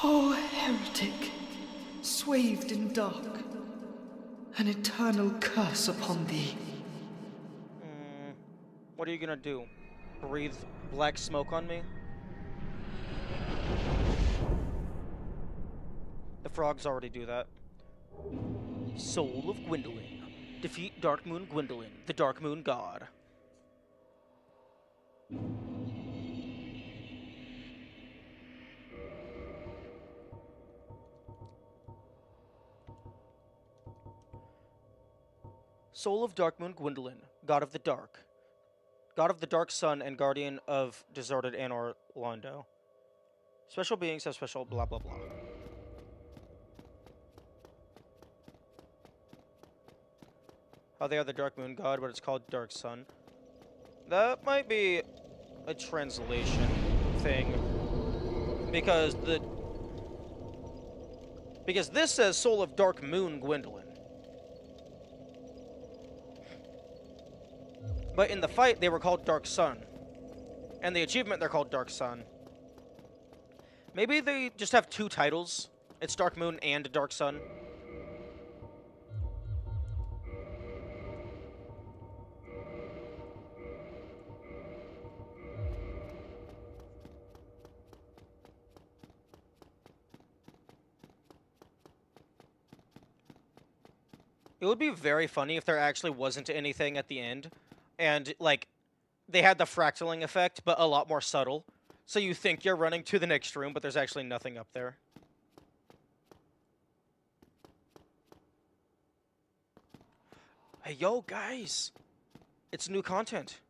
Oh, heretic, swathed in dark, an eternal curse upon thee. What are you gonna do? Breathe black smoke on me? The frogs already do that. Soul of Gwendolyn. Defeat Dark Moon Gwendolyn, the Dark Moon God. Soul of Dark Moon Gwendolyn, God of the Dark. God of the Dark Sun and Guardian of Deserted Anor Londo. Special beings have special blah blah blah. How they are the Dark Moon God, but it's called Dark Sun. That might be a translation thing. Because this says Soul of Dark Moon Gwendolyn. But in the fight, they were called Dark Sun. And the achievement, they're called Dark Sun. Maybe they just have two titles. It's Dark Moon and Dark Sun. It would be very funny if there actually wasn't anything at the end. And, like, they had the fractaling effect, but a lot more subtle. So you think you're running to the next room, but there's actually nothing up there. Hey, yo, guys! It's new content.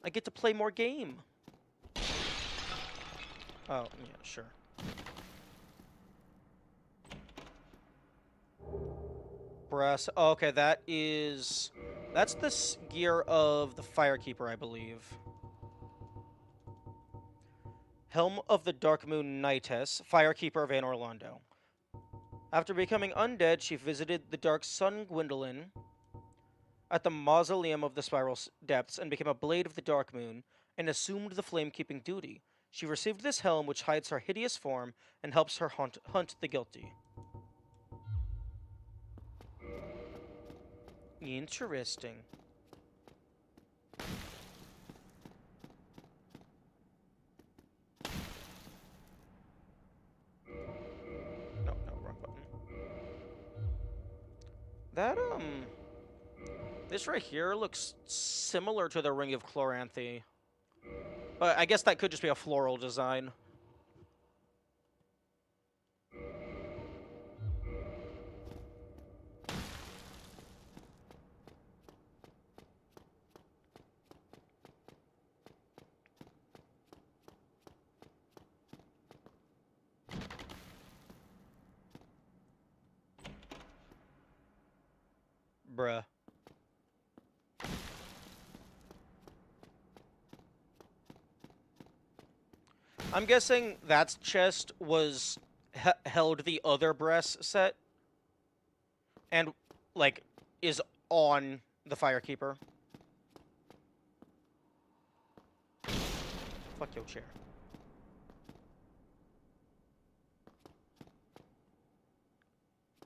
I get to play more game. Oh, yeah, sure. Brass. Oh, okay, that's the gear of the Firekeeper, I believe. Helm of the Dark Moon Knightess, Firekeeper of Anor Londo. After becoming undead, she visited the Dark Sun Gwendolyn at the Mausoleum of the Spiral Depths and became a Blade of the Dark Moon and assumed the flame-keeping duty. She received this helm, which hides her hideous form and helps her hunt the guilty. Interesting. No, wrong button. That, this right here looks similar to the Ring of Chloranthy. But I guess that could just be a floral design. Bruh. I'm guessing that chest was held the other brass set and, like, is on the Firekeeper. Fuck your chair.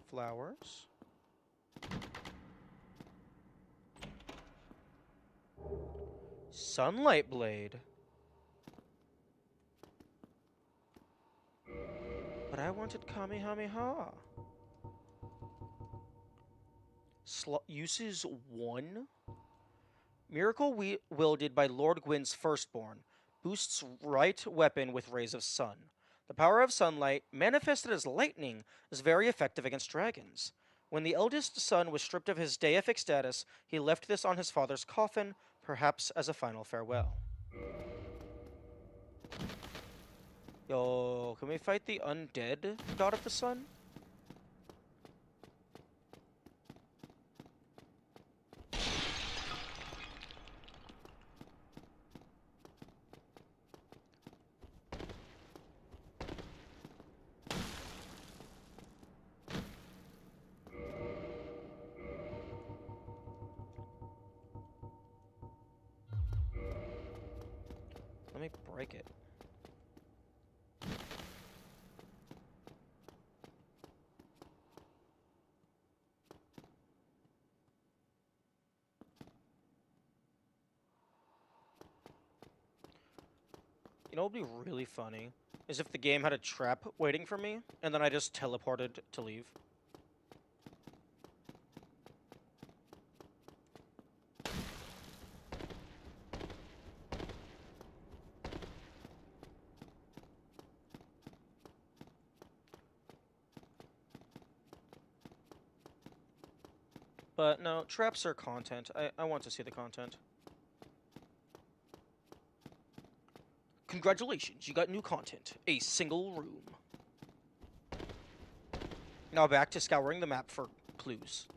Flowers. Sunlight Blade. But I wanted Kamehameha. Uses 1. Miracle wielded by Lord Gwyn's firstborn. Boosts right weapon with rays of sun. The power of sunlight, manifested as lightning, is very effective against dragons. When the eldest son was stripped of his deific status, he left this on his father's coffin, perhaps as a final farewell. Yo, can we fight the undead god of the sun? break it. You know what would be really funny? Is if the game had a trap waiting for me, and then I just teleported to leave. But no, traps are content. I want to see the content. Congratulations, you got new content. A single room. Now back to scouring the map for clues.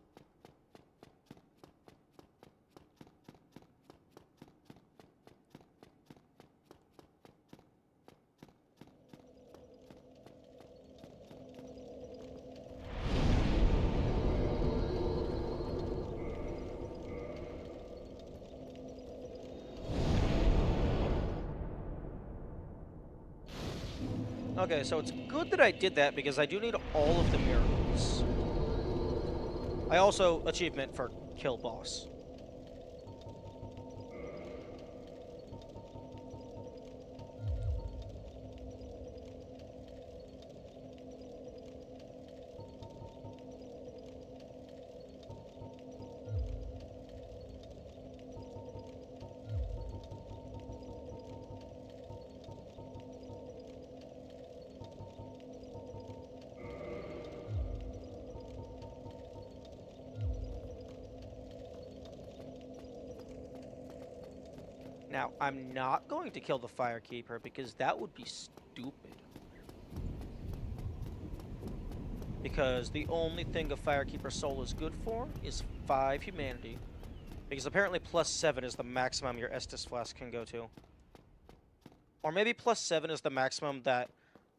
Okay, so it's good that I did that because I do need all of the miracles. I also achievement for kill boss. Now, I'm not going to kill the Firekeeper because that would be stupid. Because the only thing a Firekeeper soul is good for is 5 humanity. Because apparently +7 is the maximum your Estus Flask can go to. Or maybe +7 is the maximum that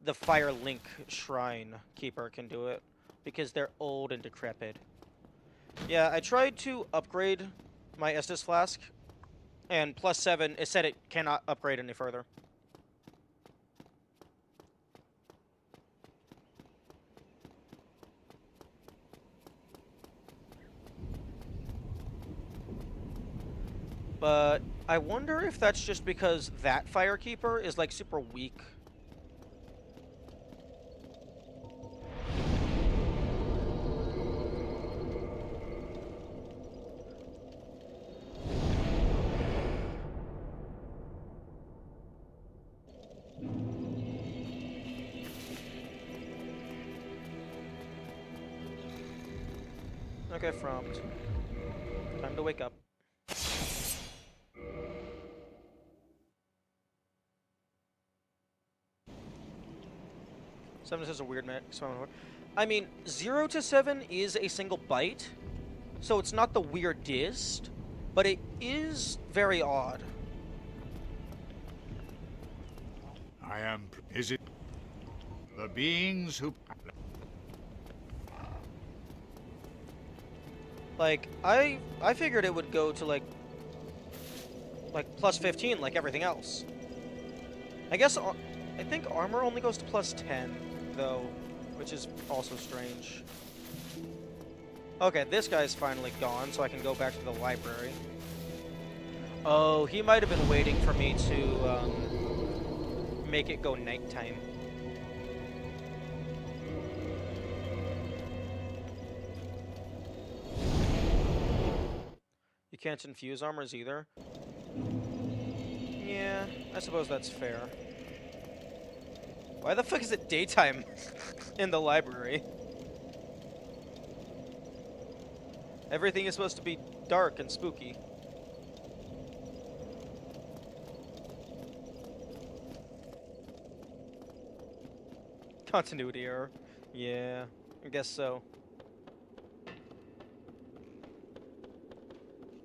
the Fire Link Shrine Keeper can do it. Because they're old and decrepit. Yeah, I tried to upgrade my Estus Flask. And +7, it said it cannot upgrade any further. But I wonder if that's just because that Firekeeper is like super weak. Okay, Frommed. Time to wake up. Seven is a weird mix. I mean, 0 to 7 is a single byte, so it's not the weirdest, but it is very odd. Is it the beings who... Like, I figured it would go to, like +15 like everything else. I guess, I think armor only goes to +10, though, which is also strange. Okay, this guy's finally gone, so I can go back to the library. Oh, he might have been waiting for me to, make it go nighttime. You can't infuse armors either. Yeah, I suppose that's fair. Why the fuck is it daytime in the library? Everything is supposed to be dark and spooky. Continuity error. Yeah, I guess so.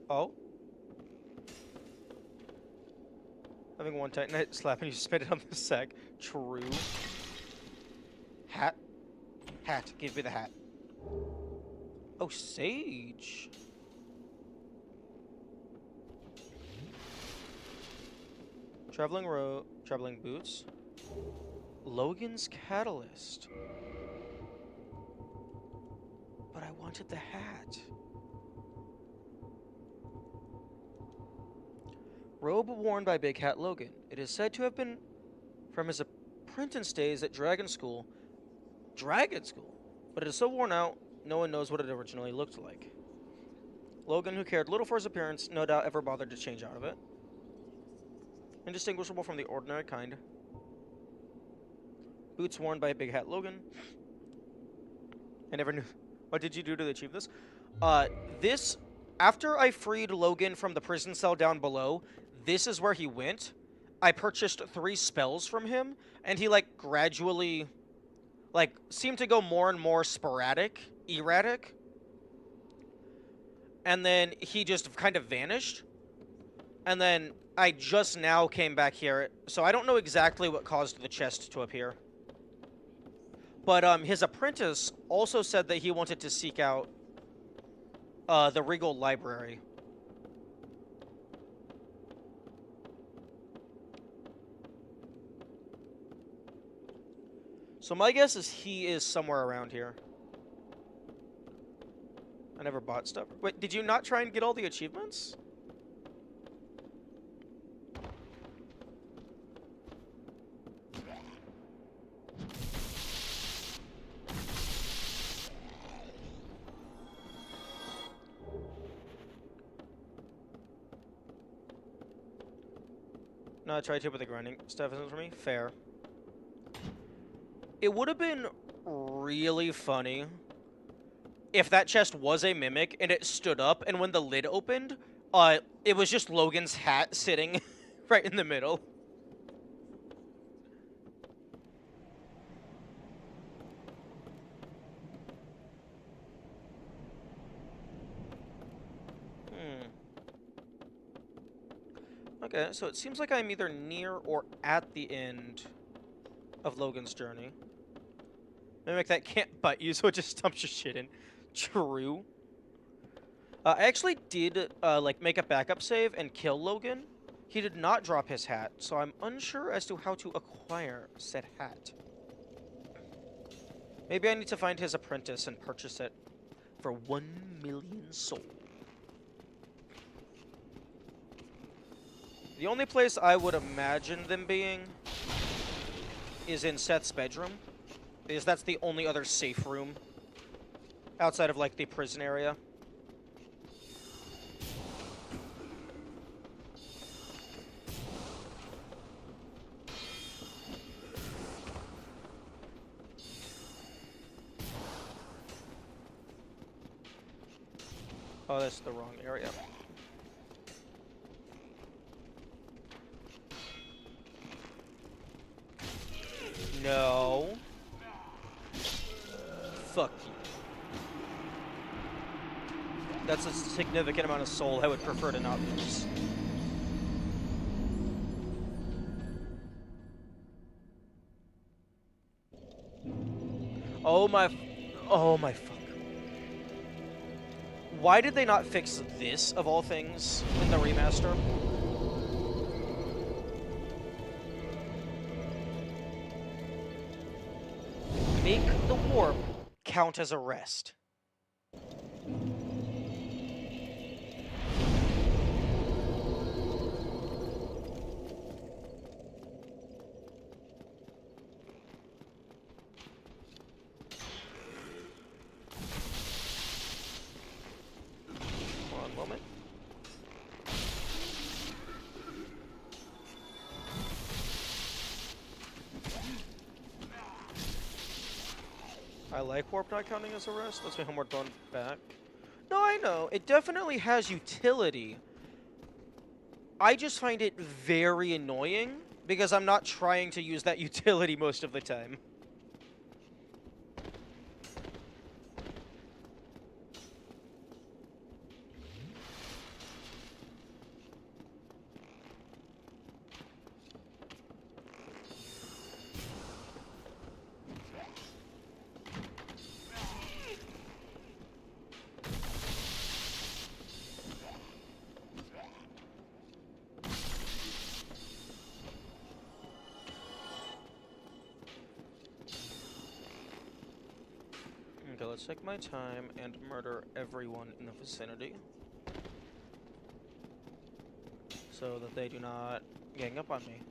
Oh? Having one Titanite slap and you spit it on the sack. True. Hat? Hat. Give me the hat. Oh, Sage. Traveling boots. Logan's catalyst. But I wanted the hat. Robe worn by Big Hat Logan. It is said to have been from his apprentice days at Dragon School. Dragon School? But it is so worn out, no one knows what it originally looked like. Logan, who cared little for his appearance, no doubt ever bothered to change out of it. Indistinguishable from the ordinary kind. Boots worn by Big Hat Logan. I never knew. What did you do to achieve this? After I freed Logan from the prison cell down below, this is where he went. I purchased 3 spells from him, and he, like, gradually, like, seemed to go more and more erratic. And then he just kind of vanished. And then I just now came back here, so I don't know exactly what caused the chest to appear. But his apprentice also said that he wanted to seek out the Regal Library. So my guess is he is somewhere around here. I never bought stuff. Wait, did you not try and get all the achievements? No, I tried to, but the grinding stuff isn't for me. Fair. It would have been really funny if that chest was a mimic and it stood up, and when the lid opened, it was just Logan's hat sitting right in the middle. Okay, so it seems like I'm either near or at the end of Logan's journey. Mimic that can't bite you, so it just stumps your shit in. True. I actually did, like, make a backup save and kill Logan. He did not drop his hat, so I'm unsure as to how to acquire said hat. Maybe I need to find his apprentice and purchase it for 1,000,000 soul. The only place I would imagine them being is in Seth's bedroom, because that's the only other safe room outside of, like, the prison area. Oh, that's the wrong area. No. Fuck you. That's a significant amount of soul I would prefer to not lose. Oh my fuck. Why did they not fix this, of all things, in the remaster? Make the warp count as a rest. One moment. I like warp not counting as a rest. Let's make homeward bound back. No, I know. It definitely has utility. I just find it very annoying because I'm not trying to use that utility most of the time. let's take my time and murder everyone in the vicinity, so that they do not gang up on me.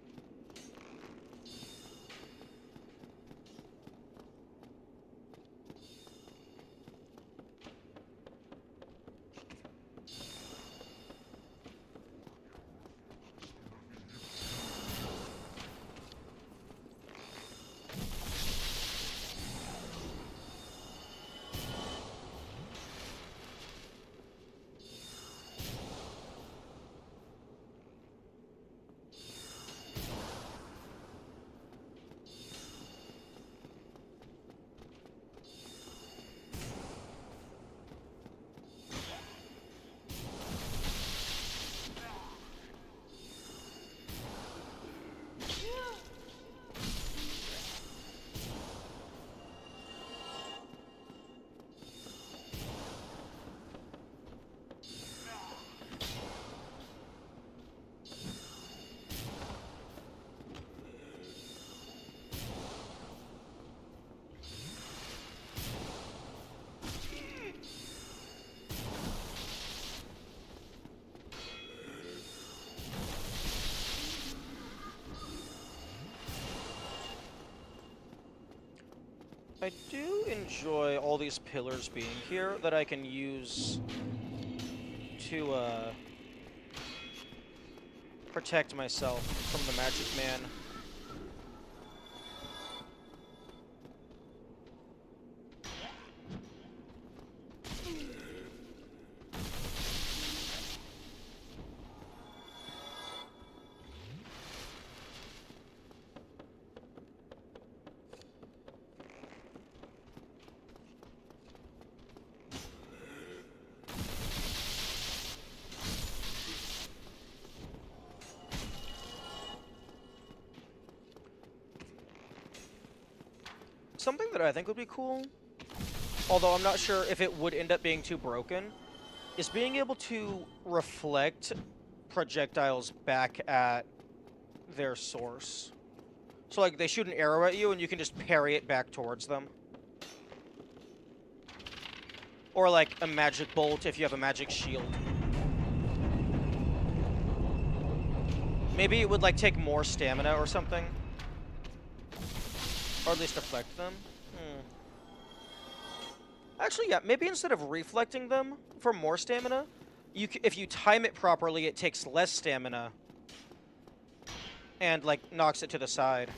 I do enjoy all these pillars being here that I can use to protect myself from the Magic Man. Something that I think would be cool, although I'm not sure if it would end up being too broken, is being able to reflect projectiles back at their source. So, like, they shoot an arrow at you, and you can just parry it back towards them. Or, like, a magic bolt if you have a magic shield. Maybe it would, like, take more stamina or something. Or at least deflect them. Actually, yeah, maybe instead of reflecting them for more stamina, if you time it properly, it takes less stamina. And, like, knocks it to the side.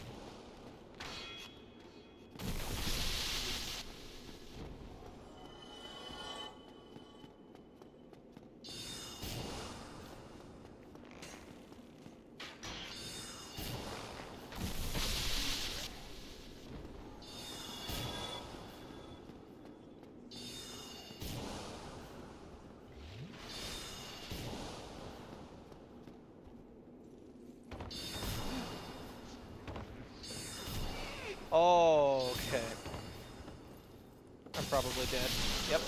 Oh, okay. I'm probably dead. Yep.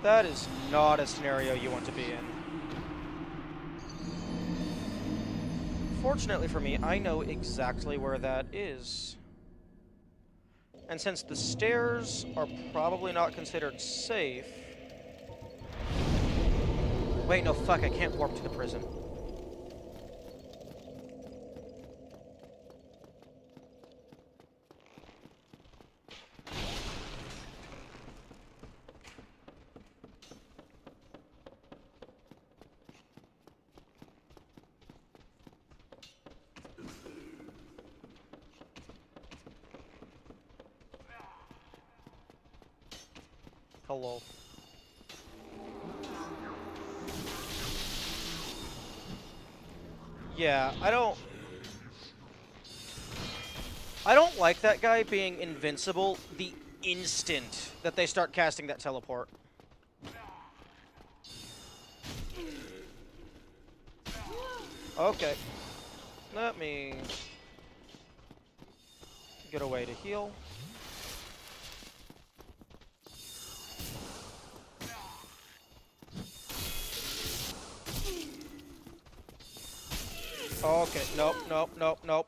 That is not a scenario you want to be in. Fortunately for me, I know exactly where that is. And since the stairs are probably not considered safe... Wait, no, fuck, I can't warp to the prison. Hello. Yeah, I don't like that guy being invincible the instant that they start casting that teleport. Okay. Let me get away to heal. Okay, nope, nope, nope, nope.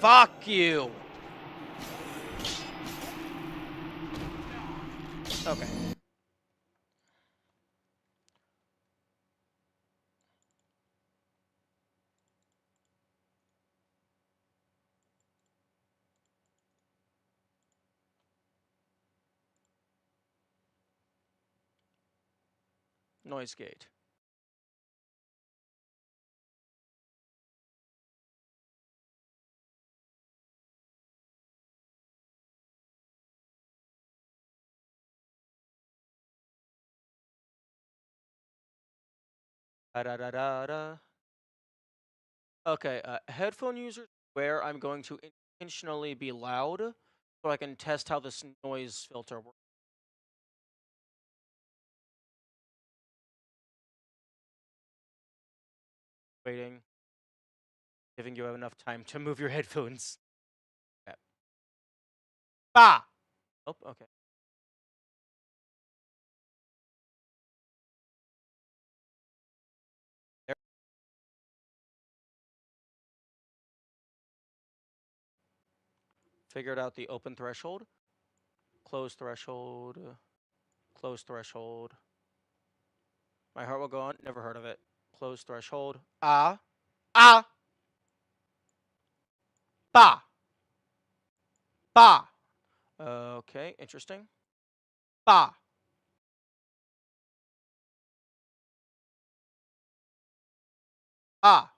Fuck you! Okay. Noise gate. Da da da da da. Okay, headphone users, where I'm going to intentionally be loud so I can test how this noise filter works. Waiting. Giving you enough time to move your headphones. Okay. Bah! Oh, okay. There. Figured out the open threshold. Close threshold. Close threshold. My heart will go on. Never heard of it. Close threshold. Ah. Ah. Bah. Bah. Okay, interesting. Bah. Ah.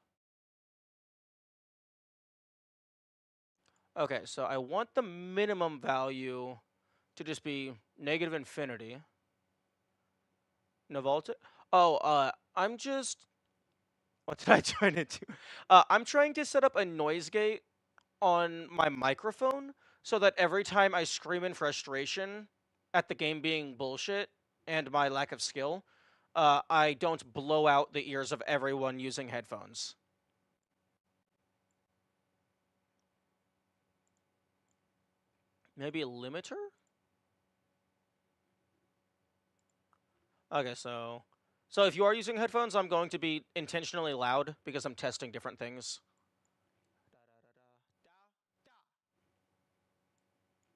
Okay, so I want the minimum value to just be negative infinity. Novault it? Oh, I'm just... What did I try to do? I'm trying to set up a noise gate on my microphone so that every time I scream in frustration at the game being bullshit and my lack of skill, I don't blow out the ears of everyone using headphones. Maybe a limiter? Okay, so if you are using headphones, I'm going to be intentionally loud because I'm testing different things.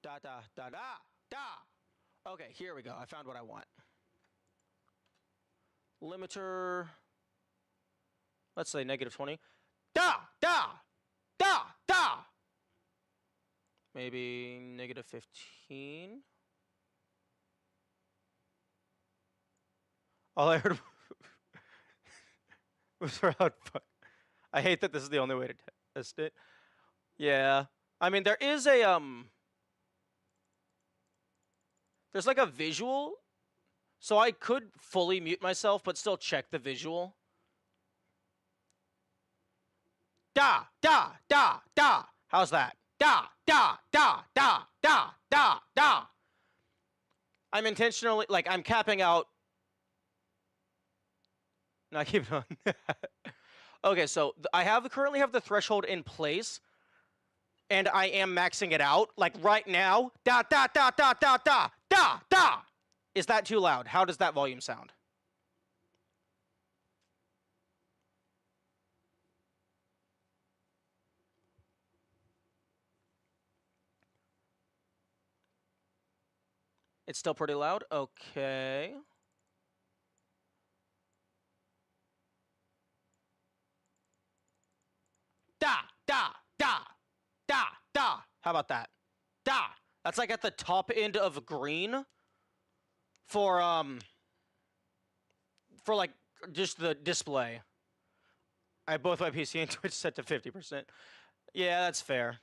Da da da da da. Okay, here we go. I found what I want. Limiter. Let's say negative 20. Da da da da. Maybe negative 15. All I heard was around. I hate that this is the only way to test it. Yeah, I mean there is a there's like a visual, so I could fully mute myself but still check the visual. Da da da da. How's that? Da da da da da da da. I'm intentionally I'm capping out. No, keep it on. Okay, so I currently have the threshold in place, and I am maxing it out. Like right now, da da da da da da da da. Is that too loud? How does that volume sound? It's still pretty loud. Okay. Da da da da da. How about that? Da. That's like at the top end of green. For like just the display. I have both my PC and Twitch set to 50%. Yeah, that's fair.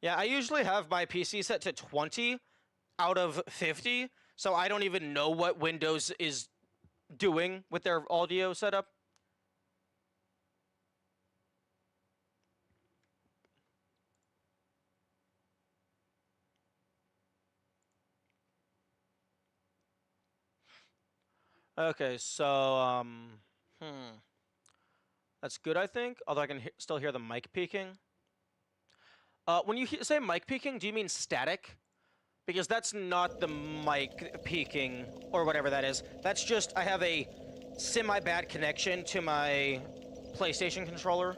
Yeah, I usually have my PC set to 20 out of 50, so I don't even know what Windows is doing with their audio setup. Okay, so, that's good, I think, although I can still hear the mic peaking. When you say mic peaking, do you mean static? Because that's not the mic peaking, or whatever that is. That's just, I have a semi-bad connection to my PlayStation controller.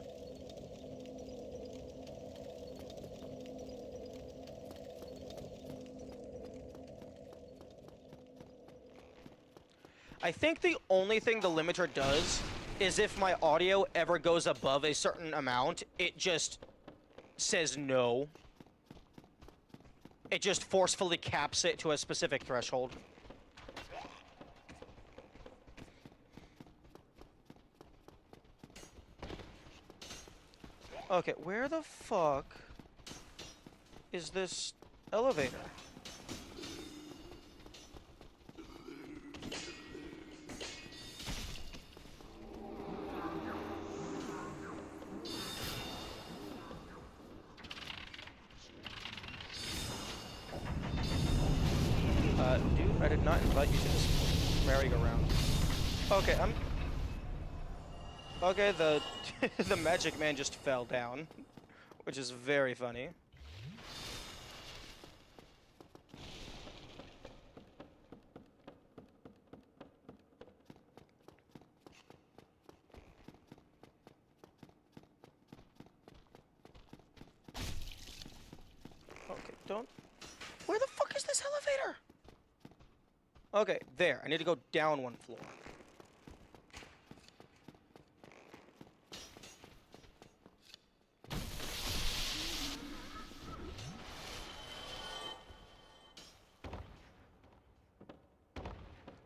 I think the only thing the limiter does is if my audio ever goes above a certain amount, it just says no. It just forcefully caps it to a specific threshold. Okay, where the fuck is this elevator? Dude, I did not invite you to this merry-go-round. Okay, Okay, the the magic man just fell down, which is very funny. Okay, don't... Where the fuck is this elevator? Okay, there. I need to go down one floor.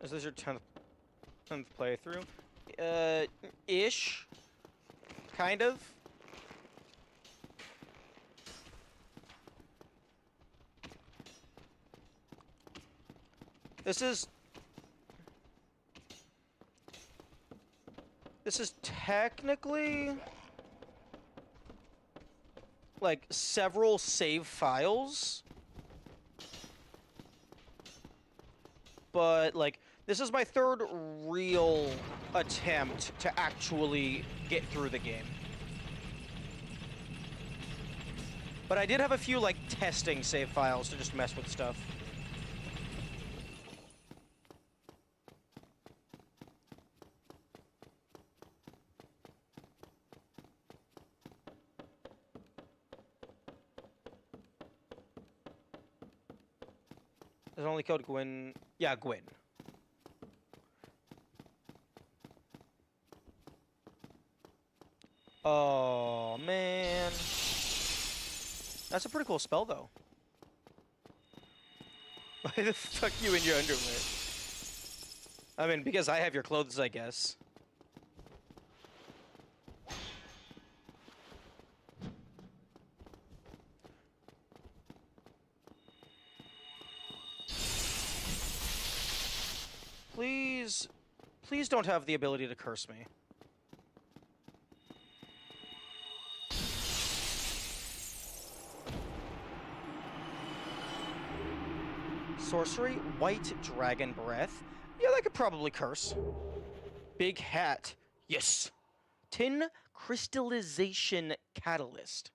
Is this your 10th playthrough? Ish. Kind of. This is technically like several save files, but like this is my third real attempt to actually get through the game. But I did have a few like testing save files to just mess with stuff. There's only code Gwyn. Yeah, Gwyn. Oh, man. That's a pretty cool spell, though. Why the fuck you in your underwear? I mean, because I have your clothes, I guess. Please don't have the ability to curse me. Sorcery, White Dragon Breath. Yeah, that could probably curse. Big Hat. Yes. Tin Crystallization Catalyst.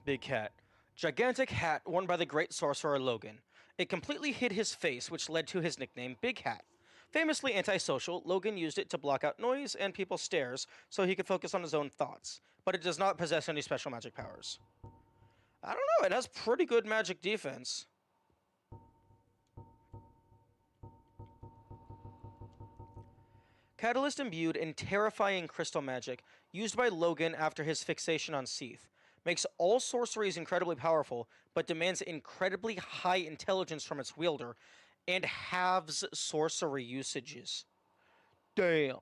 Big Hat. Gigantic hat worn by the great sorcerer Logan. It completely hid his face, which led to his nickname Big Hat. Famously antisocial, Logan used it to block out noise and people's stares so he could focus on his own thoughts, but it does not possess any special magic powers. I don't know, it has pretty good magic defense. Catalyst imbued in terrifying crystal magic, used by Logan after his fixation on Seath. Makes all sorceries incredibly powerful, but demands incredibly high intelligence from its wielder, and halves sorcery usages. Damn.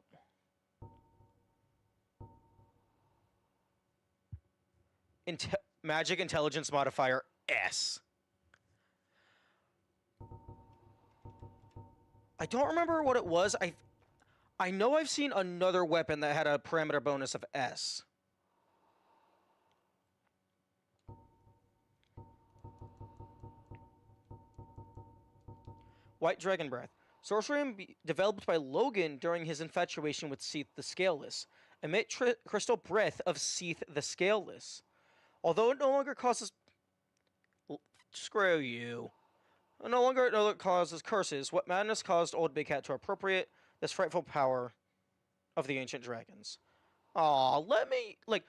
Magic intelligence modifier S. I don't remember what it was. I know I've seen another weapon that had a parameter bonus of S. White Dragon Breath. Sorcery developed by Logan during his infatuation with Seath the Scaleless. Emit crystal breath of Seath the Scaleless. Although it no longer causes... Screw you. It no longer causes curses. What madness caused old Big Cat to appropriate this frightful power of the ancient dragons? Aw, let me, like...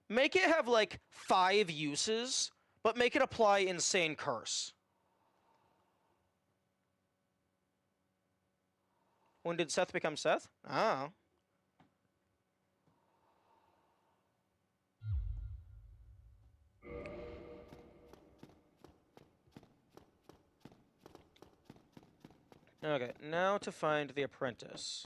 Make it have, like, 5 uses, but make it apply insane curse. When did Seth become Seth? Oh. Okay, now to find the apprentice.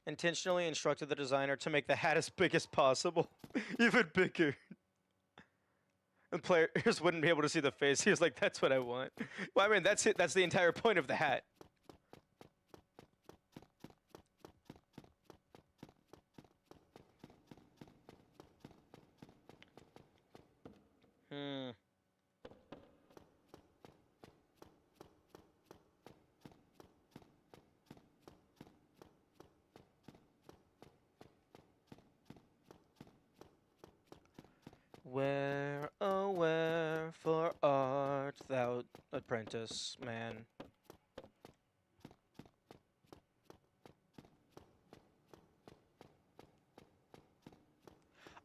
Intentionally instructed the designer to make the hat as big as possible. Even bigger. And players wouldn't be able to see the face. He was like, that's what I want. Well, I mean, that's it. That's the entire point of the hat. Where, oh where, for art thou apprentice man?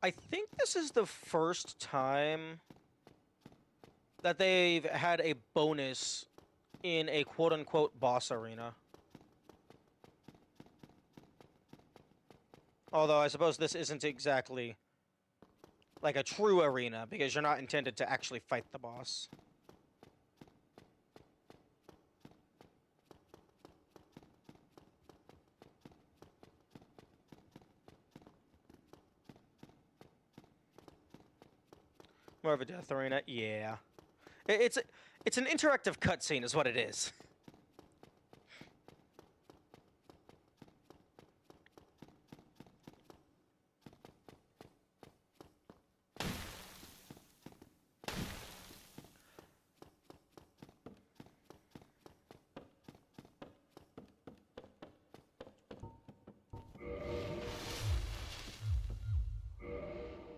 I think this is the first time that they've had a bonus in a quote-unquote boss arena. Although I suppose this isn't exactly like a true arena, because you're not intended to actually fight the boss. More of a death arena? Yeah. It's an interactive cutscene is what it is.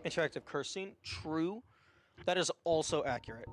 Interactive curse scene? True. That is also accurate.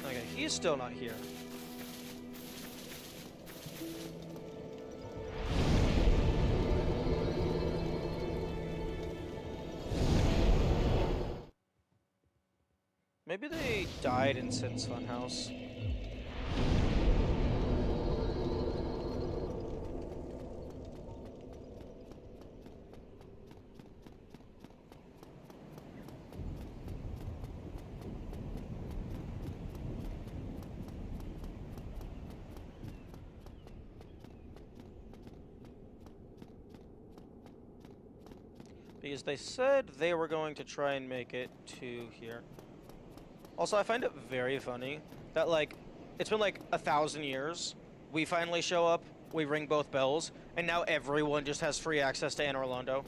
Okay, he's still not here. Maybe they died in Sin's Funhouse. Because they said they were going to try and make it to here. Also, I find it very funny that, like, it's been like 1,000 years. We finally show up, we ring both bells, and now everyone just has free access to Anne Orlando.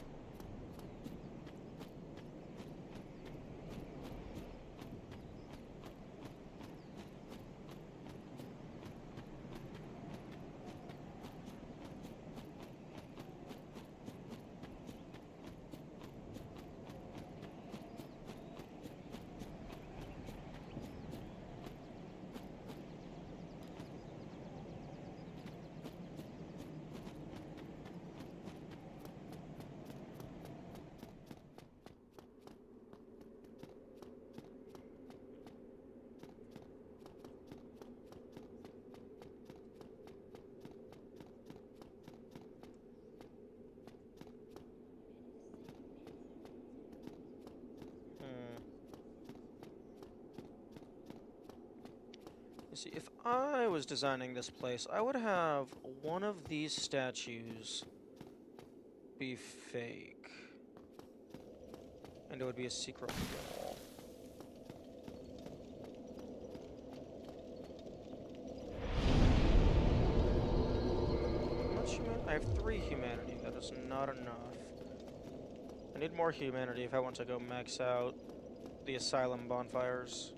See, if I was designing this place, I would have one of these statues be fake. And it would be a secret wall. How much I have 3 humanity. That is not enough. I need more humanity if I want to go max out the asylum bonfires.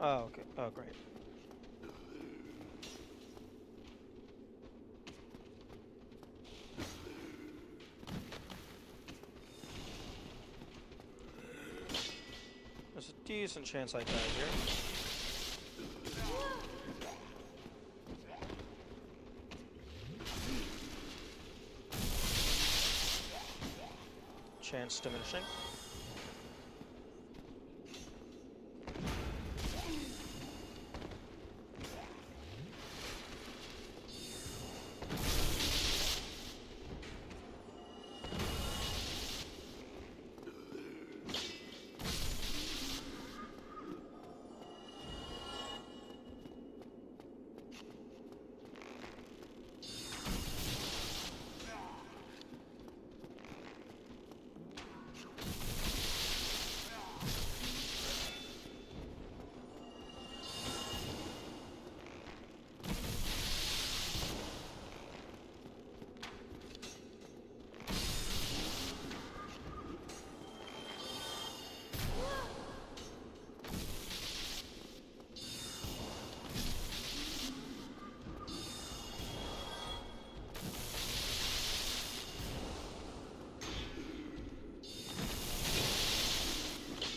Oh, okay. Oh, great. There's a decent chance I die here. Chance diminishing.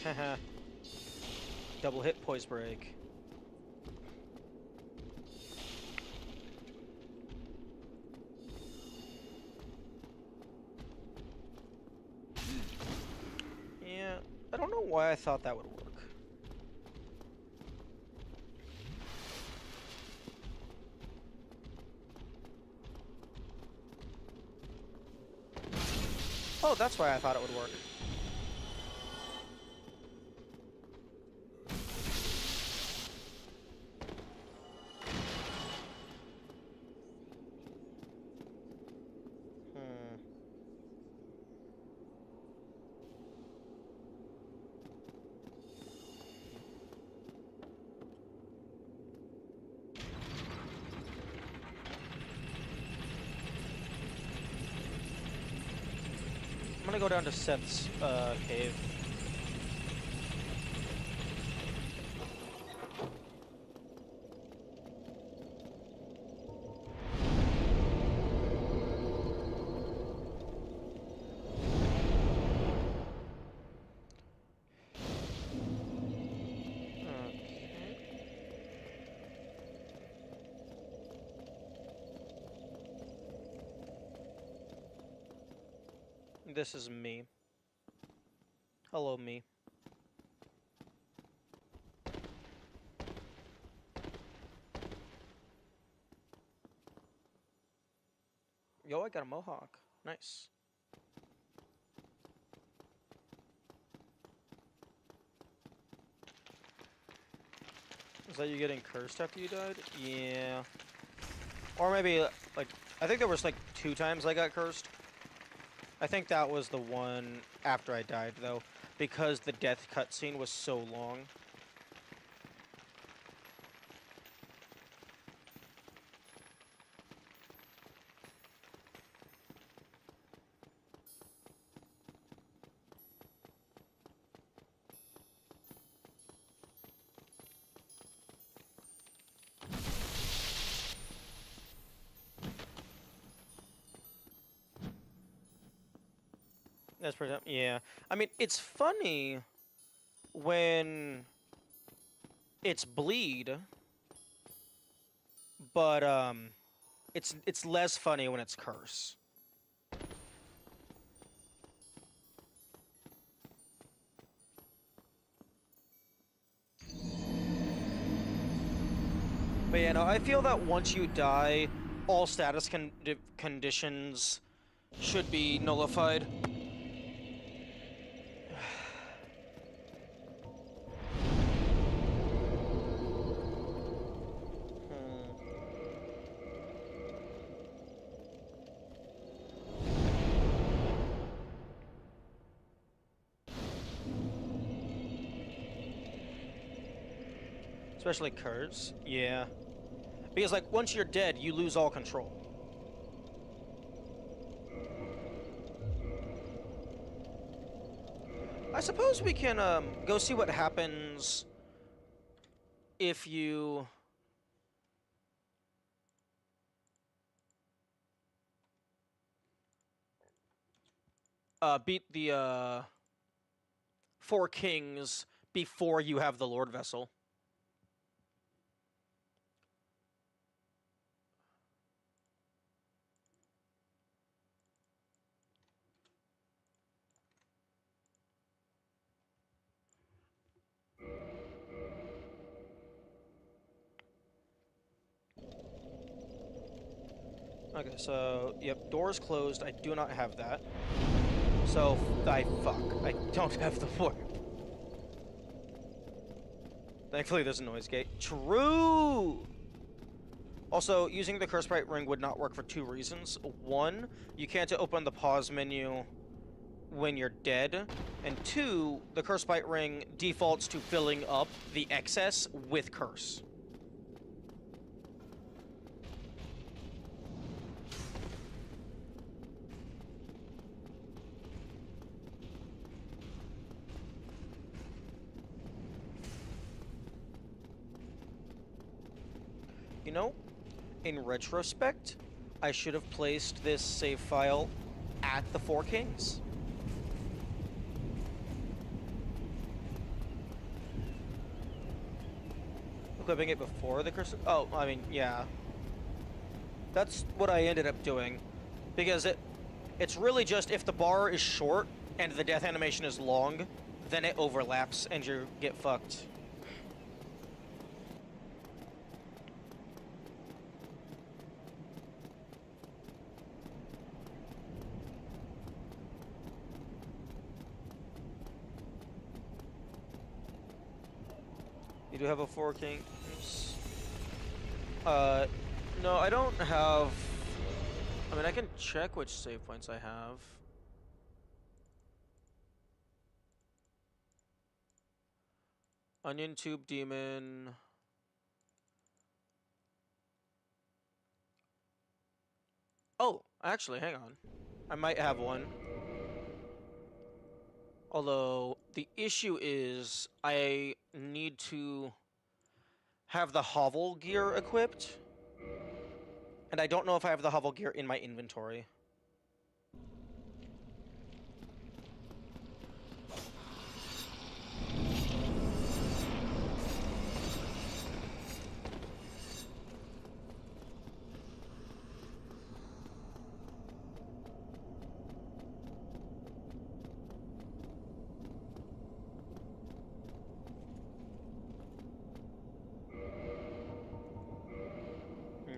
Haha. Double hit poise break. Yeah, I don't know why I thought that would work. Oh, that's why I thought it would work. I'm gonna go down to Seth's cave. This is me. Hello, me. Yo, I got a mohawk. Nice. Is that you getting cursed after you died? Yeah. Or maybe, like, I think there was, like, 2 times I got cursed. I think that was the one after I died, though, because the death cutscene was so long. That's pretty. Yeah. I mean, it's funny when it's bleed, but it's less funny when it's curse. But yeah, no, I feel that once you die, all status conditions should be nullified. Especially curse. Yeah. Because, like, once you're dead, you lose all control. I suppose we can, go see what happens if you... beat the, Four Kings before you have the Lord Vessel. Okay, so, yep, doors closed. I do not have that. So, I don't have the warp. Thankfully, there's a noise gate. True! Also, using the Curse Sprite Ring would not work for two reasons. One, you can't open the pause menu when you're dead. And two, the Curse Sprite Ring defaults to filling up the excess with Curse. You know, in retrospect, I should have placed this save file at the Four Kings. Equipping it before the curse. Oh, I mean, yeah. That's what I ended up doing. Because it's really just if the bar is short and the death animation is long, then it overlaps and you get fucked. You do have a Four Kings? No, I don't have... I mean, I can check which save points I have. Onion Tube Demon... Oh, actually, hang on. I might have one. Although, the issue is, I need to have the hovel gear equipped. And I don't know if I have the hovel gear in my inventory.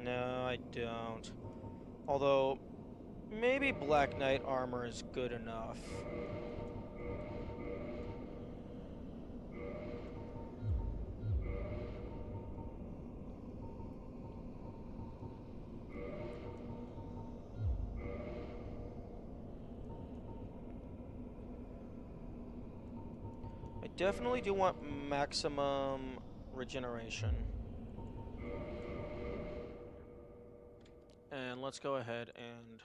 No, I don't. Although, maybe Black Knight armor is good enough. I definitely do want maximum regeneration. And let's go ahead and...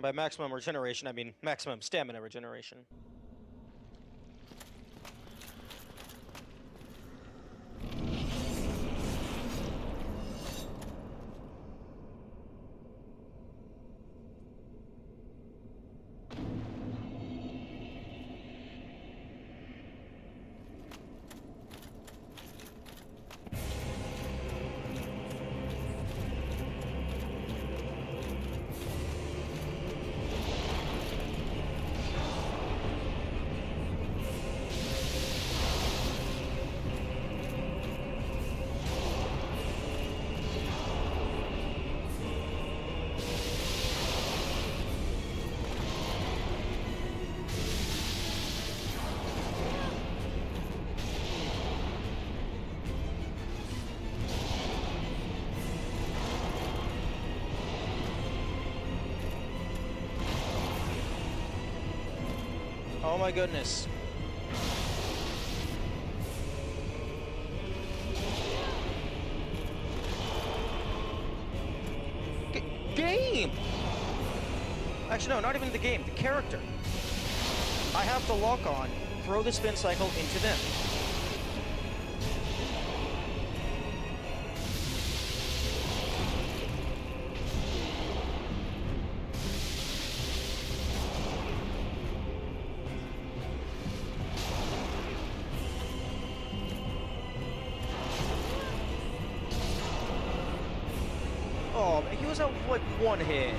By maximum regeneration, I mean maximum stamina regeneration. Oh my goodness. Game! Actually, no, not even the game, the character. I have to lock on, throw the spin cycle into them. Oh, he was at like one hit.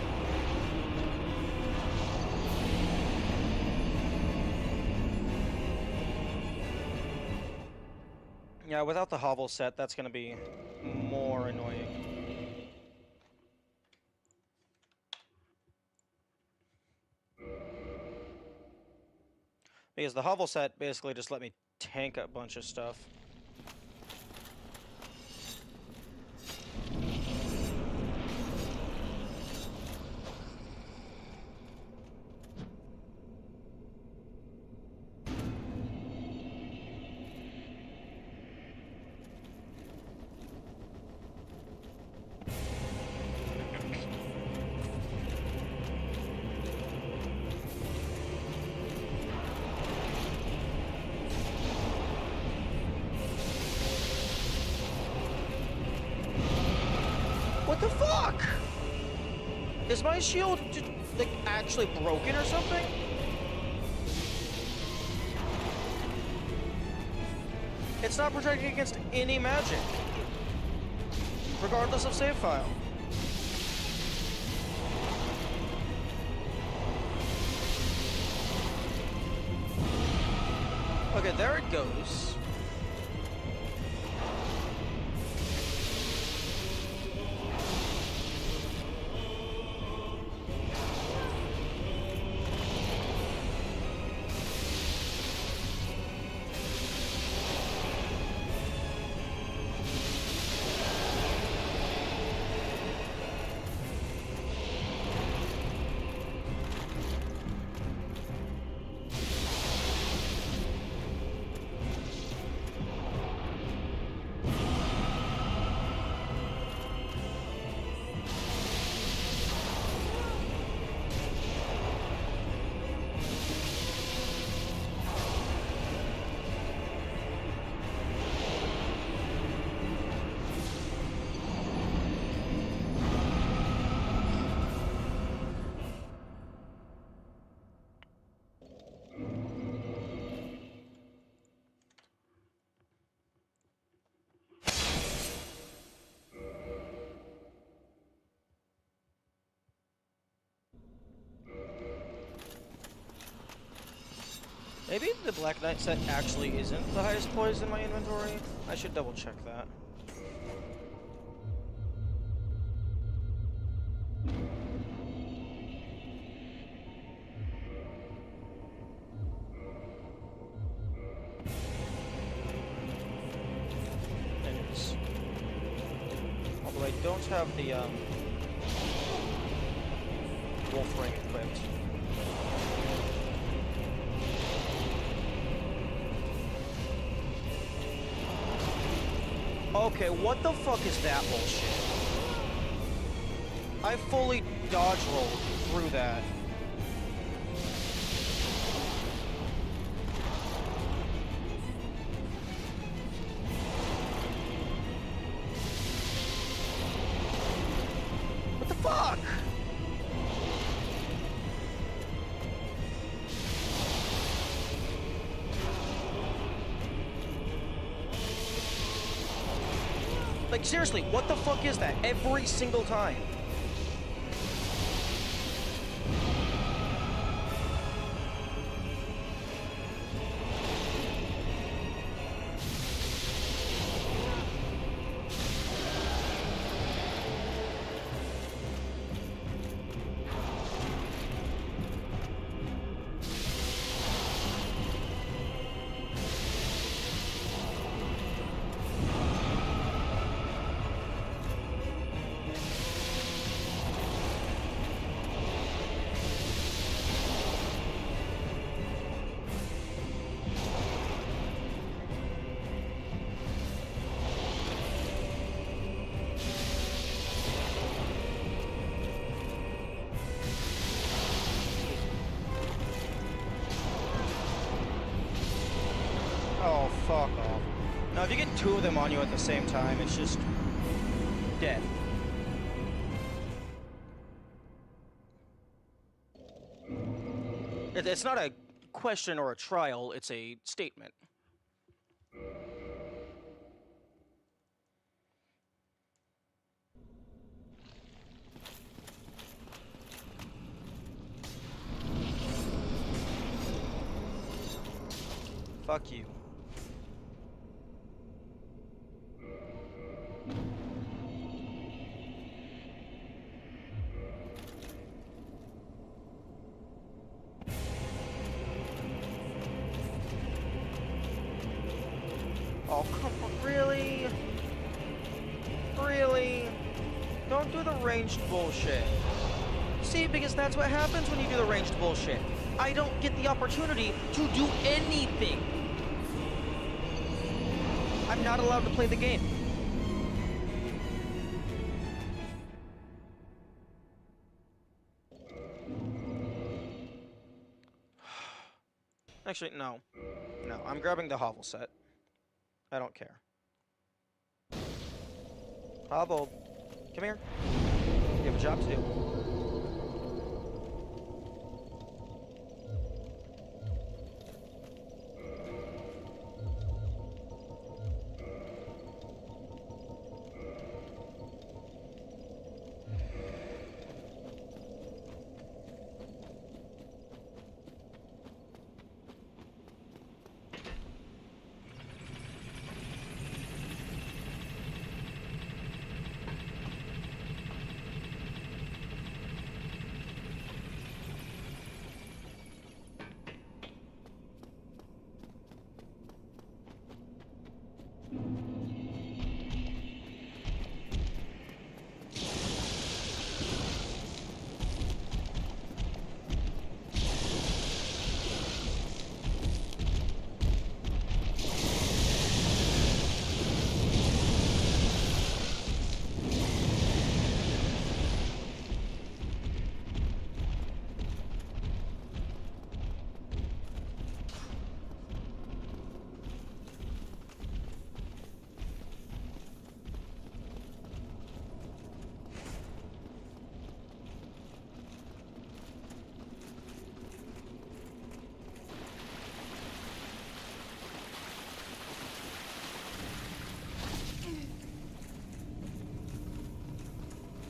Yeah, without the hovel set, that's gonna be more annoying. Because the hovel set basically just let me tank a bunch of stuff. What the fuck? Is my shield like actually broken or something? It's not protecting against any magic, regardless of save file. Okay, there it goes. Maybe the Black Knight set actually isn't the highest poise in my inventory. I should double check that. It is. Although I don't have the wolf ring equipped. Okay, what the fuck is that bullshit? I fully dodge rolled through that. What the fuck? Like, seriously, what the fuck is that? Every single time. fuck off. Now, if you get two of them on you at the same time, it's just death. It's not a question or a trial, it's a statement. Fuck you. Oh, come on, really? Really? Don't do the ranged bullshit. See, because that's what happens when you do the ranged bullshit. I don't get the opportunity to do anything. I'm not allowed to play the game. Actually, no. No, I'm grabbing the hovel set. I don't care. Hovel, come here. You have a job to do.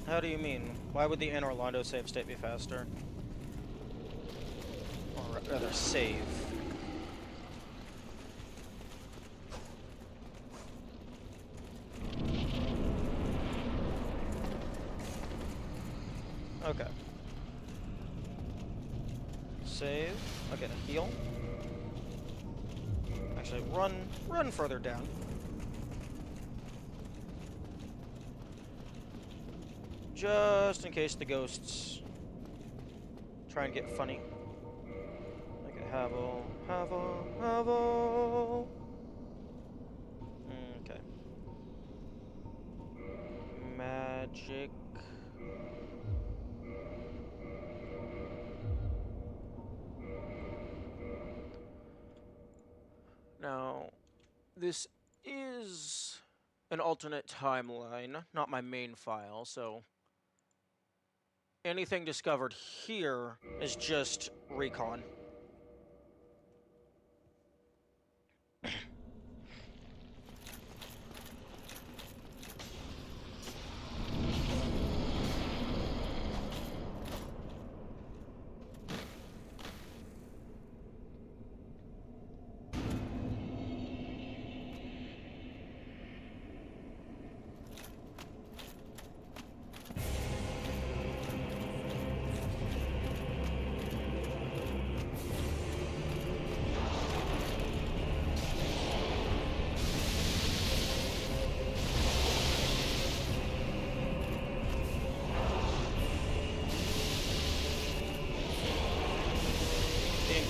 How do you mean? Why would the in Orlando save state be faster? Or rather, save. Okay. Save. Okay, heal. Actually, run further down. Just in case the ghosts try and get funny. Okay, Havel. Okay. Magic. Now, this is an alternate timeline, not my main file, so anything discovered here is just recon.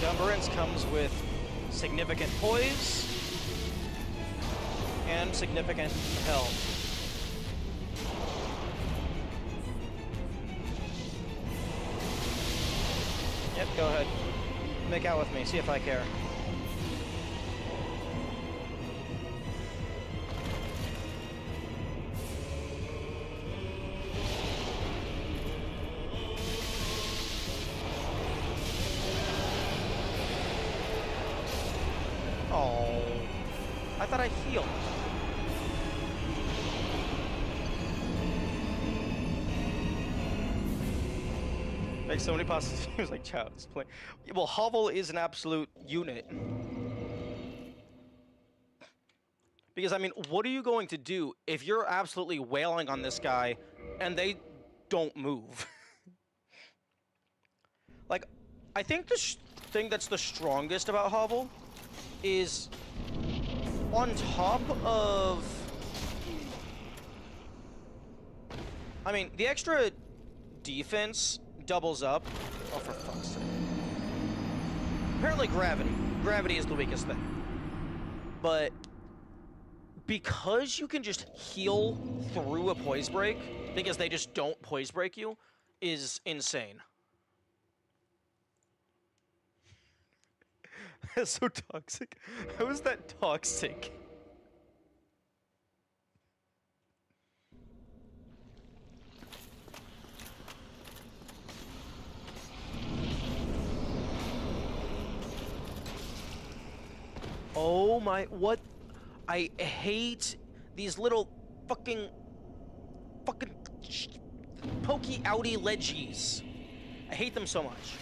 Encumbrance comes with significant poise and significant health. Yep, go ahead. Make out with me, see if I care. I thought I healed. Makes so many possibilities. Like, Child's play. Well, Hovel is an absolute unit. Because, I mean, what are you going to do if you're absolutely wailing on this guy and they don't move? Like, I think the thing that's the strongest about Hovel is on top of... I mean, the extra defense doubles up. Oh, for fuck's sake. Apparently gravity. Gravity is the weakest thing. But because you can just heal through a poise break, because they just don't poise break you, is insane. That's so toxic. How is that toxic? Oh my, what? I hate these little fucking pokey outy ledgies. I hate them so much.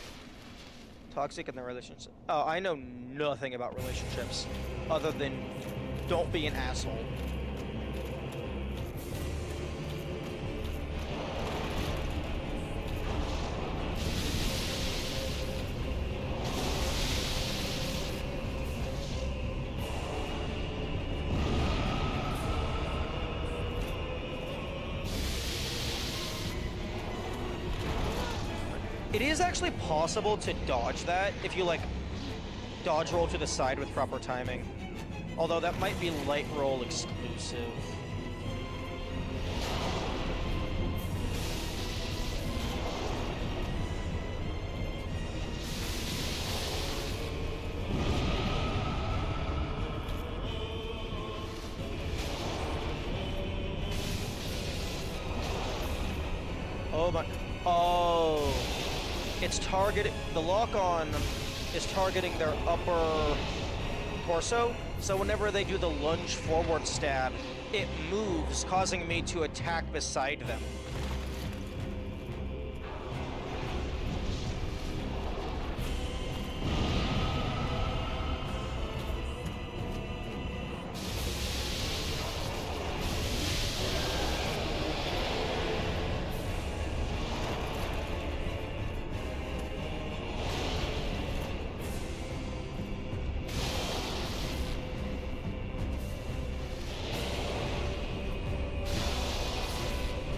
Toxic in the relationship. Oh, I know nothing about relationships other than don't be an asshole. It is actually possible to dodge that if you, like, dodge roll to the side with proper timing. Although that might be light roll exclusive. Oh my... Oh... It's targeted, the lock-on is targeting their upper torso, so whenever they do the lunge forward stab, it moves, causing me to attack beside them.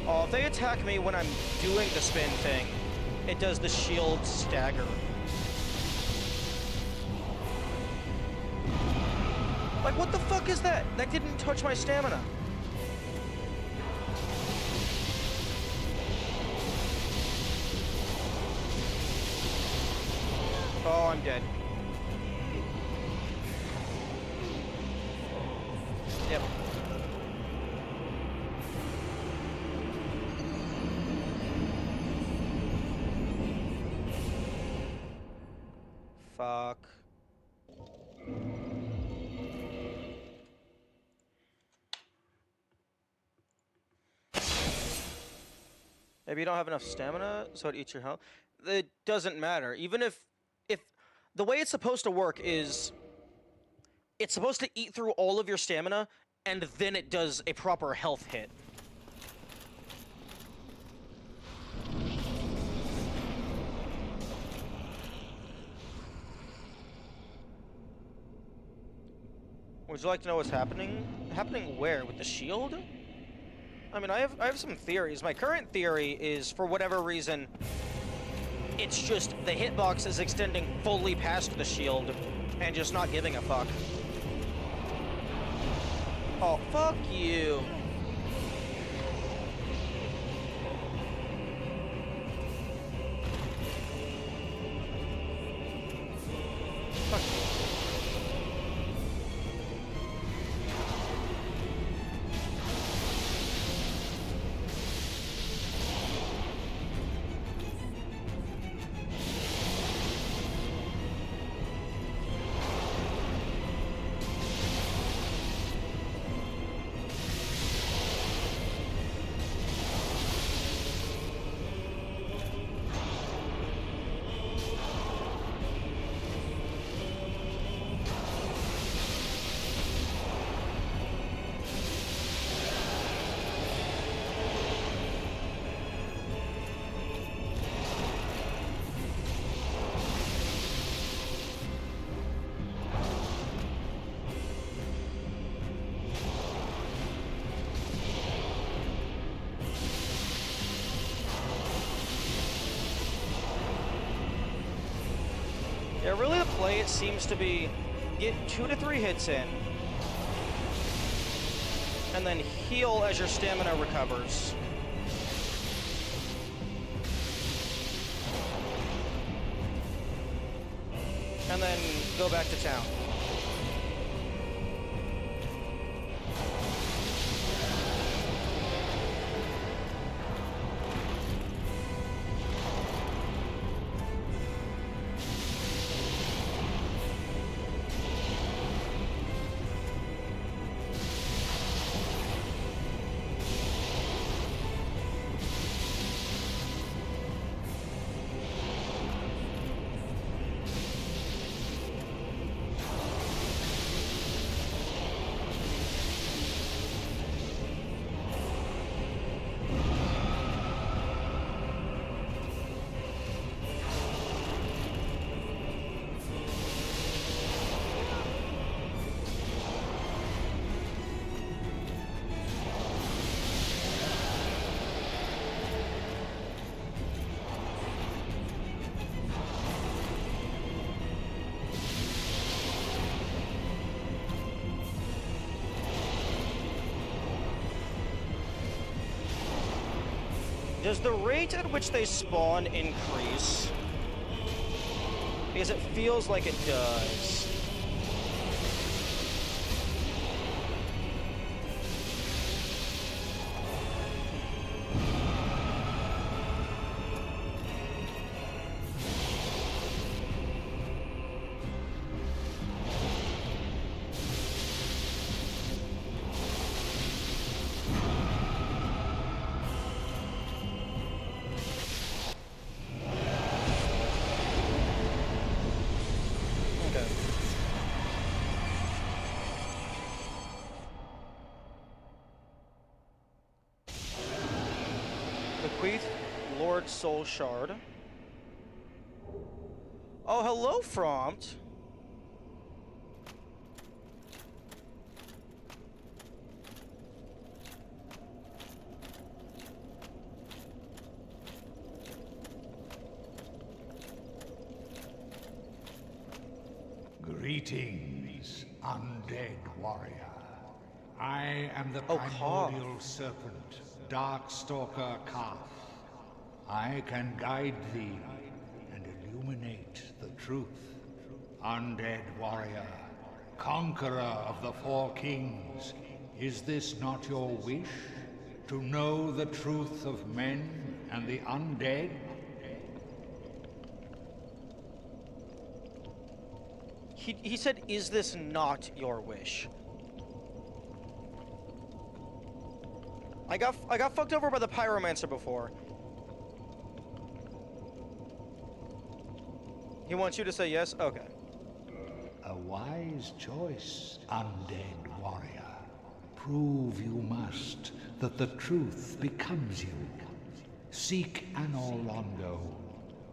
Oh, if they attack me when I'm doing the spin thing, it does the shield stagger. Like, what the fuck is that? That didn't touch my stamina. Oh, I'm dead. Yep. Fuck. Maybe you don't have enough stamina, so it eats your health. It doesn't matter. Even if the way it's supposed to work is it's supposed to eat through all of your stamina, and then it does a proper health hit. Would you like to know what's happening? Happening where? With the shield? I mean, I have some theories. My current theory is, for whatever reason, it's just the hitbox is extending fully past the shield and just not giving a fuck. Oh, fuck you. Fuck you. it seems to be get 2 to 3 hits in, and then heal as your stamina recovers. And then go back to town. Does the rate at which they spawn increase? Because it feels like it does. Bequeath Lord Soul Shard. Oh, hello, Frompt. Greetings, undead warrior. I am the primordial serpent, Darkstalker Kaf. I can guide thee and illuminate the truth. Undead warrior, conqueror of the four kings, is this not your wish? To know the truth of men and the undead? He said, is this not your wish? I got fucked over by the pyromancer before. He wants you to say yes? Okay. A wise choice, undead warrior. Prove you must that the truth becomes you. Seek Anor Londo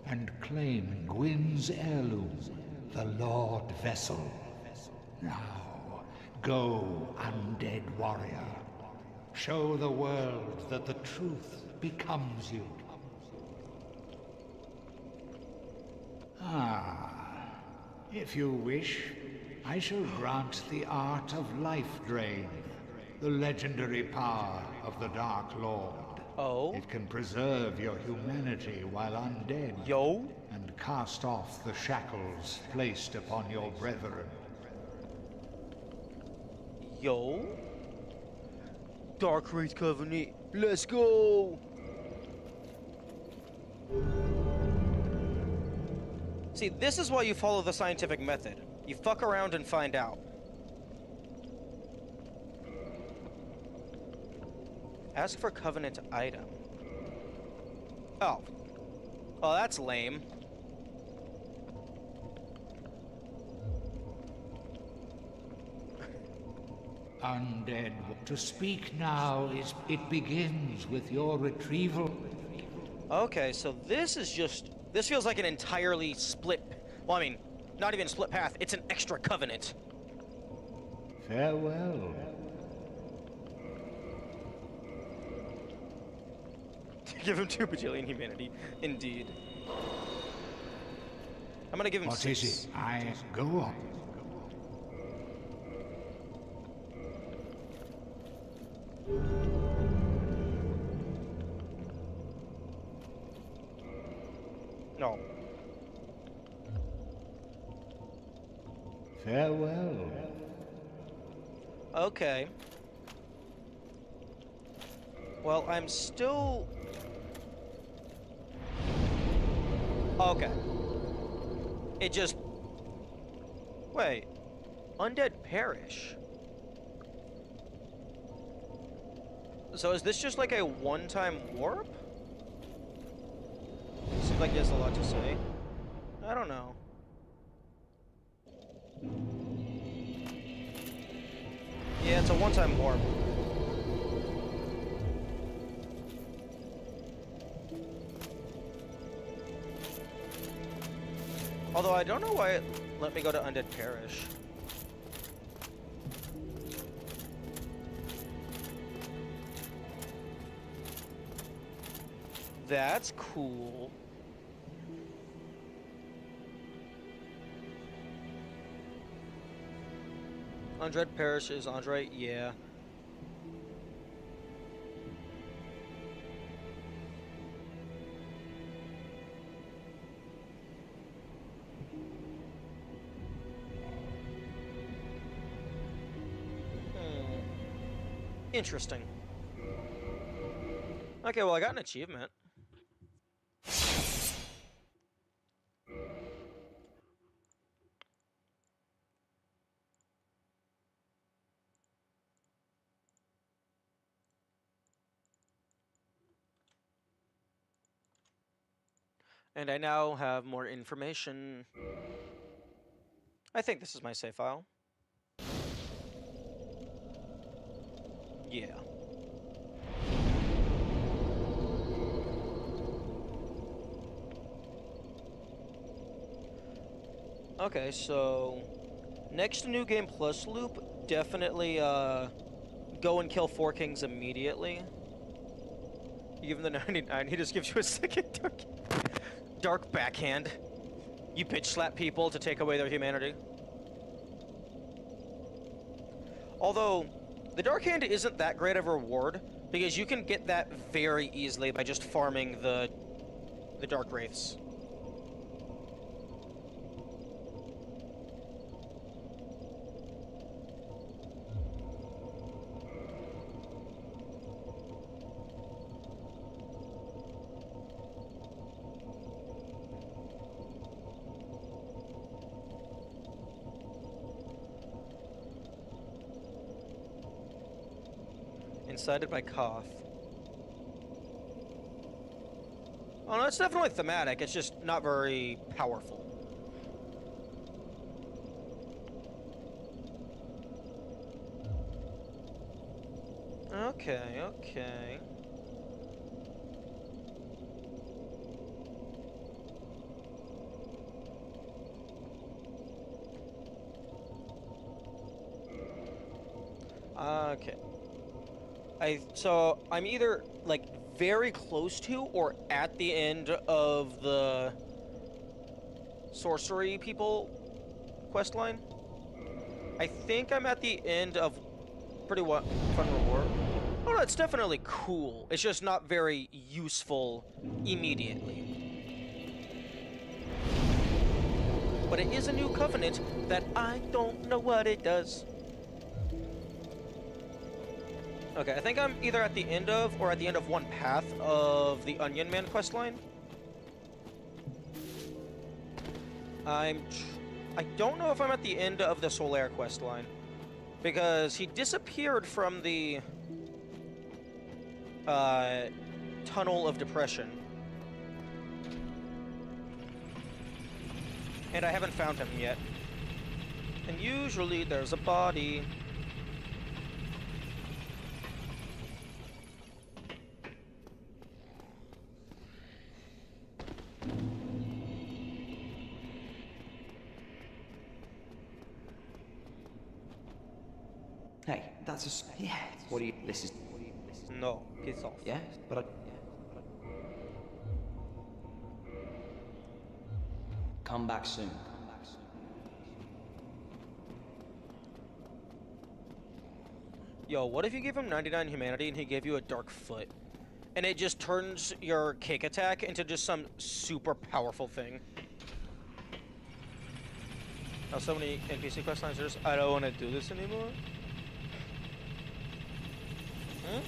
and claim Gwyn's heirloom, the Lord Vessel. Now, go, undead warrior. Show the world that the truth becomes you. If you wish, I shall grant the art of life drain, the legendary power of the Dark Lord. Oh? It can preserve your humanity while undead. Yo? And cast off the shackles placed upon your brethren. Yo? Dark Wraith Covenant, let's go! See, this is why you follow the scientific method. You fuck around and find out. Ask for Covenant item. Oh. Oh, that's lame. Undead. To speak now is... It begins with your retrieval. Okay, so this is just... This feels like an entirely split... Well, I mean, not even a split path. It's an extra covenant. Farewell. Give him 2 bajillion humanity. Indeed. I'm gonna give him What 6. is it? Go on. No. Farewell. Okay. Well, I'm still... Okay. It just... Wait. Undead perish. So is this just like a one-time warp? Seems like he has a lot to say. I don't know. Yeah, it's a one-time warp. Although I don't know why it let me go to Undead Parish. That's cool. Undead Parish is Andre? Yeah. Interesting. Okay, well, I got an achievement. And I now have more information. I think this is my save file. Yeah. Okay, so next New Game Plus loop, definitely go and kill 4 kings immediately. Even the 99, he just gives you a second dark backhand. You bitch slap people to take away their humanity. Although, the Dark Hand isn't that great of a reward, because you can get that very easily by just farming the Dark Wraiths. Incited by Koth. Oh no, it's definitely thematic, it's just not very powerful. Okay, okay. Okay. So I'm either like very close to or at the end of the sorcery people quest line. I think I'm at the end of pretty fun reward. Oh no, it's definitely cool. It's just not very useful immediately. But it is a new covenant that I don't know what it does. Okay, I think I'm either at the end of or at the end of one path of the Onion Man questline. I don't know if I'm at the end of the Solaire questline, because he disappeared from the Tunnel of Depression. And I haven't found him yet. And usually there's a body. Hey, that's a... Yeah. What do you... This is... No, piss off. Yeah, but I... Come back soon. Yo, what if you gave him 99 humanity and he gave you a dark foot? And it just turns your kick attack into just some super powerful thing. Oh, so many NPC quest lines are just, I don't want to do this anymore. Hmm?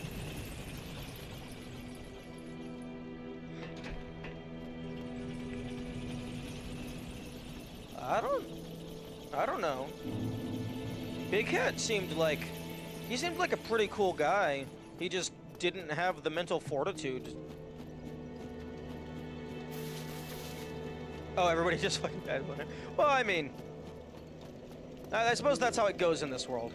I don't know. Big Cat seemed like, he seemed like a pretty cool guy. He just didn't have the mental fortitude. Oh, everybody just fucking died. Well, I mean, I suppose that's how it goes in this world.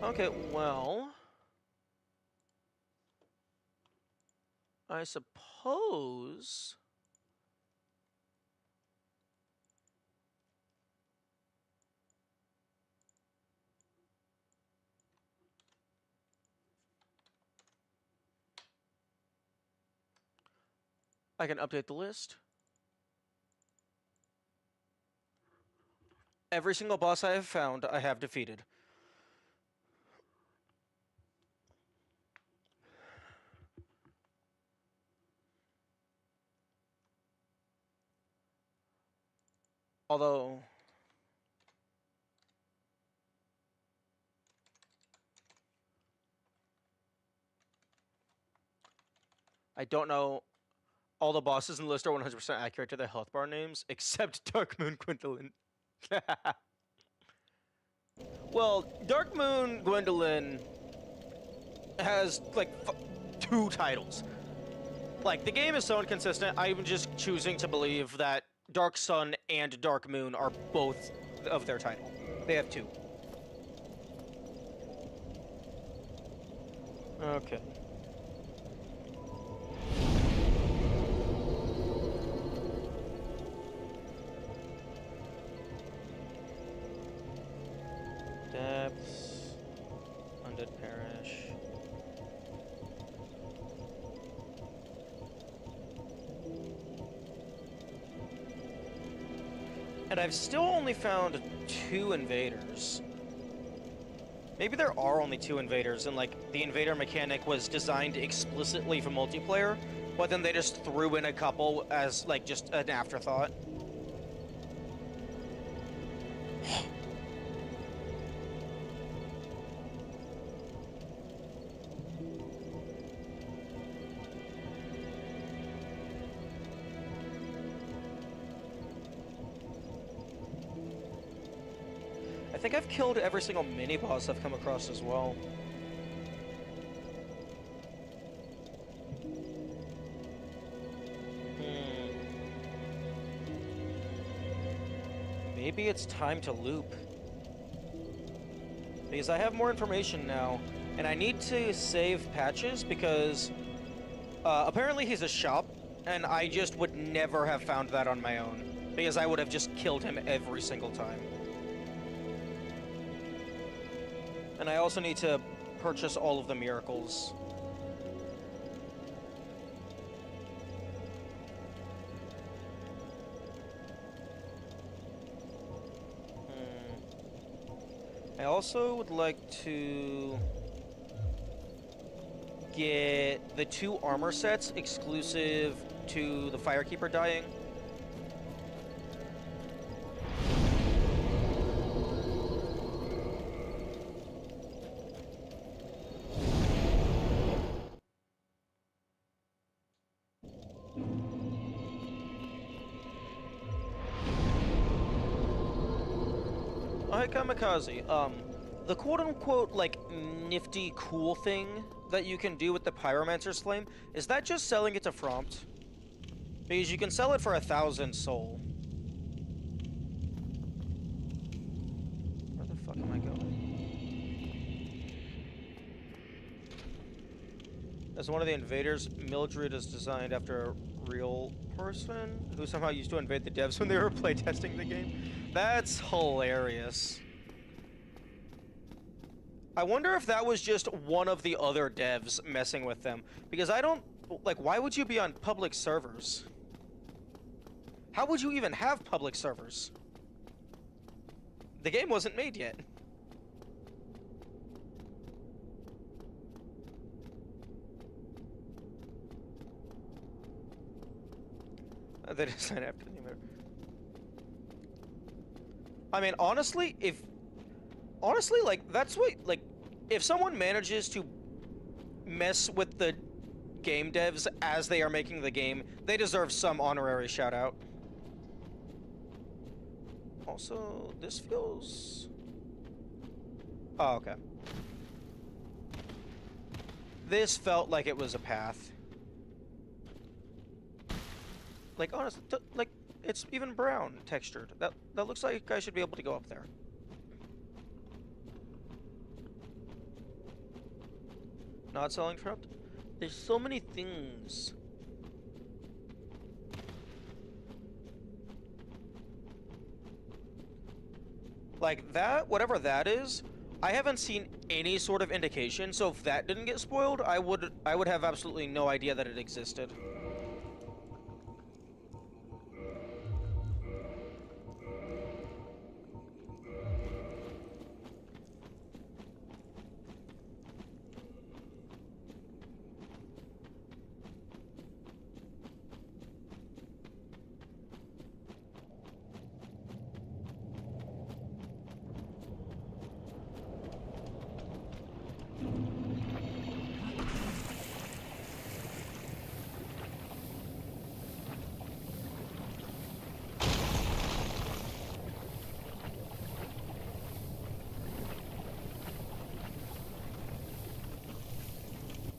Okay, well, I suppose I can update the list. Every single boss I have found, I have defeated. Although, I don't know, all the bosses in the list are 100% accurate to their health bar names, except Dark Moon Gwendolyn. Well, Dark Moon Gwendolyn has, like, 2 titles. Like, the game is so inconsistent, I'm just choosing to believe that Dark Sun and Dark Moon are both of their title. They have 2. Okay. Depths. Undead Parish. And I've still only found 2 invaders. Maybe there are only 2 invaders, and like the invader mechanic was designed explicitly for multiplayer, but then they just threw in a couple as like just an afterthought. I think I've killed every single mini-boss I've come across as well. Maybe it's time to loop. Because I have more information now, and I need to save Patches because apparently he's a shop, and I just would never have found that on my own. Because I would have just killed him every single time. And I also need to purchase all of the miracles. I also would like to get the 2 armor sets exclusive to the Firekeeper dying. Hi, Kamikaze. The quote-unquote, like, nifty cool thing that you can do with the Pyromancer's Flame, is that just selling it to Frompt? Because you can sell it for 1,000 soul. Where the fuck am I going? As one of the invaders, Mildred is designed after real person who somehow used to invade the devs when they were playtesting the game. That's hilarious. I wonder if that was just one of the other devs messing with them. Because I don't... Like, why would you be on public servers? How would you even have public servers? The game wasn't made yet. They design after the email. I mean, honestly, like, that's what, like, if someone manages to mess with the game devs as they are making the game, they deserve some honorary shout out. Also, this feels... Oh, okay. This felt like it was a path. Like, honestly, like, it's even brown textured. That looks like I should be able to go up there. Not selling corrupt? There's so many things. Like that, whatever that is, I haven't seen any sort of indication, so if that didn't get spoiled, I would have absolutely no idea that it existed.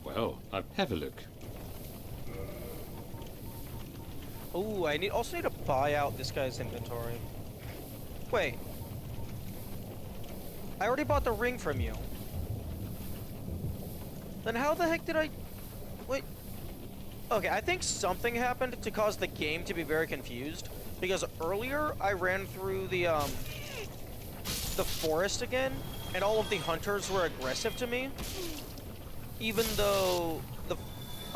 Well, have a look. Oh, I also need to buy out this guy's inventory. Wait. I already bought the ring from you. Then how the heck did I... Wait. Okay, I think something happened to cause the game to be very confused. Because earlier, I ran through the forest again, and all of the hunters were aggressive to me. Even though the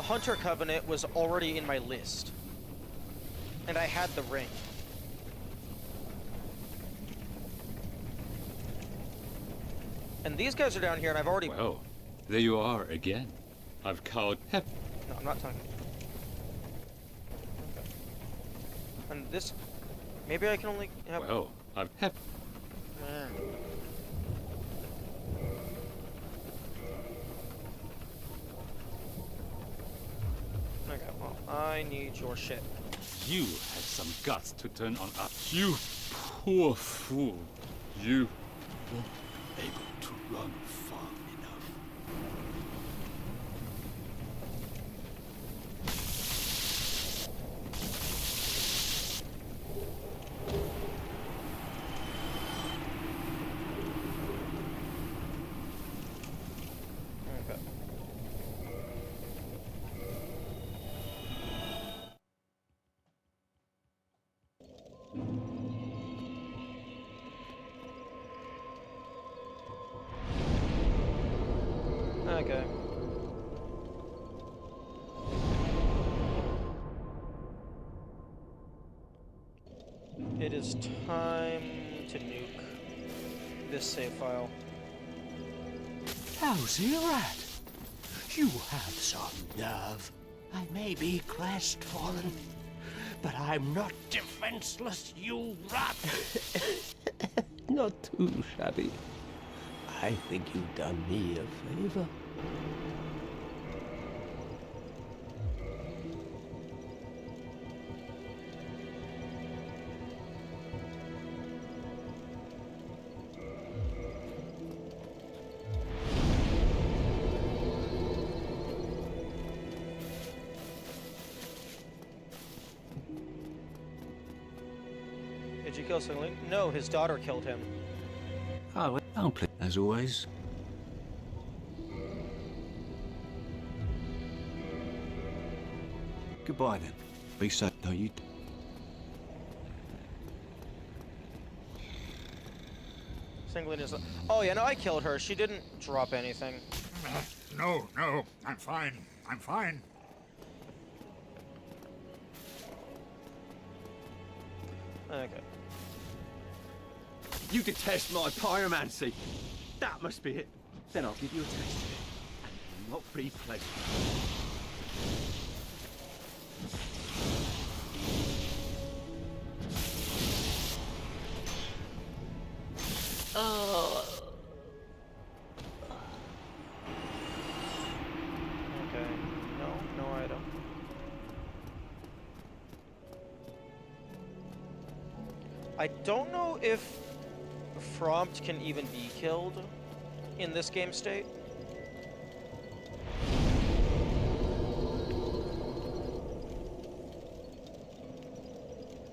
Hunter Covenant was already in my list. And I had the ring. And these guys are down here, and I've already... Well, there you are again. I've cowed... No, I'm not talking. Okay. And this... Maybe I can only have... Well, I've... Okay, well, I need your shit. You had some guts to turn on us. You poor fool. You weren't able to run far enough. Okay. Okay. It is time to nuke this save file. How's Rat? You have some nerve. I may be crestfallen, but I'm not defenseless, you rat! Not too shabby. I think you've done me a favor. Did you kill Singling? No, his daughter killed him. Oh, well, I'll play as always. Goodbye then. Be safe, don't you? Singling is. Oh yeah, no, I killed her. She didn't drop anything. No, I'm fine. I'm fine. Okay. You detest my pyromancy. That must be it. Then I'll give you a taste of it, and it will not be pleasant. Okay. No item. I don't know if Frompt can even be killed in this game state.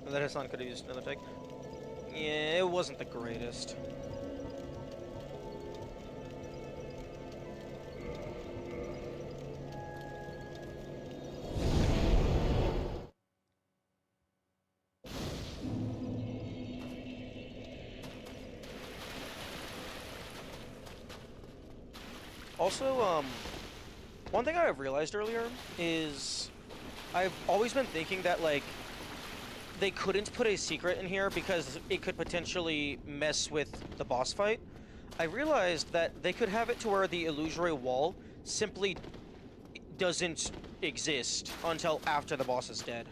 That Hassan could have used another take. Yeah, it wasn't the greatest. Also, one thing I've realized earlier is I've always been thinking that, like, they couldn't put a secret in here because it could potentially mess with the boss fight. I realized that they could have it to where the illusory wall simply doesn't exist until after the boss is dead.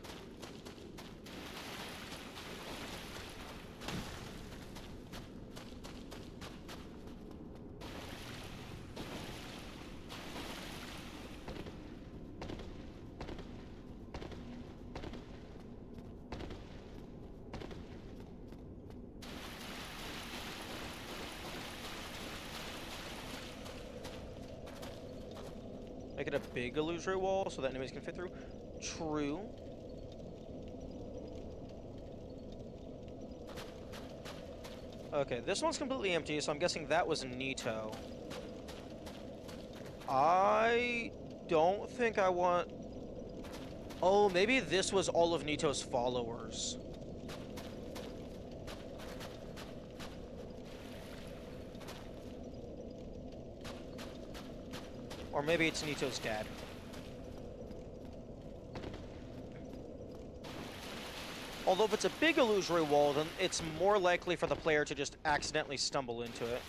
Make it a big illusory wall so that enemies can fit through. True. Okay, this one's completely empty, so I'm guessing that was Nito. I don't think I want... Oh, maybe this was all of Nito's followers. Or maybe it's Nito's dad. Although if it's a big illusory wall, then it's more likely for the player to just accidentally stumble into it.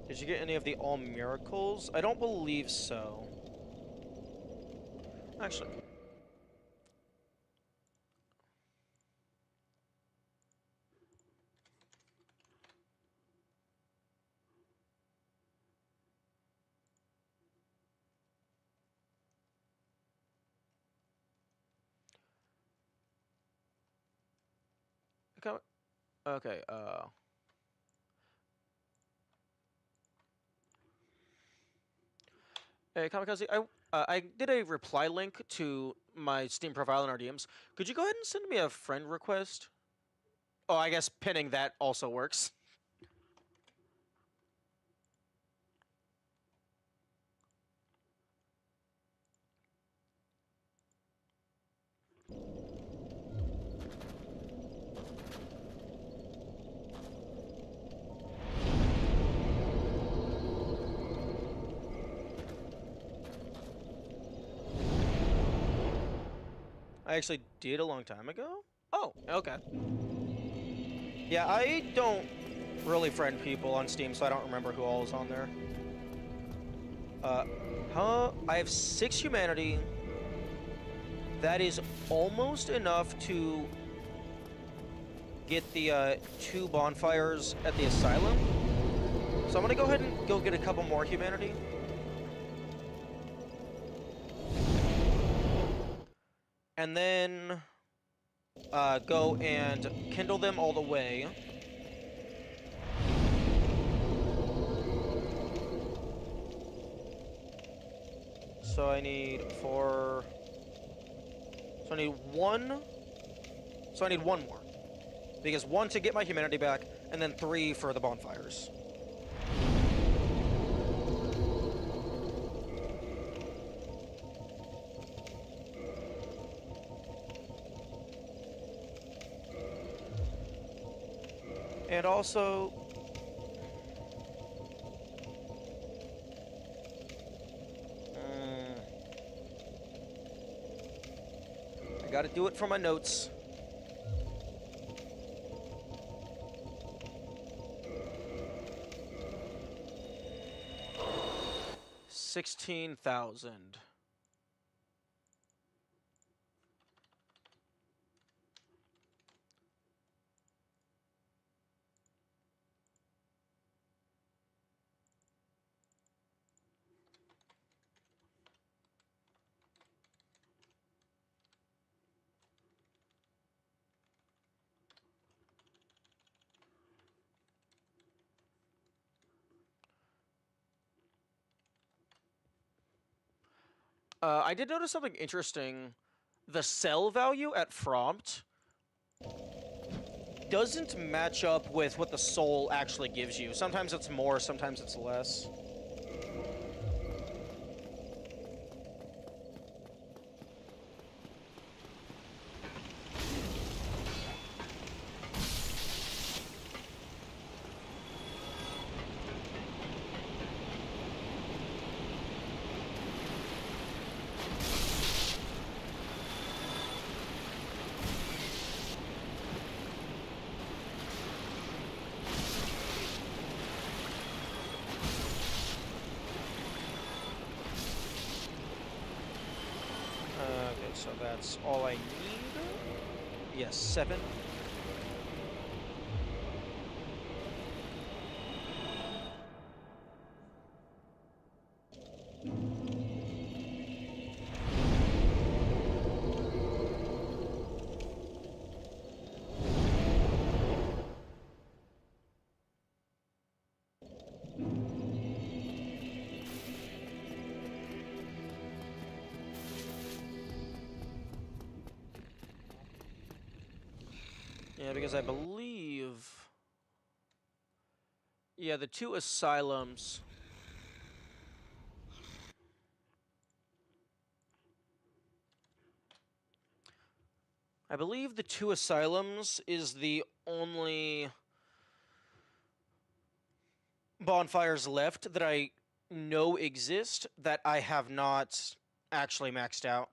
Did you get any of the all miracles? I don't believe so. Actually. Okay, Hey, Kamikaze, I did a reply link to my Steam profile in our DMs. Could you go ahead and send me a friend request? Oh, I guess pinning that also works. I actually did a long time ago? Oh, okay. Yeah, I don't really friend people on Steam, so I don't remember who all is on there. I have 6 humanity. That is almost enough to get the 2 bonfires at the asylum. So I'm gonna go ahead and go get a couple more humanity. And then go and kindle them all the way. So I need 4... So I need 1... So I need 1 more. Because 1 to get my humanity back, and then 3 for the bonfires. And also... I gotta do it for my notes. $16,000. I did notice something interesting. The sell value at Frompt doesn't match up with what the soul actually gives you. Sometimes it's more, sometimes it's less. Okay, so that's all I need. Yes, 7. Yeah, because I believe... Yeah, the 2 asylums... I believe the 2 asylums is the only bonfires left that I know exist that I have not actually maxed out.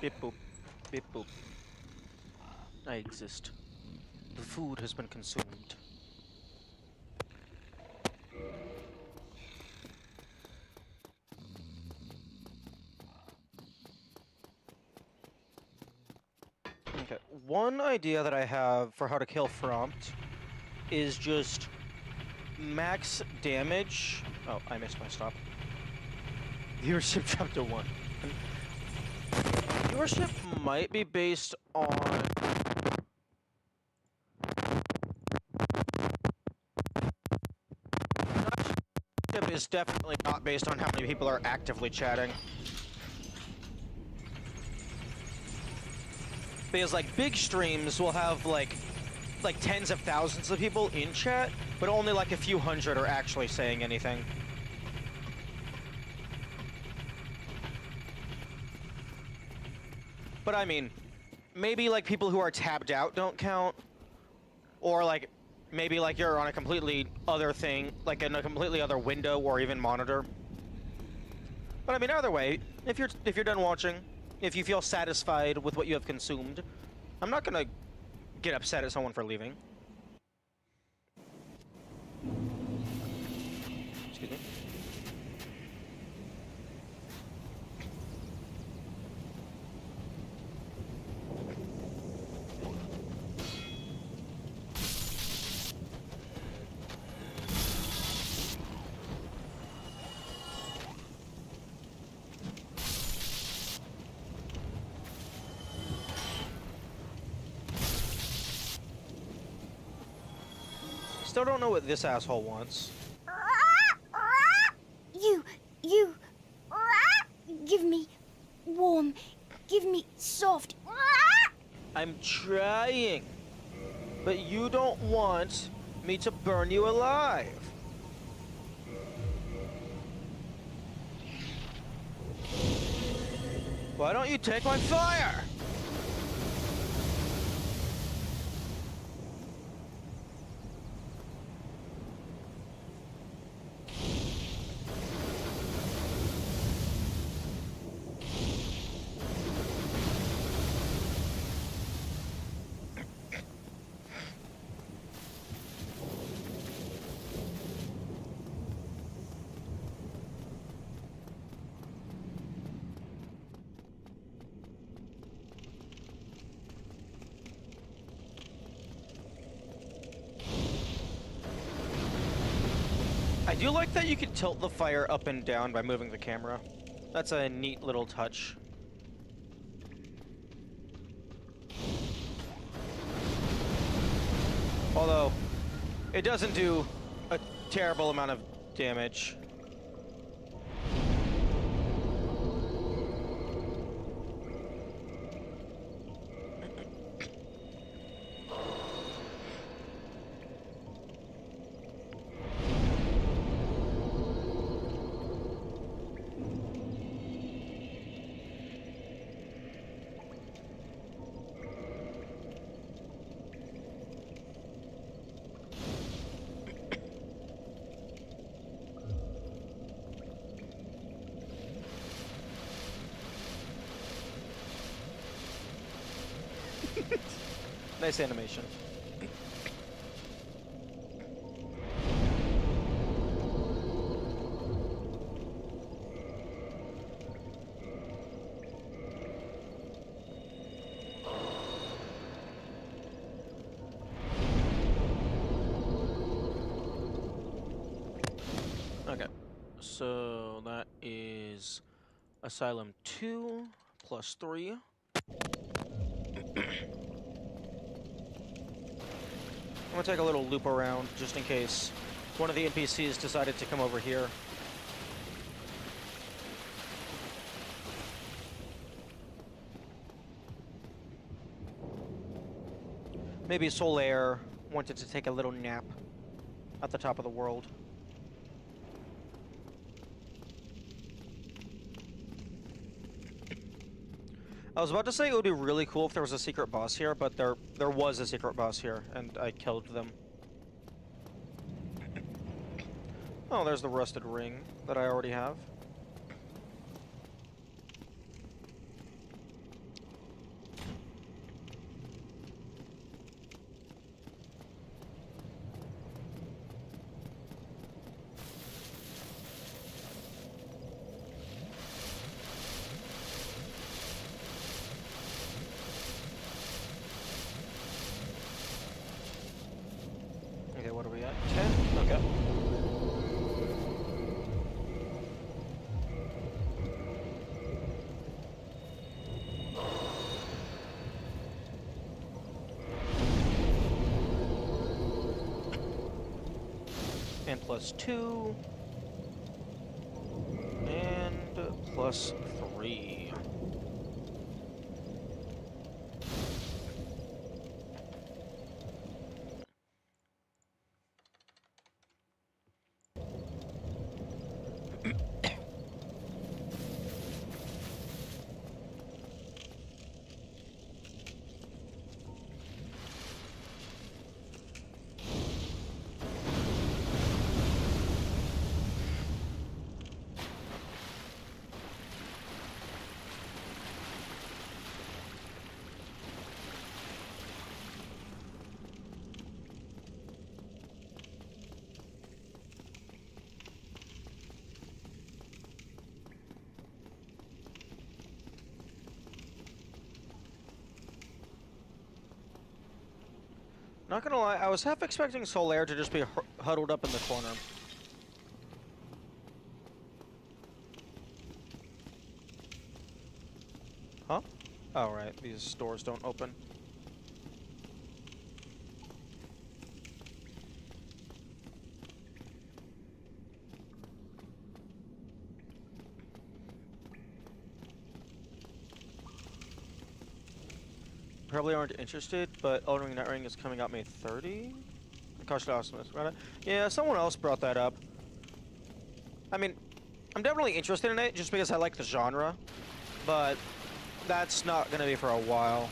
Beep boop. Beep boop. I exist. The food has been consumed. Okay, one idea that I have for how to kill Frompt is just max damage. Oh, I missed my stop. Viewership dropped to 1. Viewership might be based on... Viewership is definitely not based on how many people are actively chatting. Because, like, big streams will have, like tens of thousands of people in chat, but only like a few hundred are actually saying anything. But I mean, maybe like people who are tabbed out don't count, or like maybe like you're on a completely other thing, like in a completely other window or even monitor. But I mean, either way, if you're done watching, if you feel satisfied with what you have consumed, I'm not gonna get upset at someone for leaving. Excuse me. Still don't know what this asshole wants. You, give me warm, give me soft. I'm trying, but you don't want me to burn you alive. Why don't you take my fire? I do like that you can tilt the fire up and down by moving the camera. That's a neat little touch. Although, it doesn't do a terrible amount of damage. Nice animation. Okay, so that is Asylum 2 plus 3. I'm gonna take a little loop around just in case one of the NPCs decided to come over here. Maybe Solaire wanted to take a little nap at the top of the world. I was about to say it would be really cool if there was a secret boss here, but there was a secret boss here, and I killed them. Oh, there's the rusted ring that I already have. plus 2. And plus 3. Not gonna lie, I was half expecting Solaire to just be huddled up in the corner. Huh? Oh, right. These doors don't open. Probably aren't interested, but Elden Ring Net Ring is coming out May 30? Cautious Optimist, right? Yeah, someone else brought that up. I mean, I'm definitely interested in it just because I like the genre, but that's not gonna be for a while.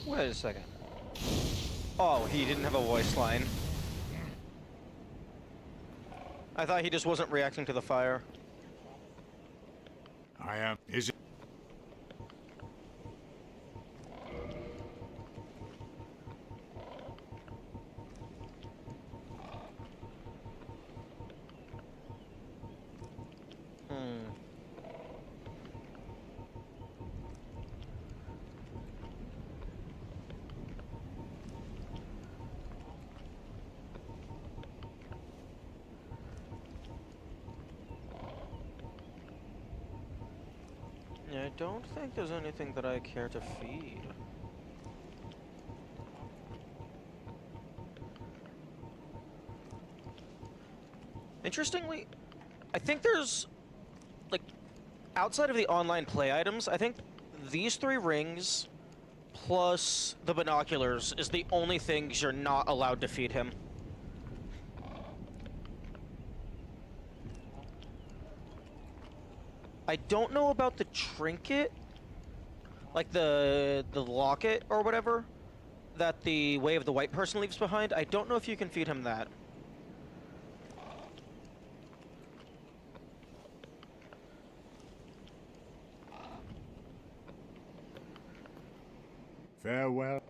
Wait a second. Oh, he didn't have a voice line. I thought he just wasn't reacting to the fire. I am. Is it? Yeah, I don't think there's anything that I care to feed. Interestingly, I think there's, like, outside of the online play items, I think these 3 rings plus the binoculars is the only things you're not allowed to feed him. I don't know about the trinket, like the locket or whatever, that the Way of the White Person leaves behind. I don't know if you can feed him that. Farewell.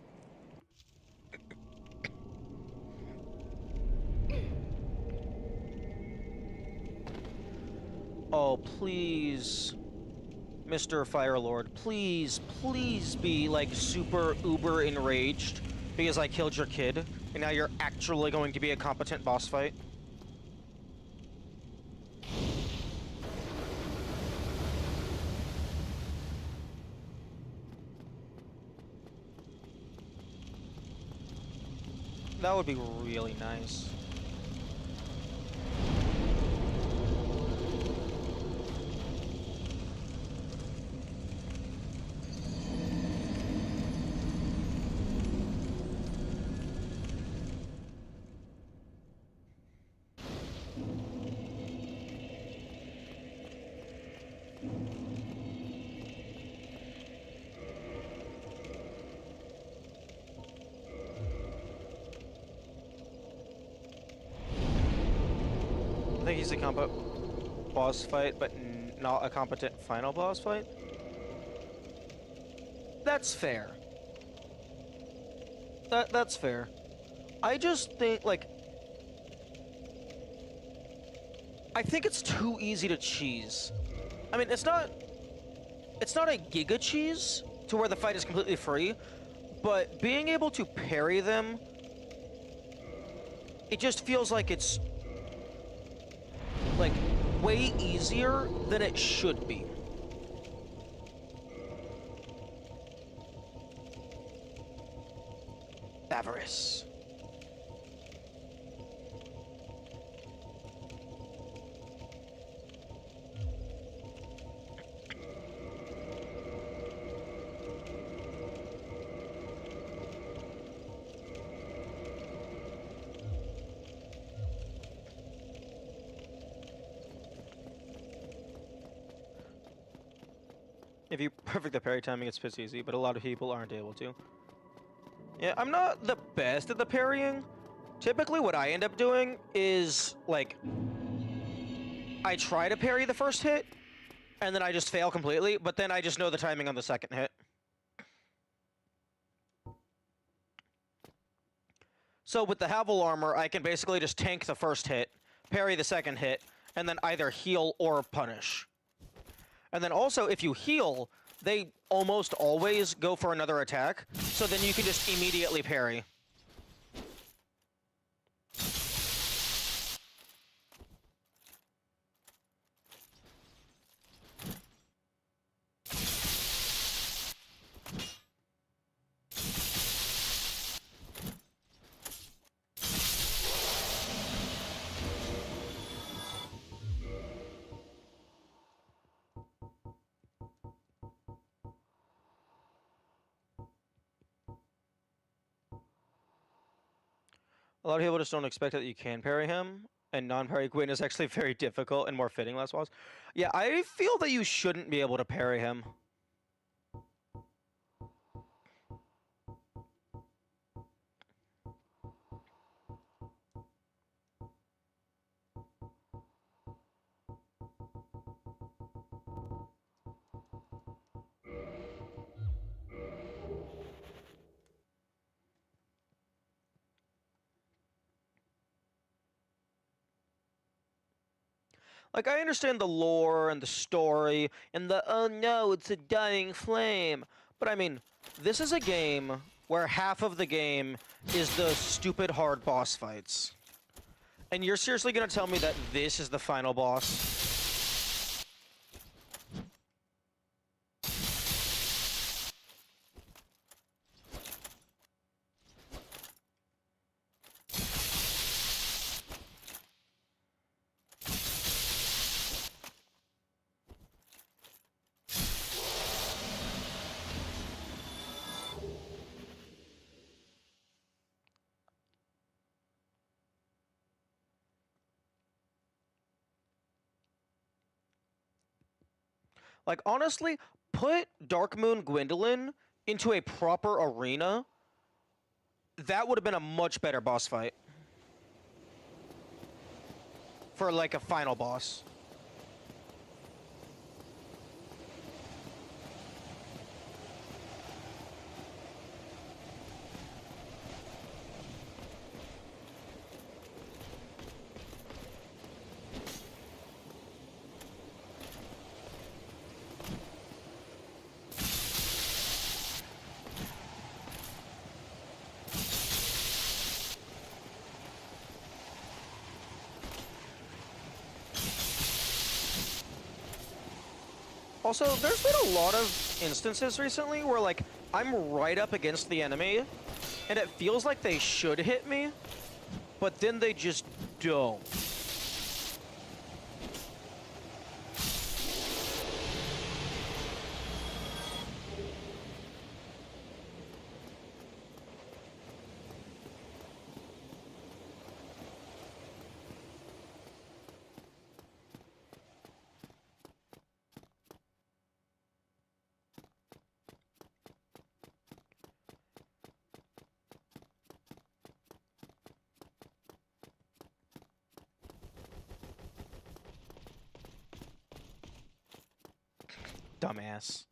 Oh, please, Mr. Firelord, please, please be, like, super uber enraged because I killed your kid, and now you're actually going to be a competent boss fight. That would be really nice. easy combo boss fight, but not a competent final boss fight. That's fair. That's fair. I just think, like, I think it's too easy to cheese. I mean, it's not a giga cheese to where the fight is completely free, but being able to parry them, it just feels like it's like way easier than it should be. Avarice. If you perfect the parry timing, it's pretty easy, but a lot of people aren't able to. Yeah, I'm not the best at the parrying. Typically, what I end up doing is, like, I try to parry the first hit, and then I just fail completely, but then I just know the timing on the second hit. So with the Havel armor, I can basically just tank the first hit, parry the second hit, and then either heal or punish. And then also, if you heal, they almost always go for another attack, so then you can just immediately parry. A lot of people just don't expect that you can parry him, and non-parry Gwyn is actually very difficult and more fitting last boss. Yeah, I feel that you shouldn't be able to parry him. Like, I understand the lore and the story and the, oh no, it's a dying flame. But I mean, this is a game where half of the game is the stupid hard boss fights. And you're seriously gonna tell me that this is the final boss? Like, honestly, put Darkmoon Gwendolyn into a proper arena. That would have been a much better boss fight. For, like, a final boss. Also, there's been a lot of instances recently where, like, I'm right up against the enemy, and it feels like they should hit me, but then they just don't. Dumbass.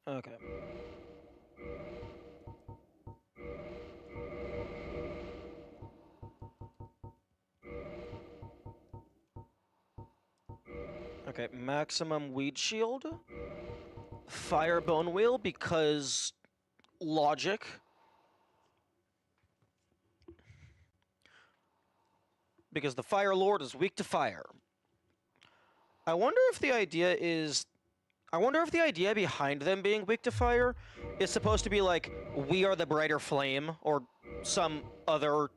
Okay. Okay, maximum weed shield. Fire bone wheel because logic. Because the Fire Lord is weak to fire. I wonder if the idea is... I wonder if the idea behind them being weak to fire is supposed to be like, we are the brighter flame, or some other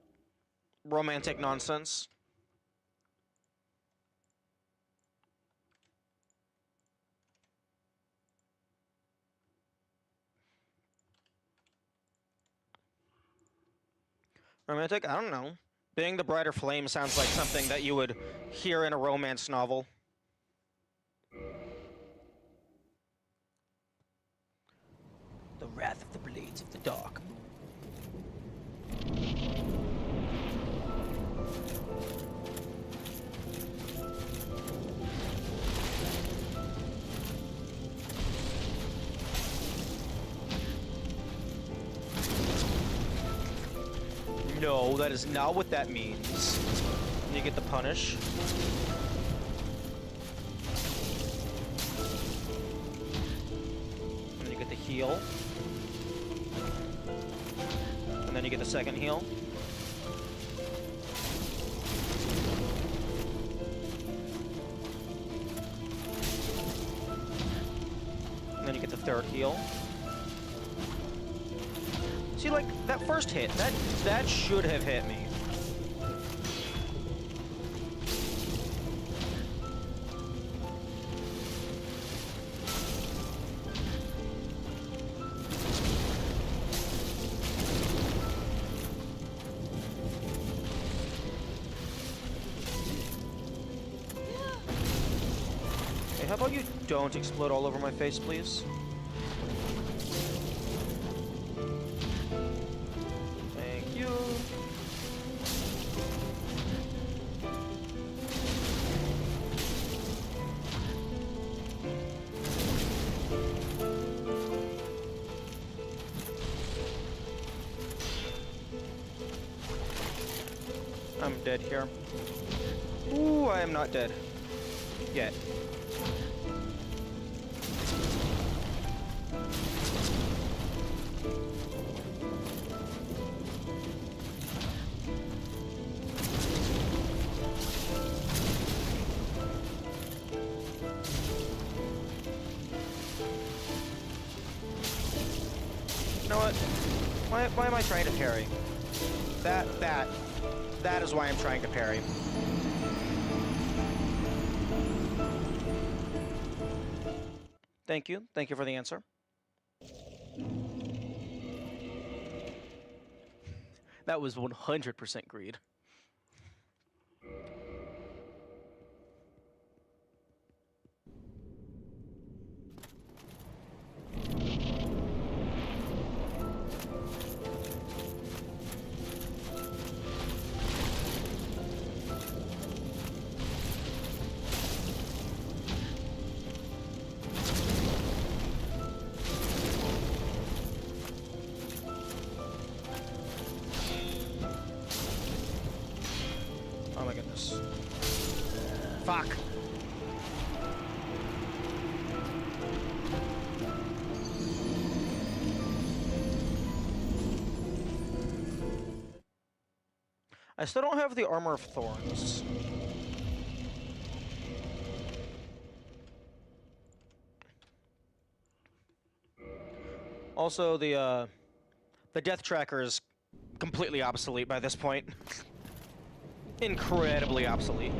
romantic nonsense. Romantic? I don't know. Being the brighter flame sounds like something that you would hear in a romance novel. The Wrath of the Blades of the Dark Moon. No, that is not what that means. You get the punish. And then you get the heal. And then you get the second heal. And then you get the third heal. See, like, that first hit, that should have hit me. Hey, how about you don't explode all over my face, please? I'm dead here. Ooh, I am not dead. Yet. You know what? Why am I trying to parry? That is why I'm trying to parry. Thank you. Thank you for the answer. That was 100% greed. Oh my goodness. Fuck. I still don't have the Armor of Thorns. Also, the Death Tracker is completely obsolete by this point. Incredibly obsolete.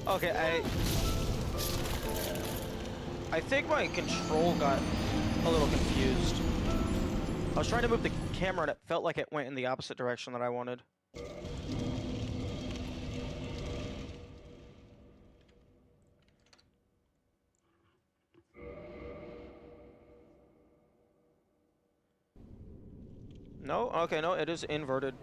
Okay, I think my control got a little confused. I was trying to move the camera and it felt like it went in the opposite direction that I wanted. No? Okay, no, it is inverted.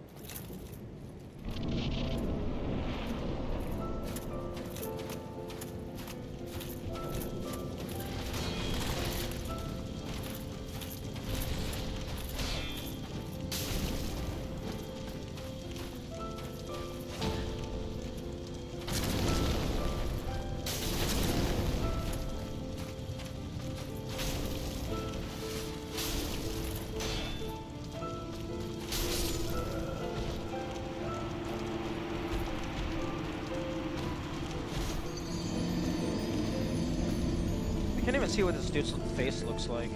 I can't even see what this dude's face looks like.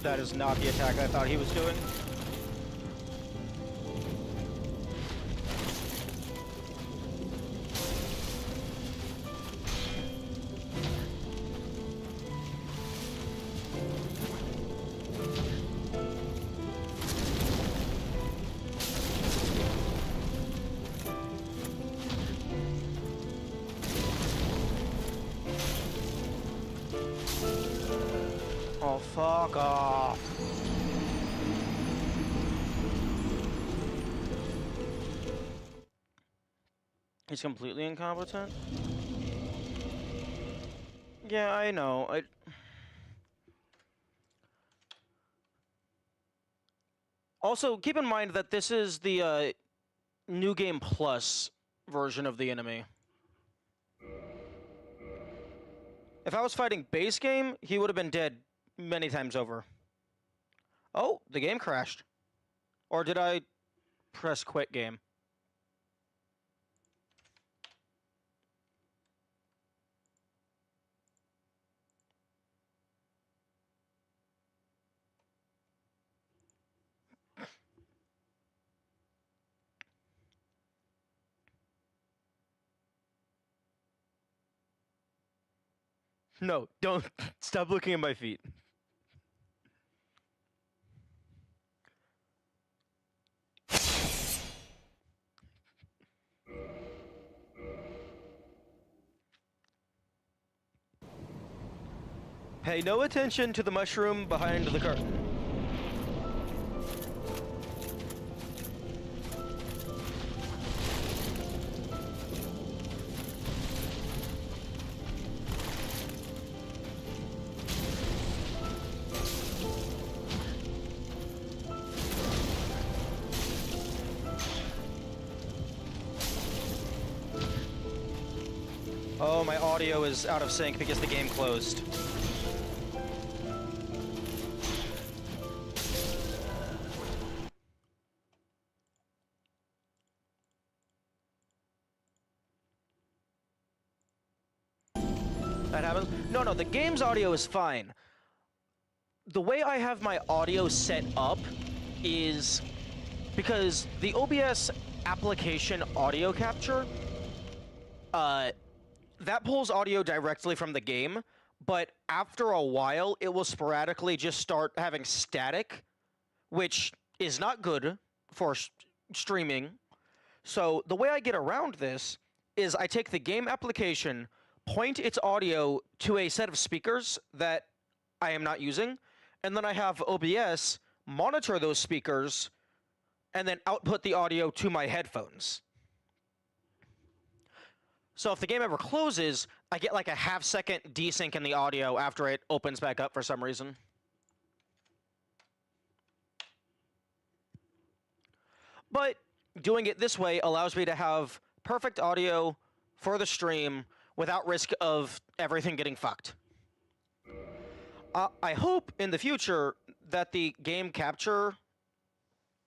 That is not the attack I thought he was doing. Oh, fuck off. He's completely incompetent? Yeah, I know. Also, keep in mind that this is the New Game Plus version of the enemy. If I was fighting base game, he would have been dead many times over. Oh, the game crashed. Or did I press quit game? No, don't. Stop looking at my feet. Pay no attention to the mushroom behind the curtain. Oh, my audio is out of sync because the game closed. That happens? No, the game's audio is fine. The way I have my audio set up is because the OBS application audio capture, that pulls audio directly from the game, but after a while, it will sporadically just start having static, which is not good for streaming. So the way I get around this is I take the game application, point its audio to a set of speakers that I am not using, and then I have OBS monitor those speakers and then output the audio to my headphones. So if the game ever closes, I get like a half-second desync in the audio after it opens back up for some reason. But doing it this way allows me to have perfect audio for the stream without risk of everything getting fucked. I hope in the future that the game capture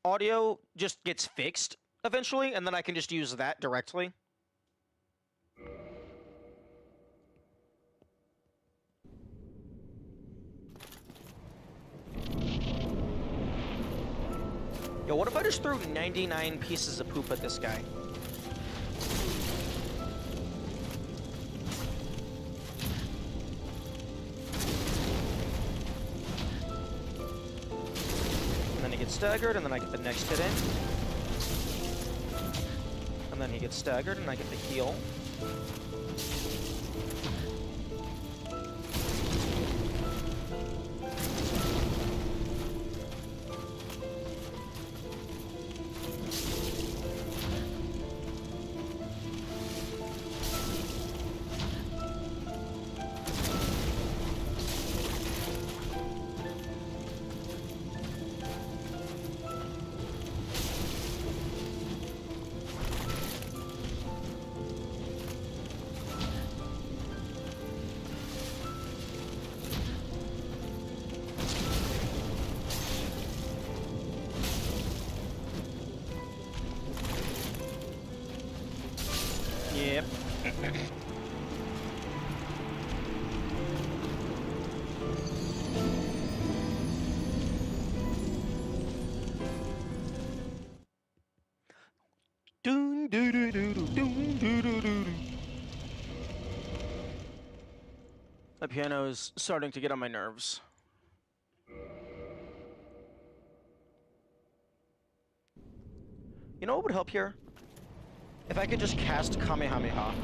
audio just gets fixed eventually, and then I can just use that directly. Yo, what if I just threw 99 pieces of poop at this guy? And then he gets staggered, and then I get the next hit in. And then he gets staggered, and I get the heal. The piano is starting to get on my nerves. You know what would help here? If I could just cast Kamehameha.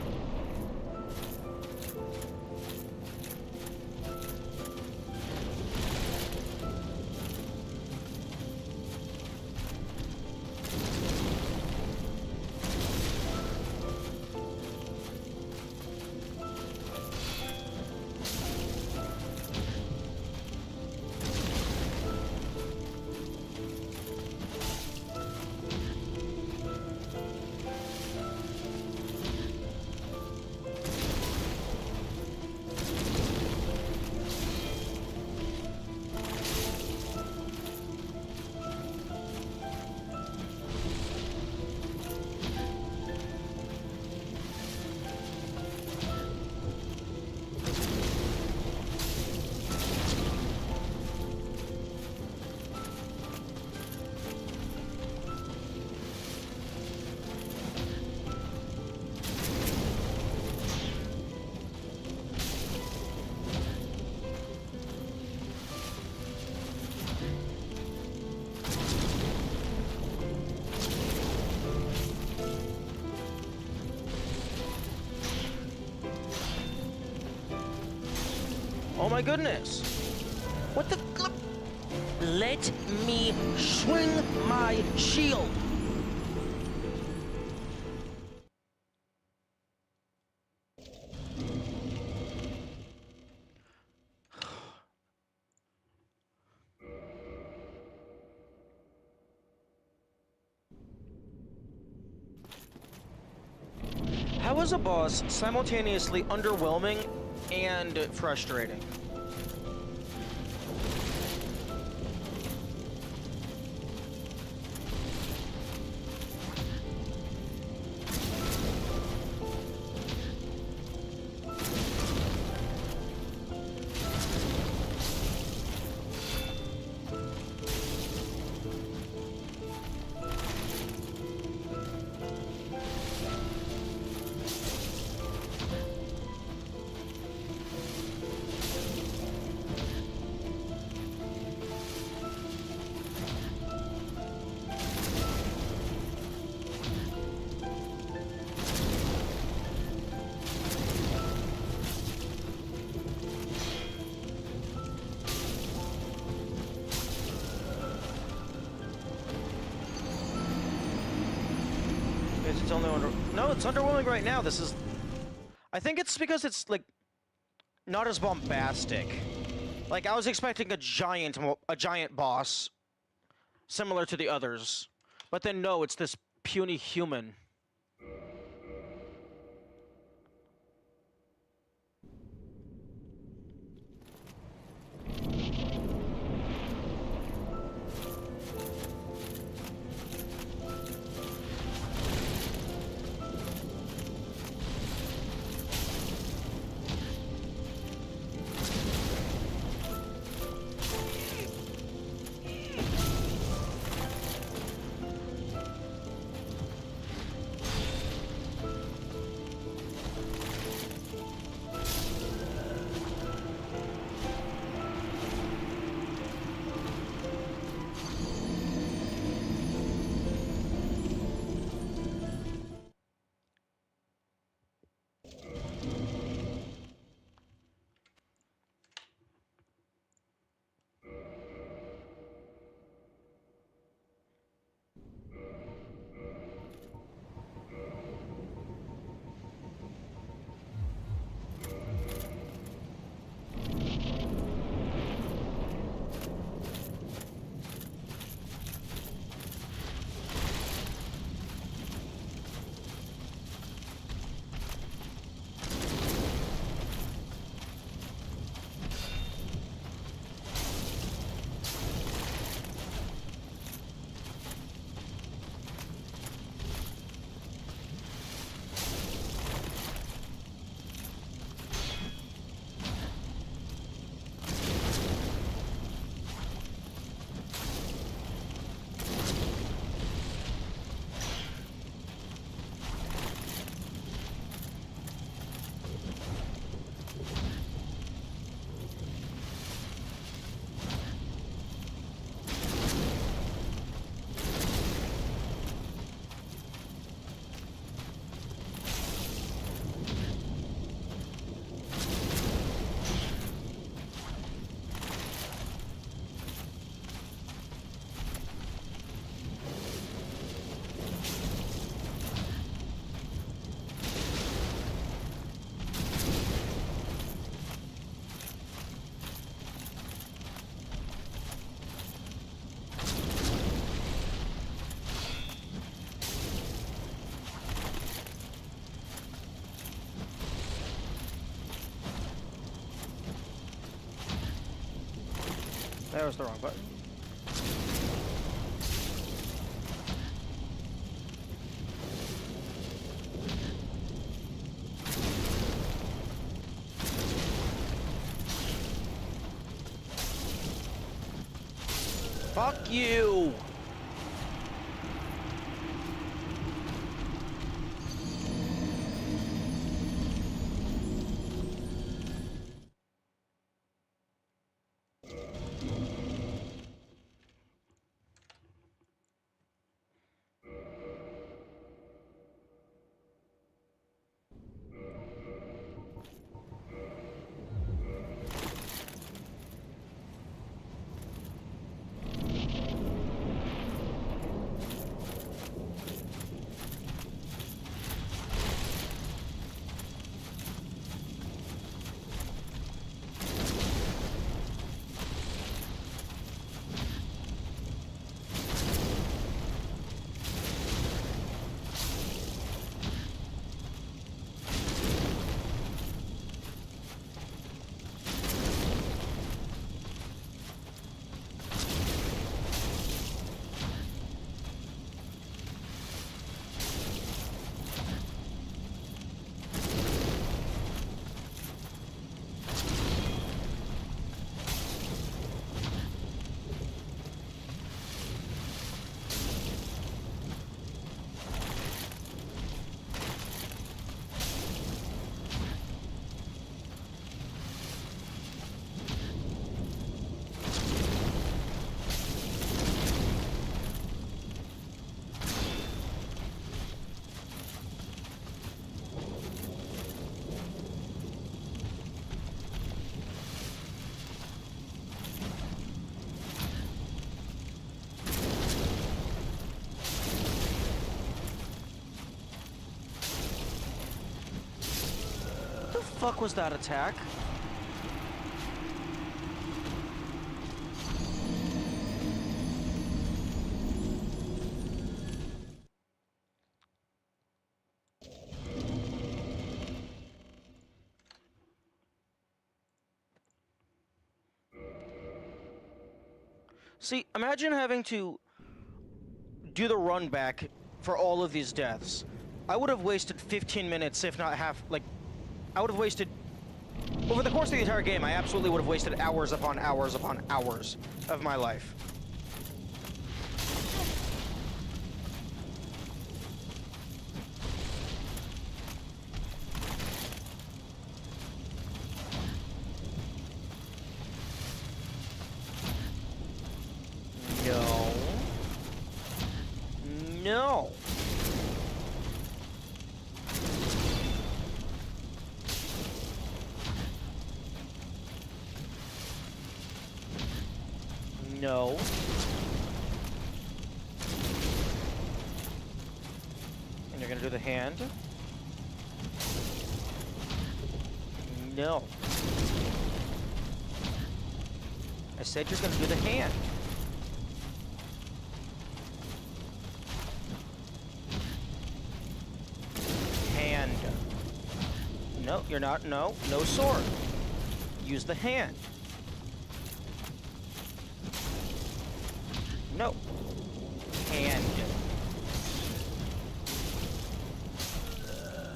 Oh my goodness! What the? Let me swing my shield! How is a boss simultaneously underwhelming and frustrating? It's only no, it's underwhelming right now. This is, I think it's because it's like not as bombastic. Like I was expecting a giant boss similar to the others, but then no, it's this puny human. That was the wrong button. Fuck you! Fuck was that attack? See, imagine having to do the run back for all of these deaths. I would have wasted 15 minutes, if not half, like, I would have wasted, over the course of the entire game, I absolutely would have wasted hours upon hours upon hours of my life. No. No. No. And you're gonna do the hand. No. I said you're gonna do the hand. Hand. No, you're not. No. No sword. Use the hand. No. Hand.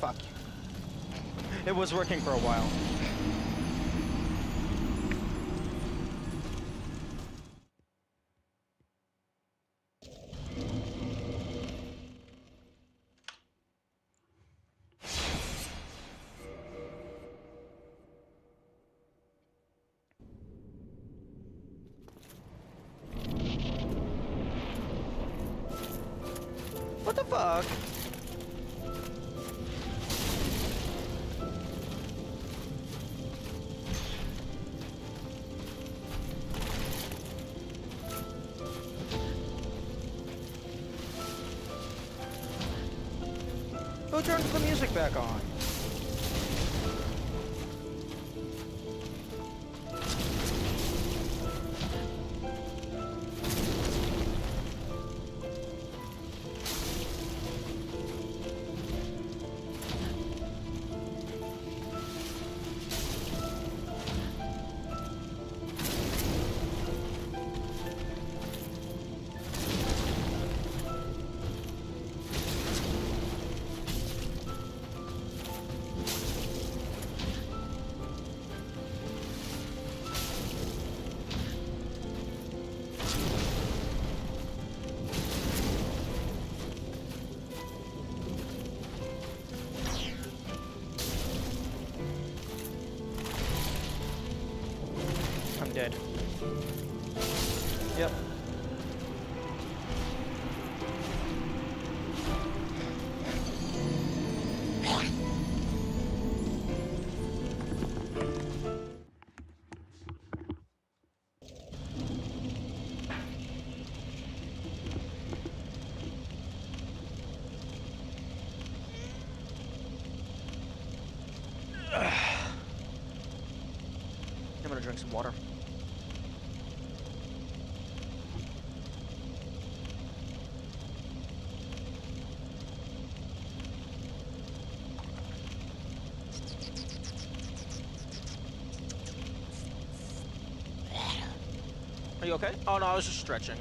Fuck you. It was working for a while. What the fuck? Who turned the music back on? you okay? Oh no, I was just stretching.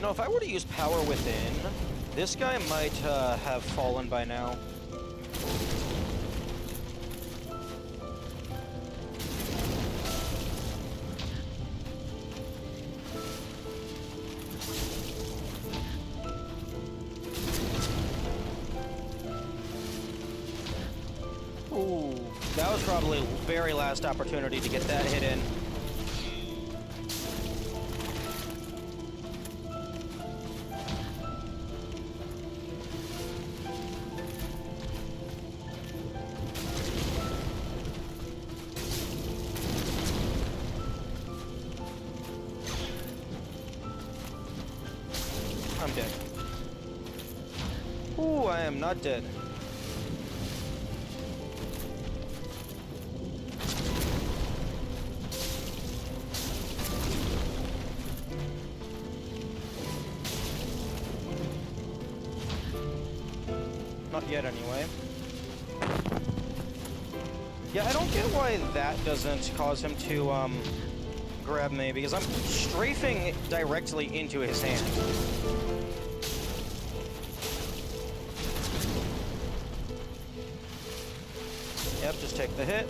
No, if I were to use power within, this guy might have fallen by now. Ooh, that was probably the very last opportunity to get that hit in. I'm dead. Ooh, I am not dead. Not yet, anyway. Yeah, I don't get why that doesn't cause him to, grab me, because I'm strafing directly into his hand. Yep, just take the hit.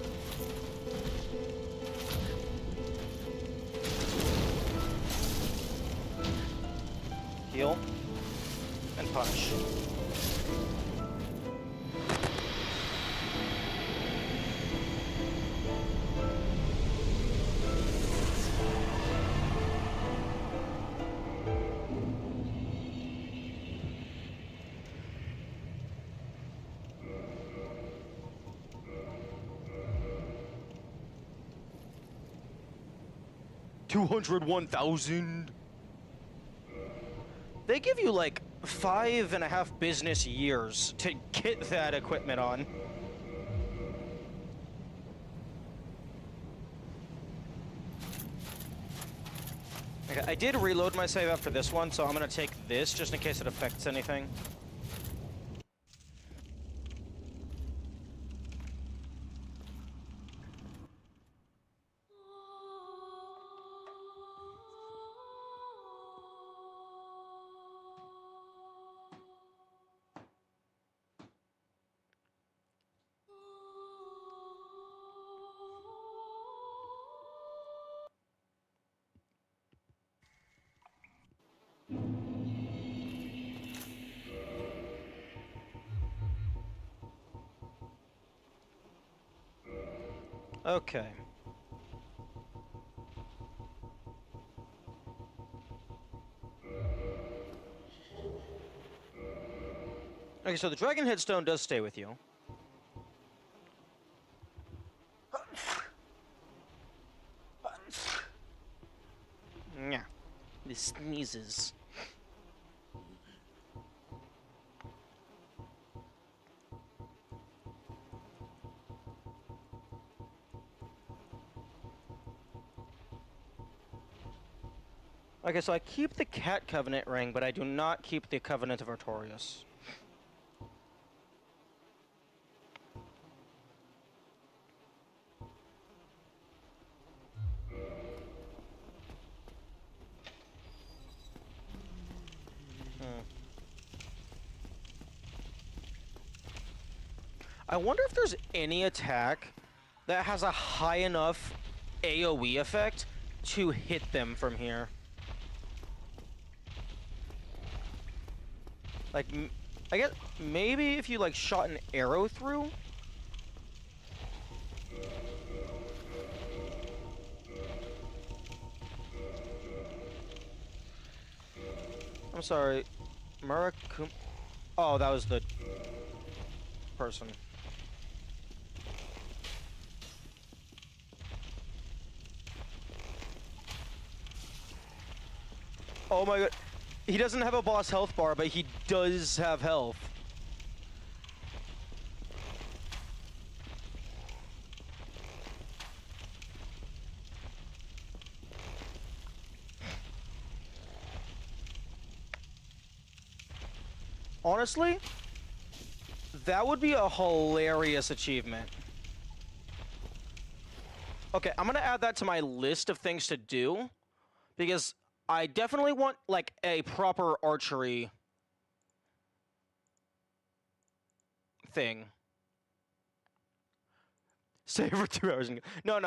Heal. And punish. $201,000. They give you like 5.5 business years to get that equipment on. Okay, I did reload my save after this one, so I'm gonna take this just in case it affects anything. Okay. Okay, so the Dragon Headstone does stay with you. Yeah. The sneezes. Okay, so I keep the Cat Covenant ring, but I do not keep the Covenant of Artorias. I wonder if there's any attack that has a high enough AoE effect to hit them from here. Like, I guess maybe if you like shot an arrow through. I'm sorry, Murakum. Oh, that was the person. Oh my god. He doesn't have a boss health bar, but he does have health. Honestly, that would be a hilarious achievement. Okay, I'm gonna add that to my list of things to do, because I definitely want, like, a proper archery thing. Stay for 2 hours and no.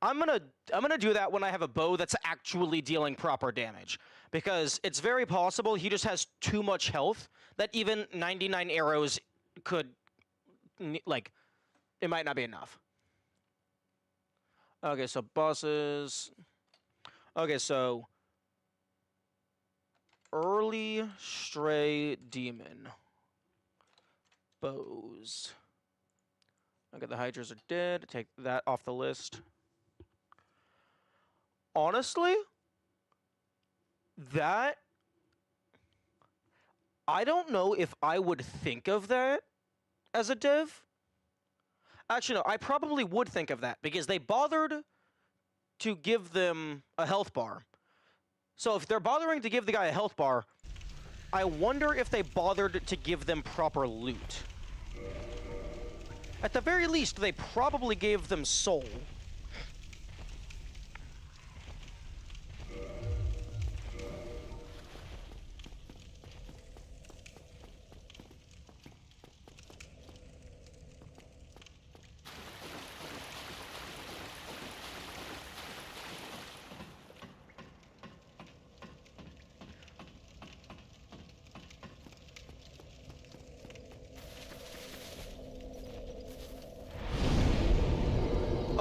I'm gonna do that when I have a bow that's actually dealing proper damage, because it's very possible he just has too much health that even 99 arrows could, like, it might not be enough. Okay, so bosses. Okay, so early stray demon bows. Okay, the hydras are dead. Take that off the list. Honestly, that, I don't know if I would think of that as a dev. Actually, no, I probably would think of that, because they bothered to give them a health bar. So if they're bothering to give the guy a health bar, I wonder if they bothered to give them proper loot. At the very least, they probably gave them soul.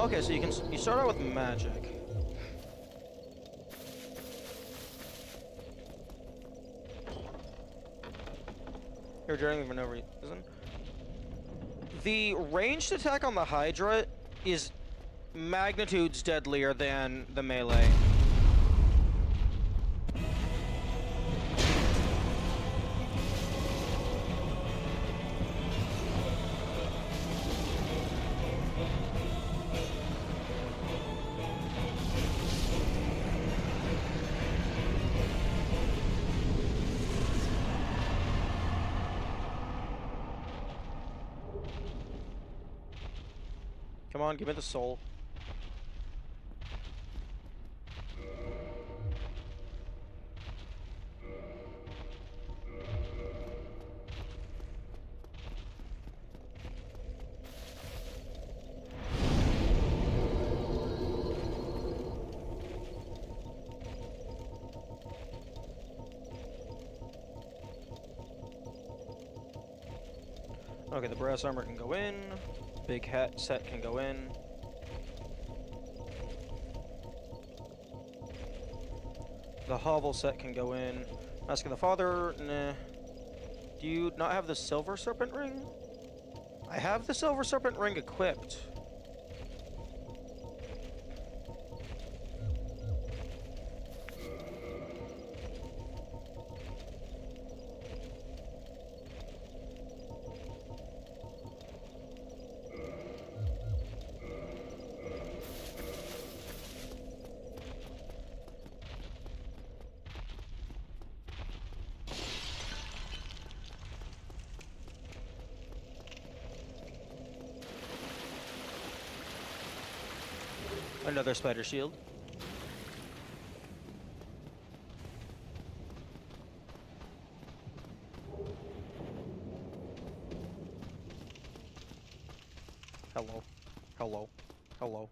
Okay, so you start out with magic. You're journeying for no reason. The ranged attack on the Hydra is magnitudes deadlier than the melee. Come on, give me the soul. Okay, the brass armor can go in. Big hat set can go in. The hovel set can go in. Mask of the Father, nah. Do you not have the Silver Serpent Ring? I have the Silver Serpent Ring equipped. Another spider shield. Hello. Hello. Hello.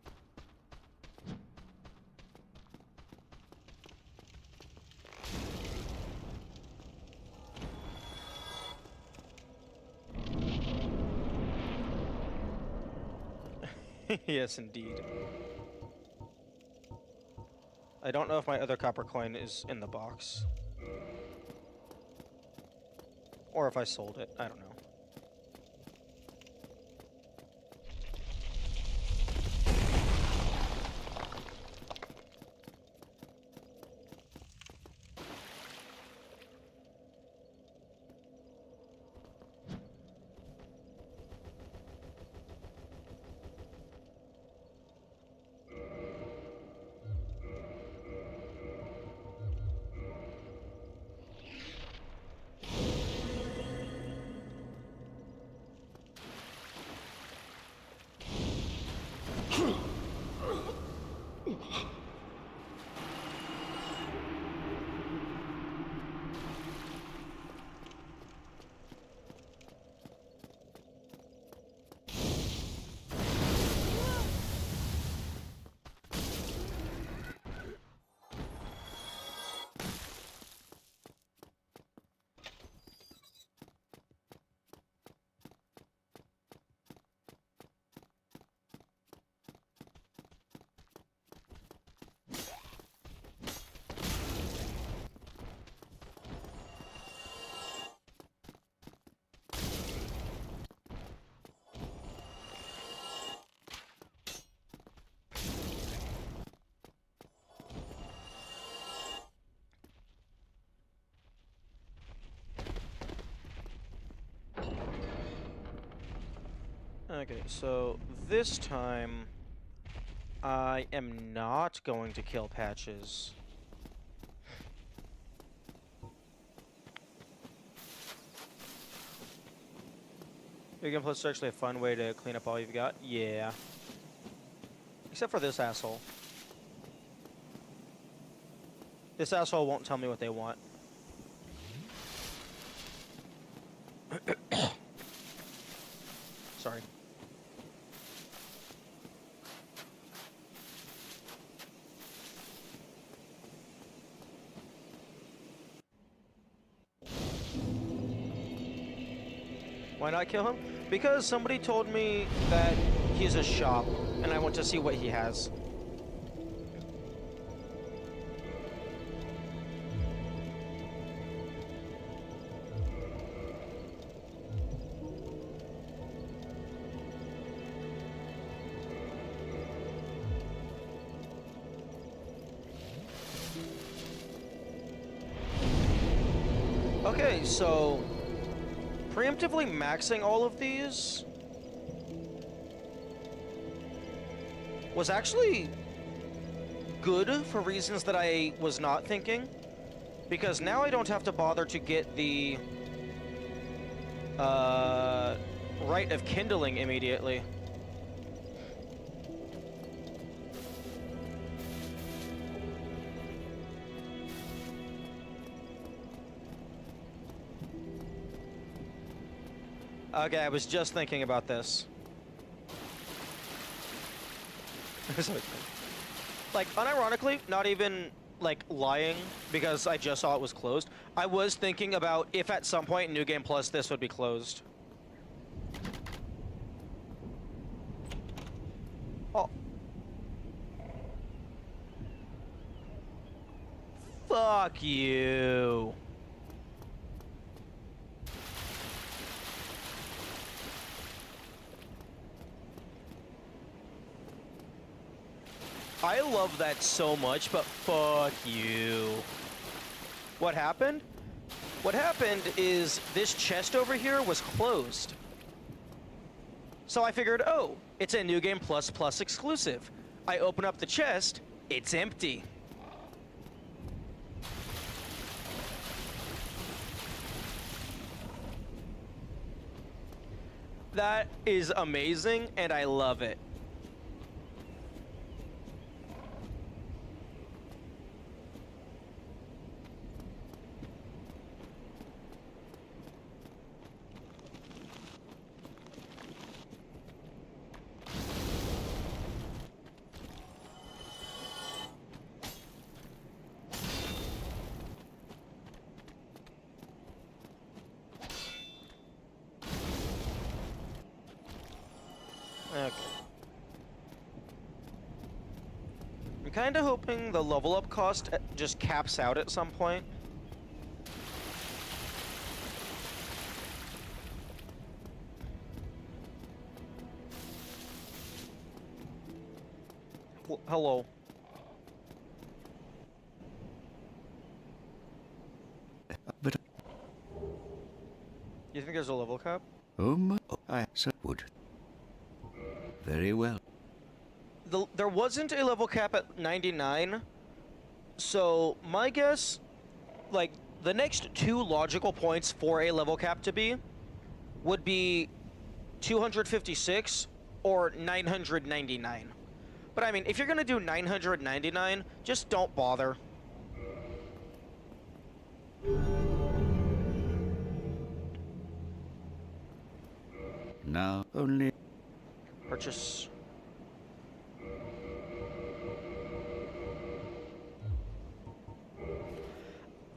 Yes, indeed. I don't know if my other copper coin is in the box. Or if I sold it. I don't know. Okay, so this time I am not going to kill Patches. Vegan Plus is actually a fun way to clean up all you've got. Yeah. Except for this asshole. This asshole won't tell me what they want. Sorry. Why not kill him? Because somebody told me that he's a shop, and I want to see what he has. Okay, so preemptively maxing all of these was actually good for reasons that I was not thinking, because now I don't have to bother to get the Rite of Kindling immediately. Okay, I was just thinking about this. Like, unironically, not even, like, lying, because I just saw it was closed. I was thinking about if at some point in New Game Plus this would be closed. Oh. Fuck you. I love that so much, but fuck you. What happened? What happened is this chest over here was closed. So I figured, oh, it's a New Game Plus Plus exclusive. I open up the chest, it's empty. That is amazing, and I love it. Okay. I'm kind of hoping the level up cost just caps out at some point. Hello. But You think there's a level cap? I would. Very well. There wasn't a level cap at 99, so my guess, like, the next two logical points for a level cap to be would be 256 or 999. But I mean, if you're gonna do 999, just don't bother. Now only Purchase.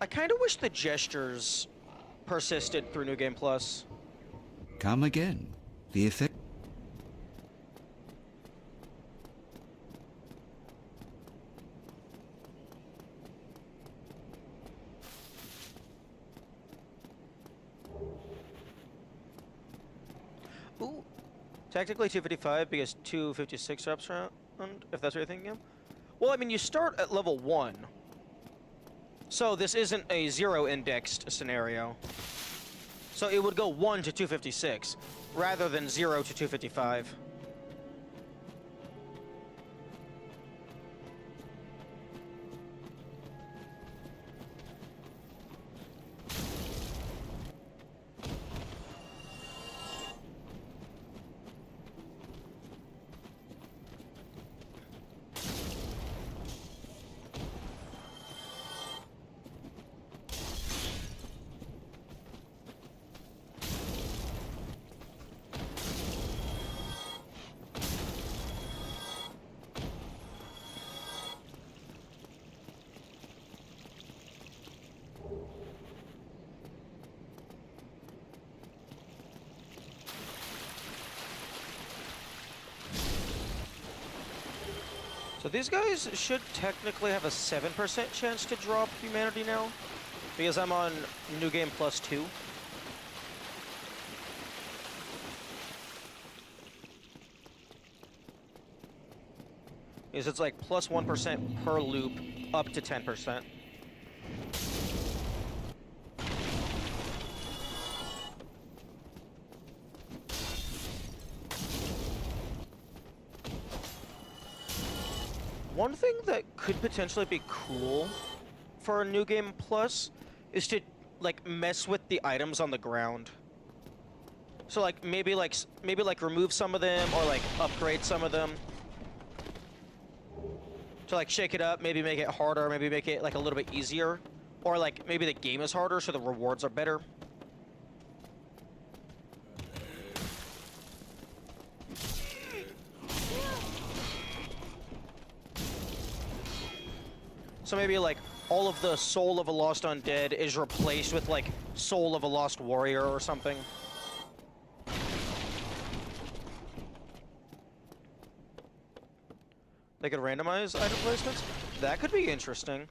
I kind of wish the gestures persisted through New Game Plus. come again. The effect. Ooh. Technically 255 because 256 reps around, if that's what you're thinking of. Well, I mean, you start at level 1. So this isn't a 0 indexed scenario. So it would go 1 to 256, rather than 0 to 255. So these guys should technically have a 7% chance to drop humanity now, because I'm on New Game Plus 2. Because it's like plus 1% per loop, up to 10%. One thing that could potentially be cool for a New Game Plus is to like mess with the items on the ground. So like maybe remove some of them or like upgrade some of them. To like shake it up, maybe make it harder, maybe make it like a little bit easier. Or like maybe the game is harder so the rewards are better. So maybe like all of the Soul of a Lost Undead is replaced with like Soul of a Lost Warrior or something. They could randomize item placements? That could be interesting.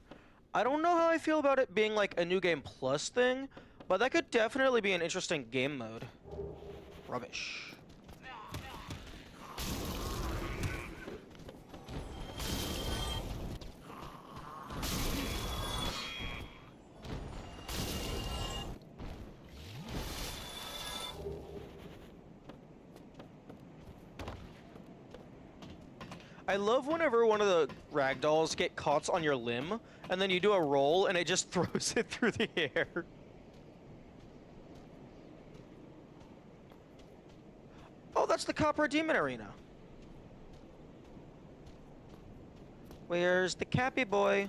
I don't know how I feel about it being like a New Game Plus thing, but that could definitely be an interesting game mode. Rubbish. I love whenever one of the ragdolls get caught on your limb, and then you do a roll, and it just throws it through the air. Oh, that's the Copper Demon Arena. Where's the Cappy Boy?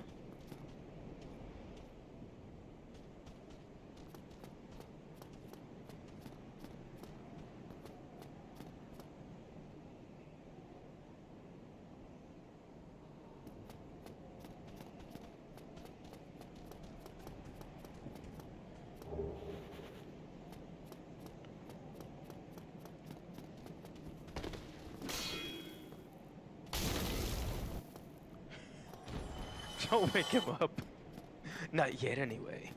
Don't wake him up. Not yet, anyway.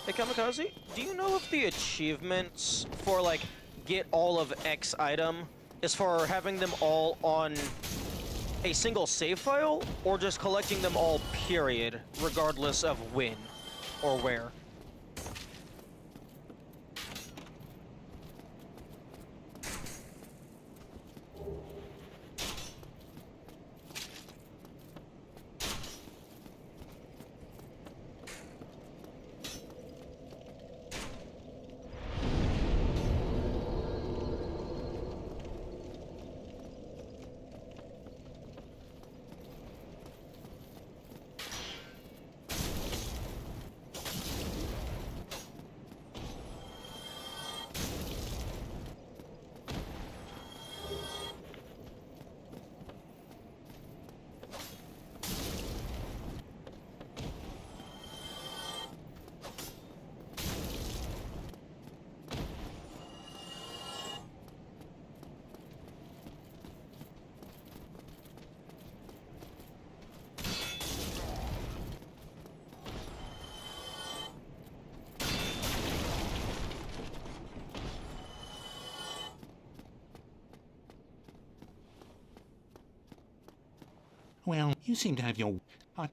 Hey Kamikaze, do you know if the achievements for like get all of X item is for having them all on a single save file or just collecting them all period, regardless of when or where? Well, you seem to have your... I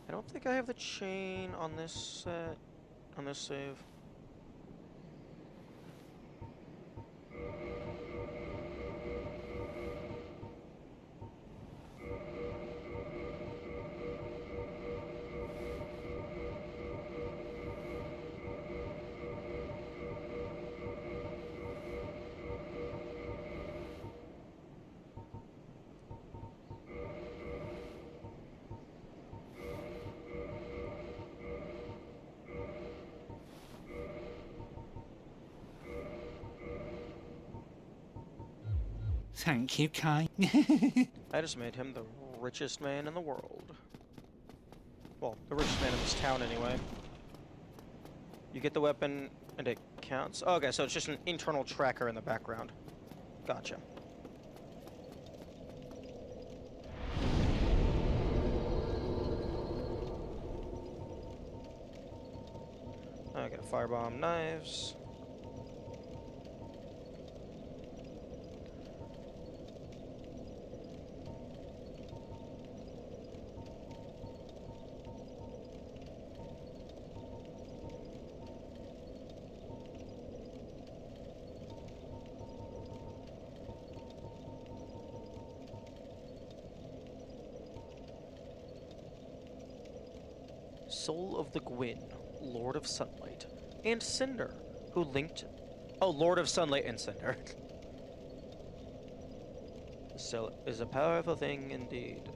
don't think I have the chain on this set, on this save. Thank you, Kai. I just made him the richest man in the world. Well, the richest man in this town, anyway. You get the weapon, and it counts. Oh, okay, so it's just an internal tracker in the background. Gotcha. I got firebomb knives. Soul of the Gwyn, Lord of Sunlight, and Cinder, who linked... Oh, Lord of Sunlight and Cinder. So is a powerful thing indeed.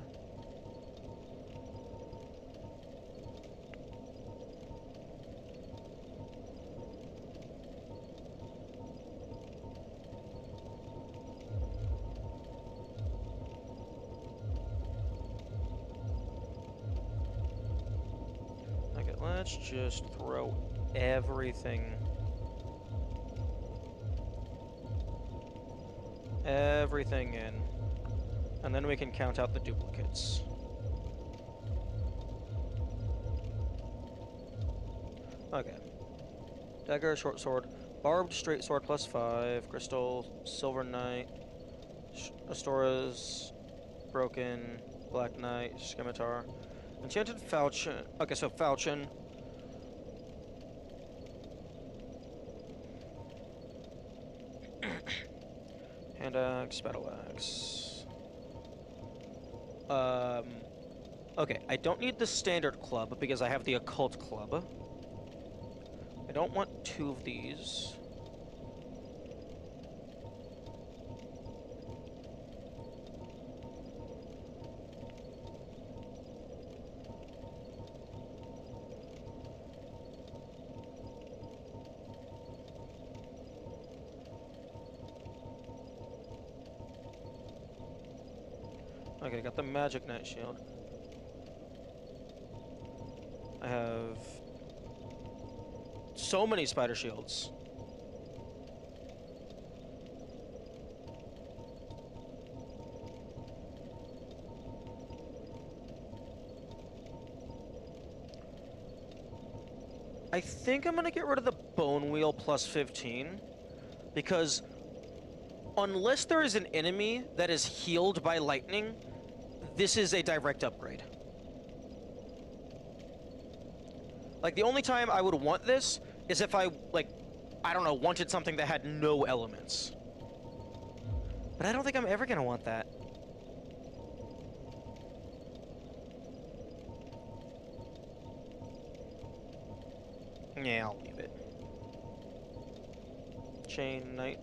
Let's just throw everything in, and then we can count out the duplicates. Okay. Dagger, short sword, barbed straight sword +5, crystal, silver knight, Astora's broken, black knight, scimitar, enchanted falchion. Okay, so falchion. Hand axe, battle axe. Okay, I don't need the standard club because I have the occult club. I don't want 2 of these. Okay, got the magic knight shield. I have so many spider shields. I think I'm gonna get rid of the bone wheel +15 because unless there is an enemy that is healed by lightning, this is a direct upgrade. Like, the only time I would want this is if I, like, I don't know, wanted something that had no elements. But I don't think I'm ever gonna want that. Yeah, I'll leave it. Chain Knight.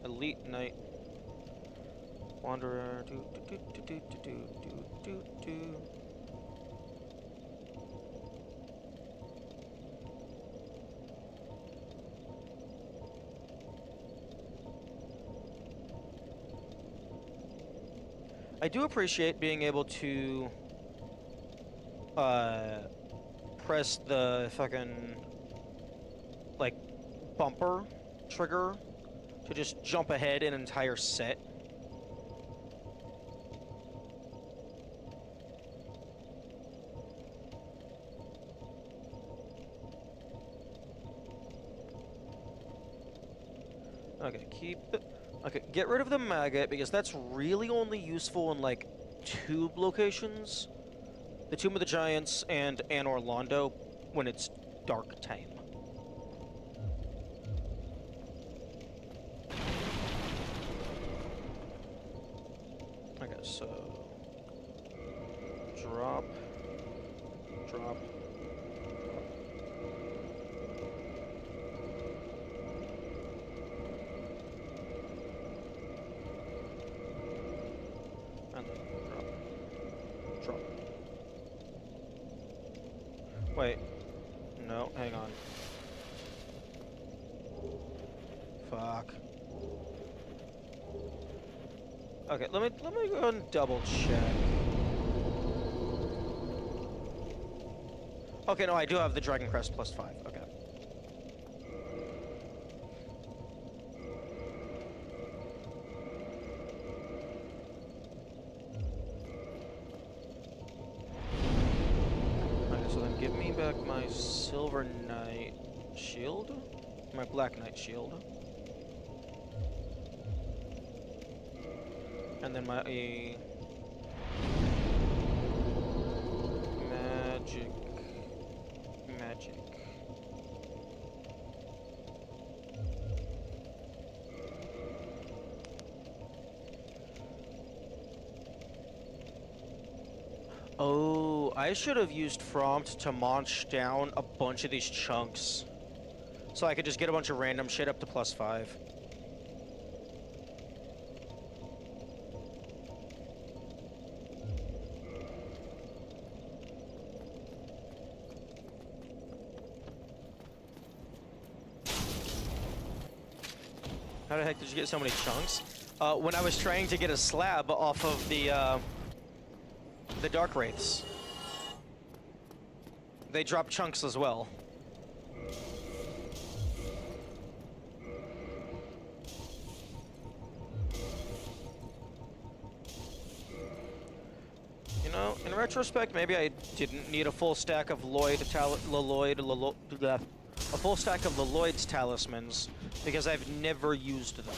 Elite Knight. Wanderer. I do appreciate being able to press the fucking like bumper trigger to just jump ahead an entire set. Okay, keep it. Okay, get rid of the maggot, because that's really only useful in, like, 2 locations. The Tomb of the Giants and Anor Londo when it's dark time. Okay, so... Drop. Drop. And then drop. Drop. Wait. No, hang on. Fuck. Okay, let me go and double check. Okay, no, I do have the Dragon Crest +5. Okay. Okay, so then give me back my Silver Knight shield, my Black Knight shield, and then my magic. Oh, I should have used Prompt to munch down a bunch of these chunks. So I could just get a bunch of random shit up to +5. How the heck did you get so many chunks? When I was trying to get a slab off of the Dark Wraiths. They drop chunks as well. You know, in retrospect, maybe I didn't need a full stack of a full stack of Lloyd's talismans, because I've never used them.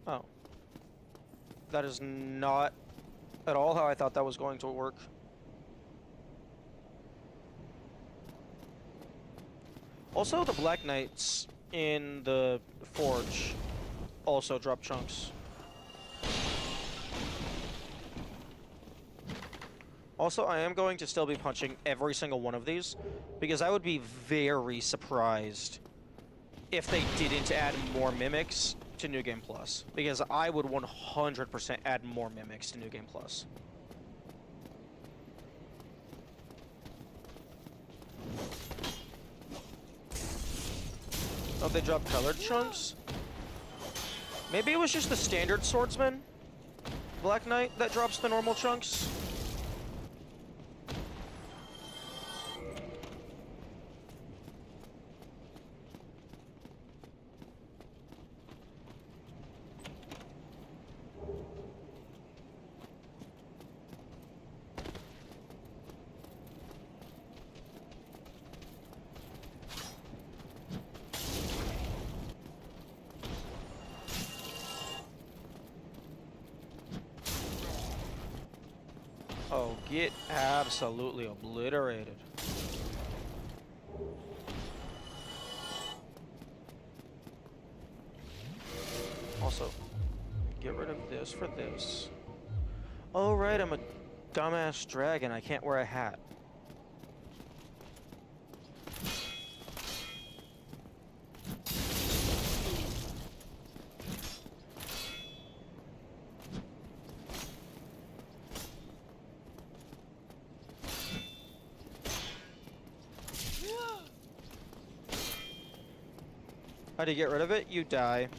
Oh. That is not at all how I thought that was going to work. Also, the Black Knights in the Forge also drop chunks. Also, I am going to still be punching every single one of these, because I would be very surprised if they didn't add more mimics to New Game Plus, because I would 100% add more mimics to New Game Plus. Oh, they dropped colored chunks? Maybe it was just the standard swordsman, Black Knight, that drops the normal chunks? Oh, get absolutely obliterated. Also, get rid of this for this. Oh, right, I'm a dumbass dragon. I can't wear a hat. How do you get rid of it? You die.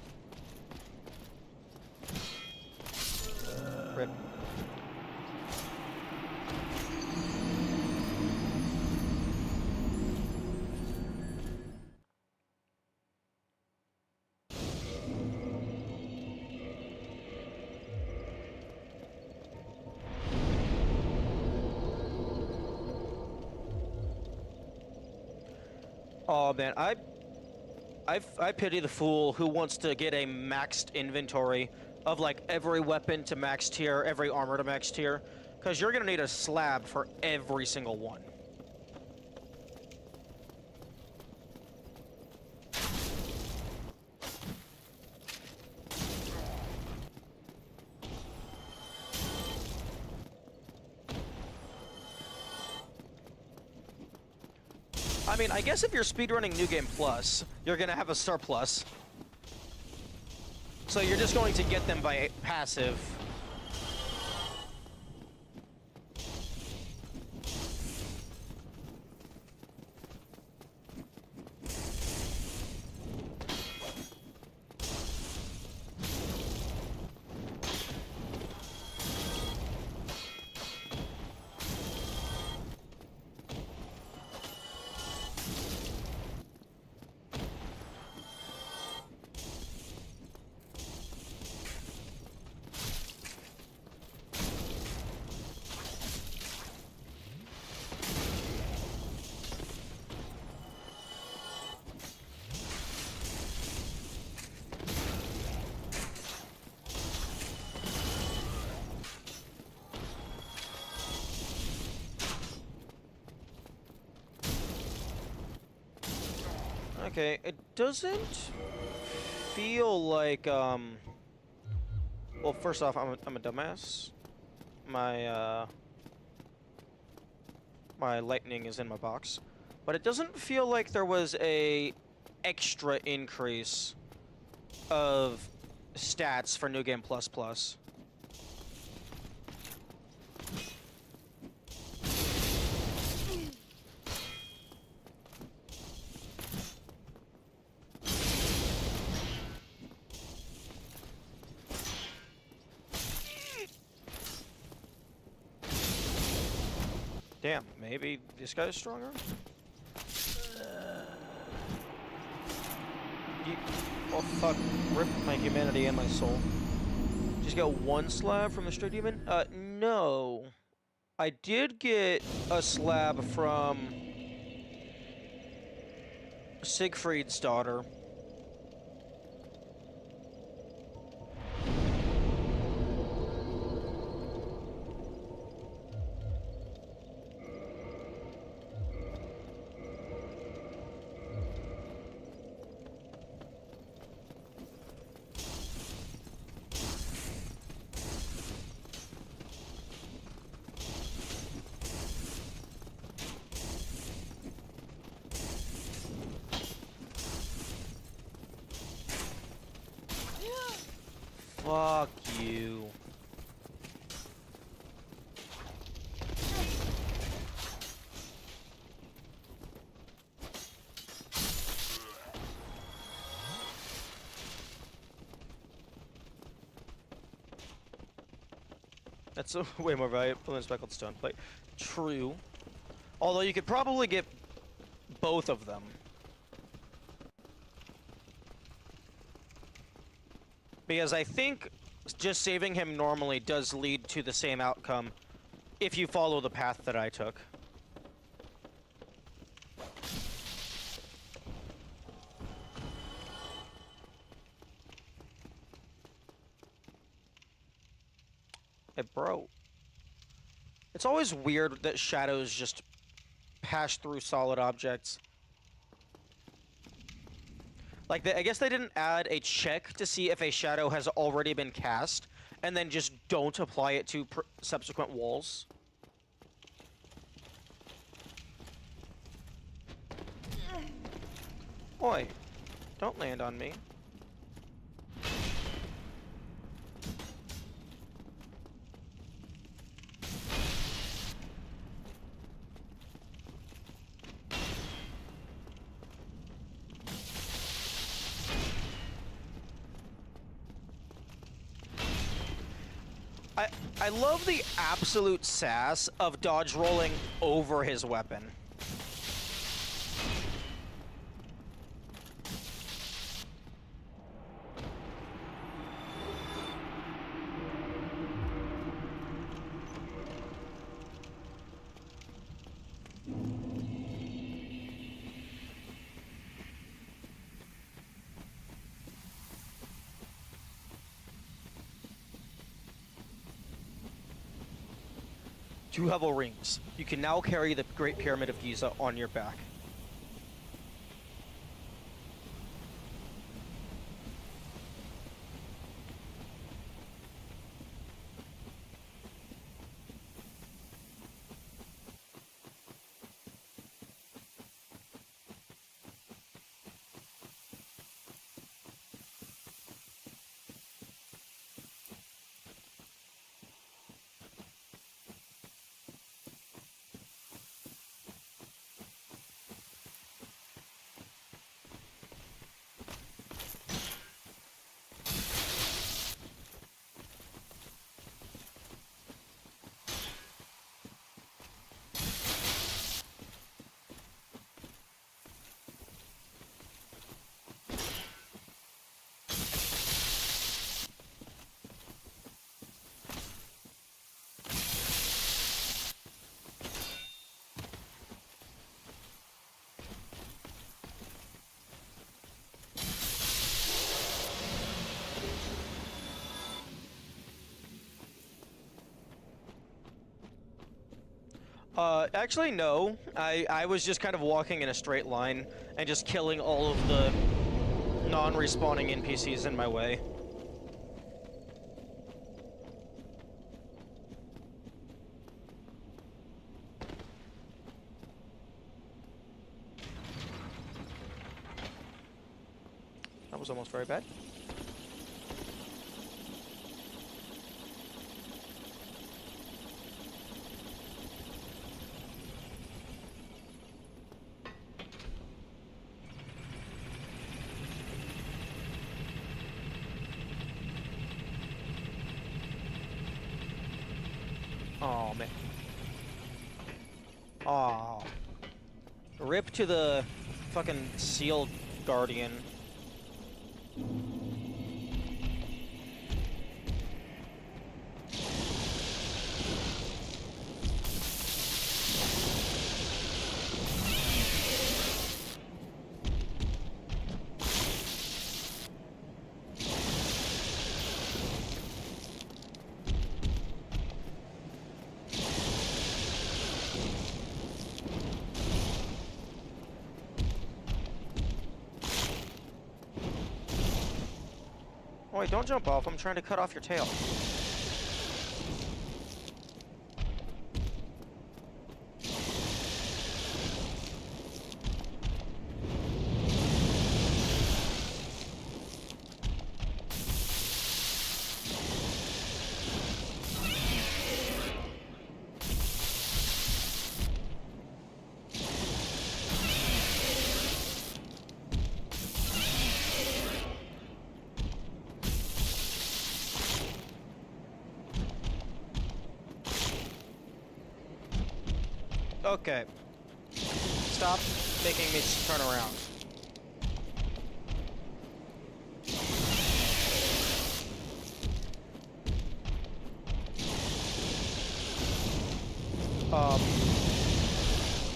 Oh man, I pity the fool who wants to get a maxed inventory of like every weapon to max tier, every armor to max tier, because you're gonna need a slab for every single one. I mean, I guess if you're speedrunning New Game Plus, you're gonna have a surplus. So you're just going to get them by passive. Okay, it doesn't feel like, well, first off, I'm a dumbass. My lightning is in my box. But it doesn't feel like there was a extra increase of stats for New Game Plus Plus. Damn, maybe this guy's stronger? Oh fuck, rip my humanity and my soul. Just got one slab from the Stray Demon? No. I did get a slab from Siegfried's daughter. Fuck you. That's way more valuable than speckled stone plate. True. Although you could probably get both of them. Because I think just saving him normally does lead to the same outcome if you follow the path that I took. Hey, bro. It's always weird that shadows just pass through solid objects. Like, I guess they didn't add a check to see if a shadow has already been cast, and then just don't apply it to subsequent walls. Oi, don't land on me. I love the absolute sass of dodge rolling over his weapon. You have rings. You can now carry the Great Pyramid of Giza on your back. Actually, no. I was just kind of walking in a straight line and just killing all of the non-respawning NPCs in my way. That was almost very bad. Oh man. Oh. Rip to the fucking seal guardian. Oh wait, don't jump off. I'm trying to cut off your tail. Okay. Stop making me turn around.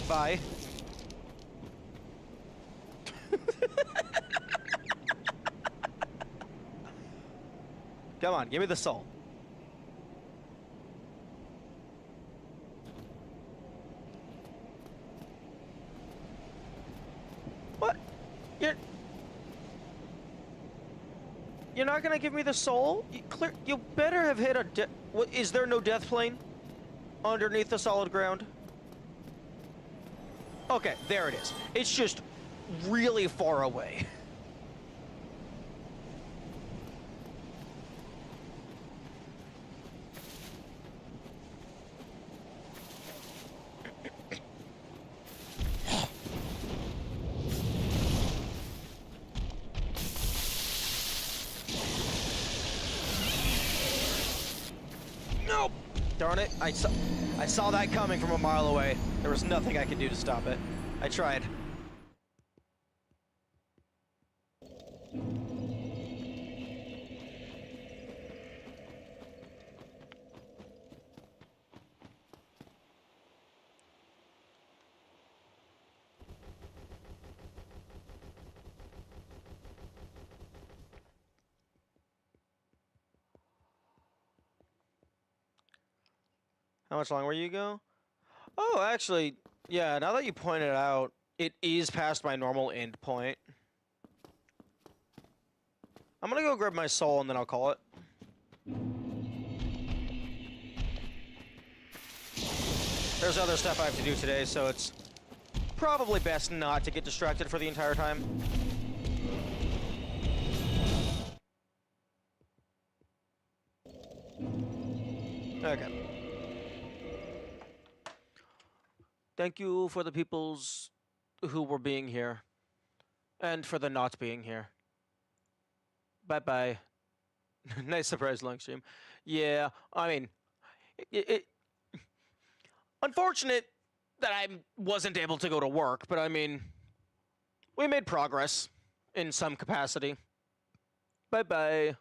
Bye. Come on, give me the soul. What? You're not gonna give me the soul? You better have hit a what, is there no death plane underneath the solid ground? Okay, there it is. It's just really far away. Nope! Darn it, I saw that coming from a mile away. There was nothing I could do to stop it. I tried. How much longer you go? Oh, actually, yeah, now that you point it out, it is past my normal end point. I'm gonna go grab my soul and then I'll call it. There's other stuff I have to do today, so it's probably best not to get distracted for the entire time. Okay. Thank you for the peoples who were being here. And for the not being here. Bye-bye. Nice surprise long stream. Yeah, I mean, unfortunate that I wasn't able to go to work, but I mean, we made progress in some capacity. Bye-bye.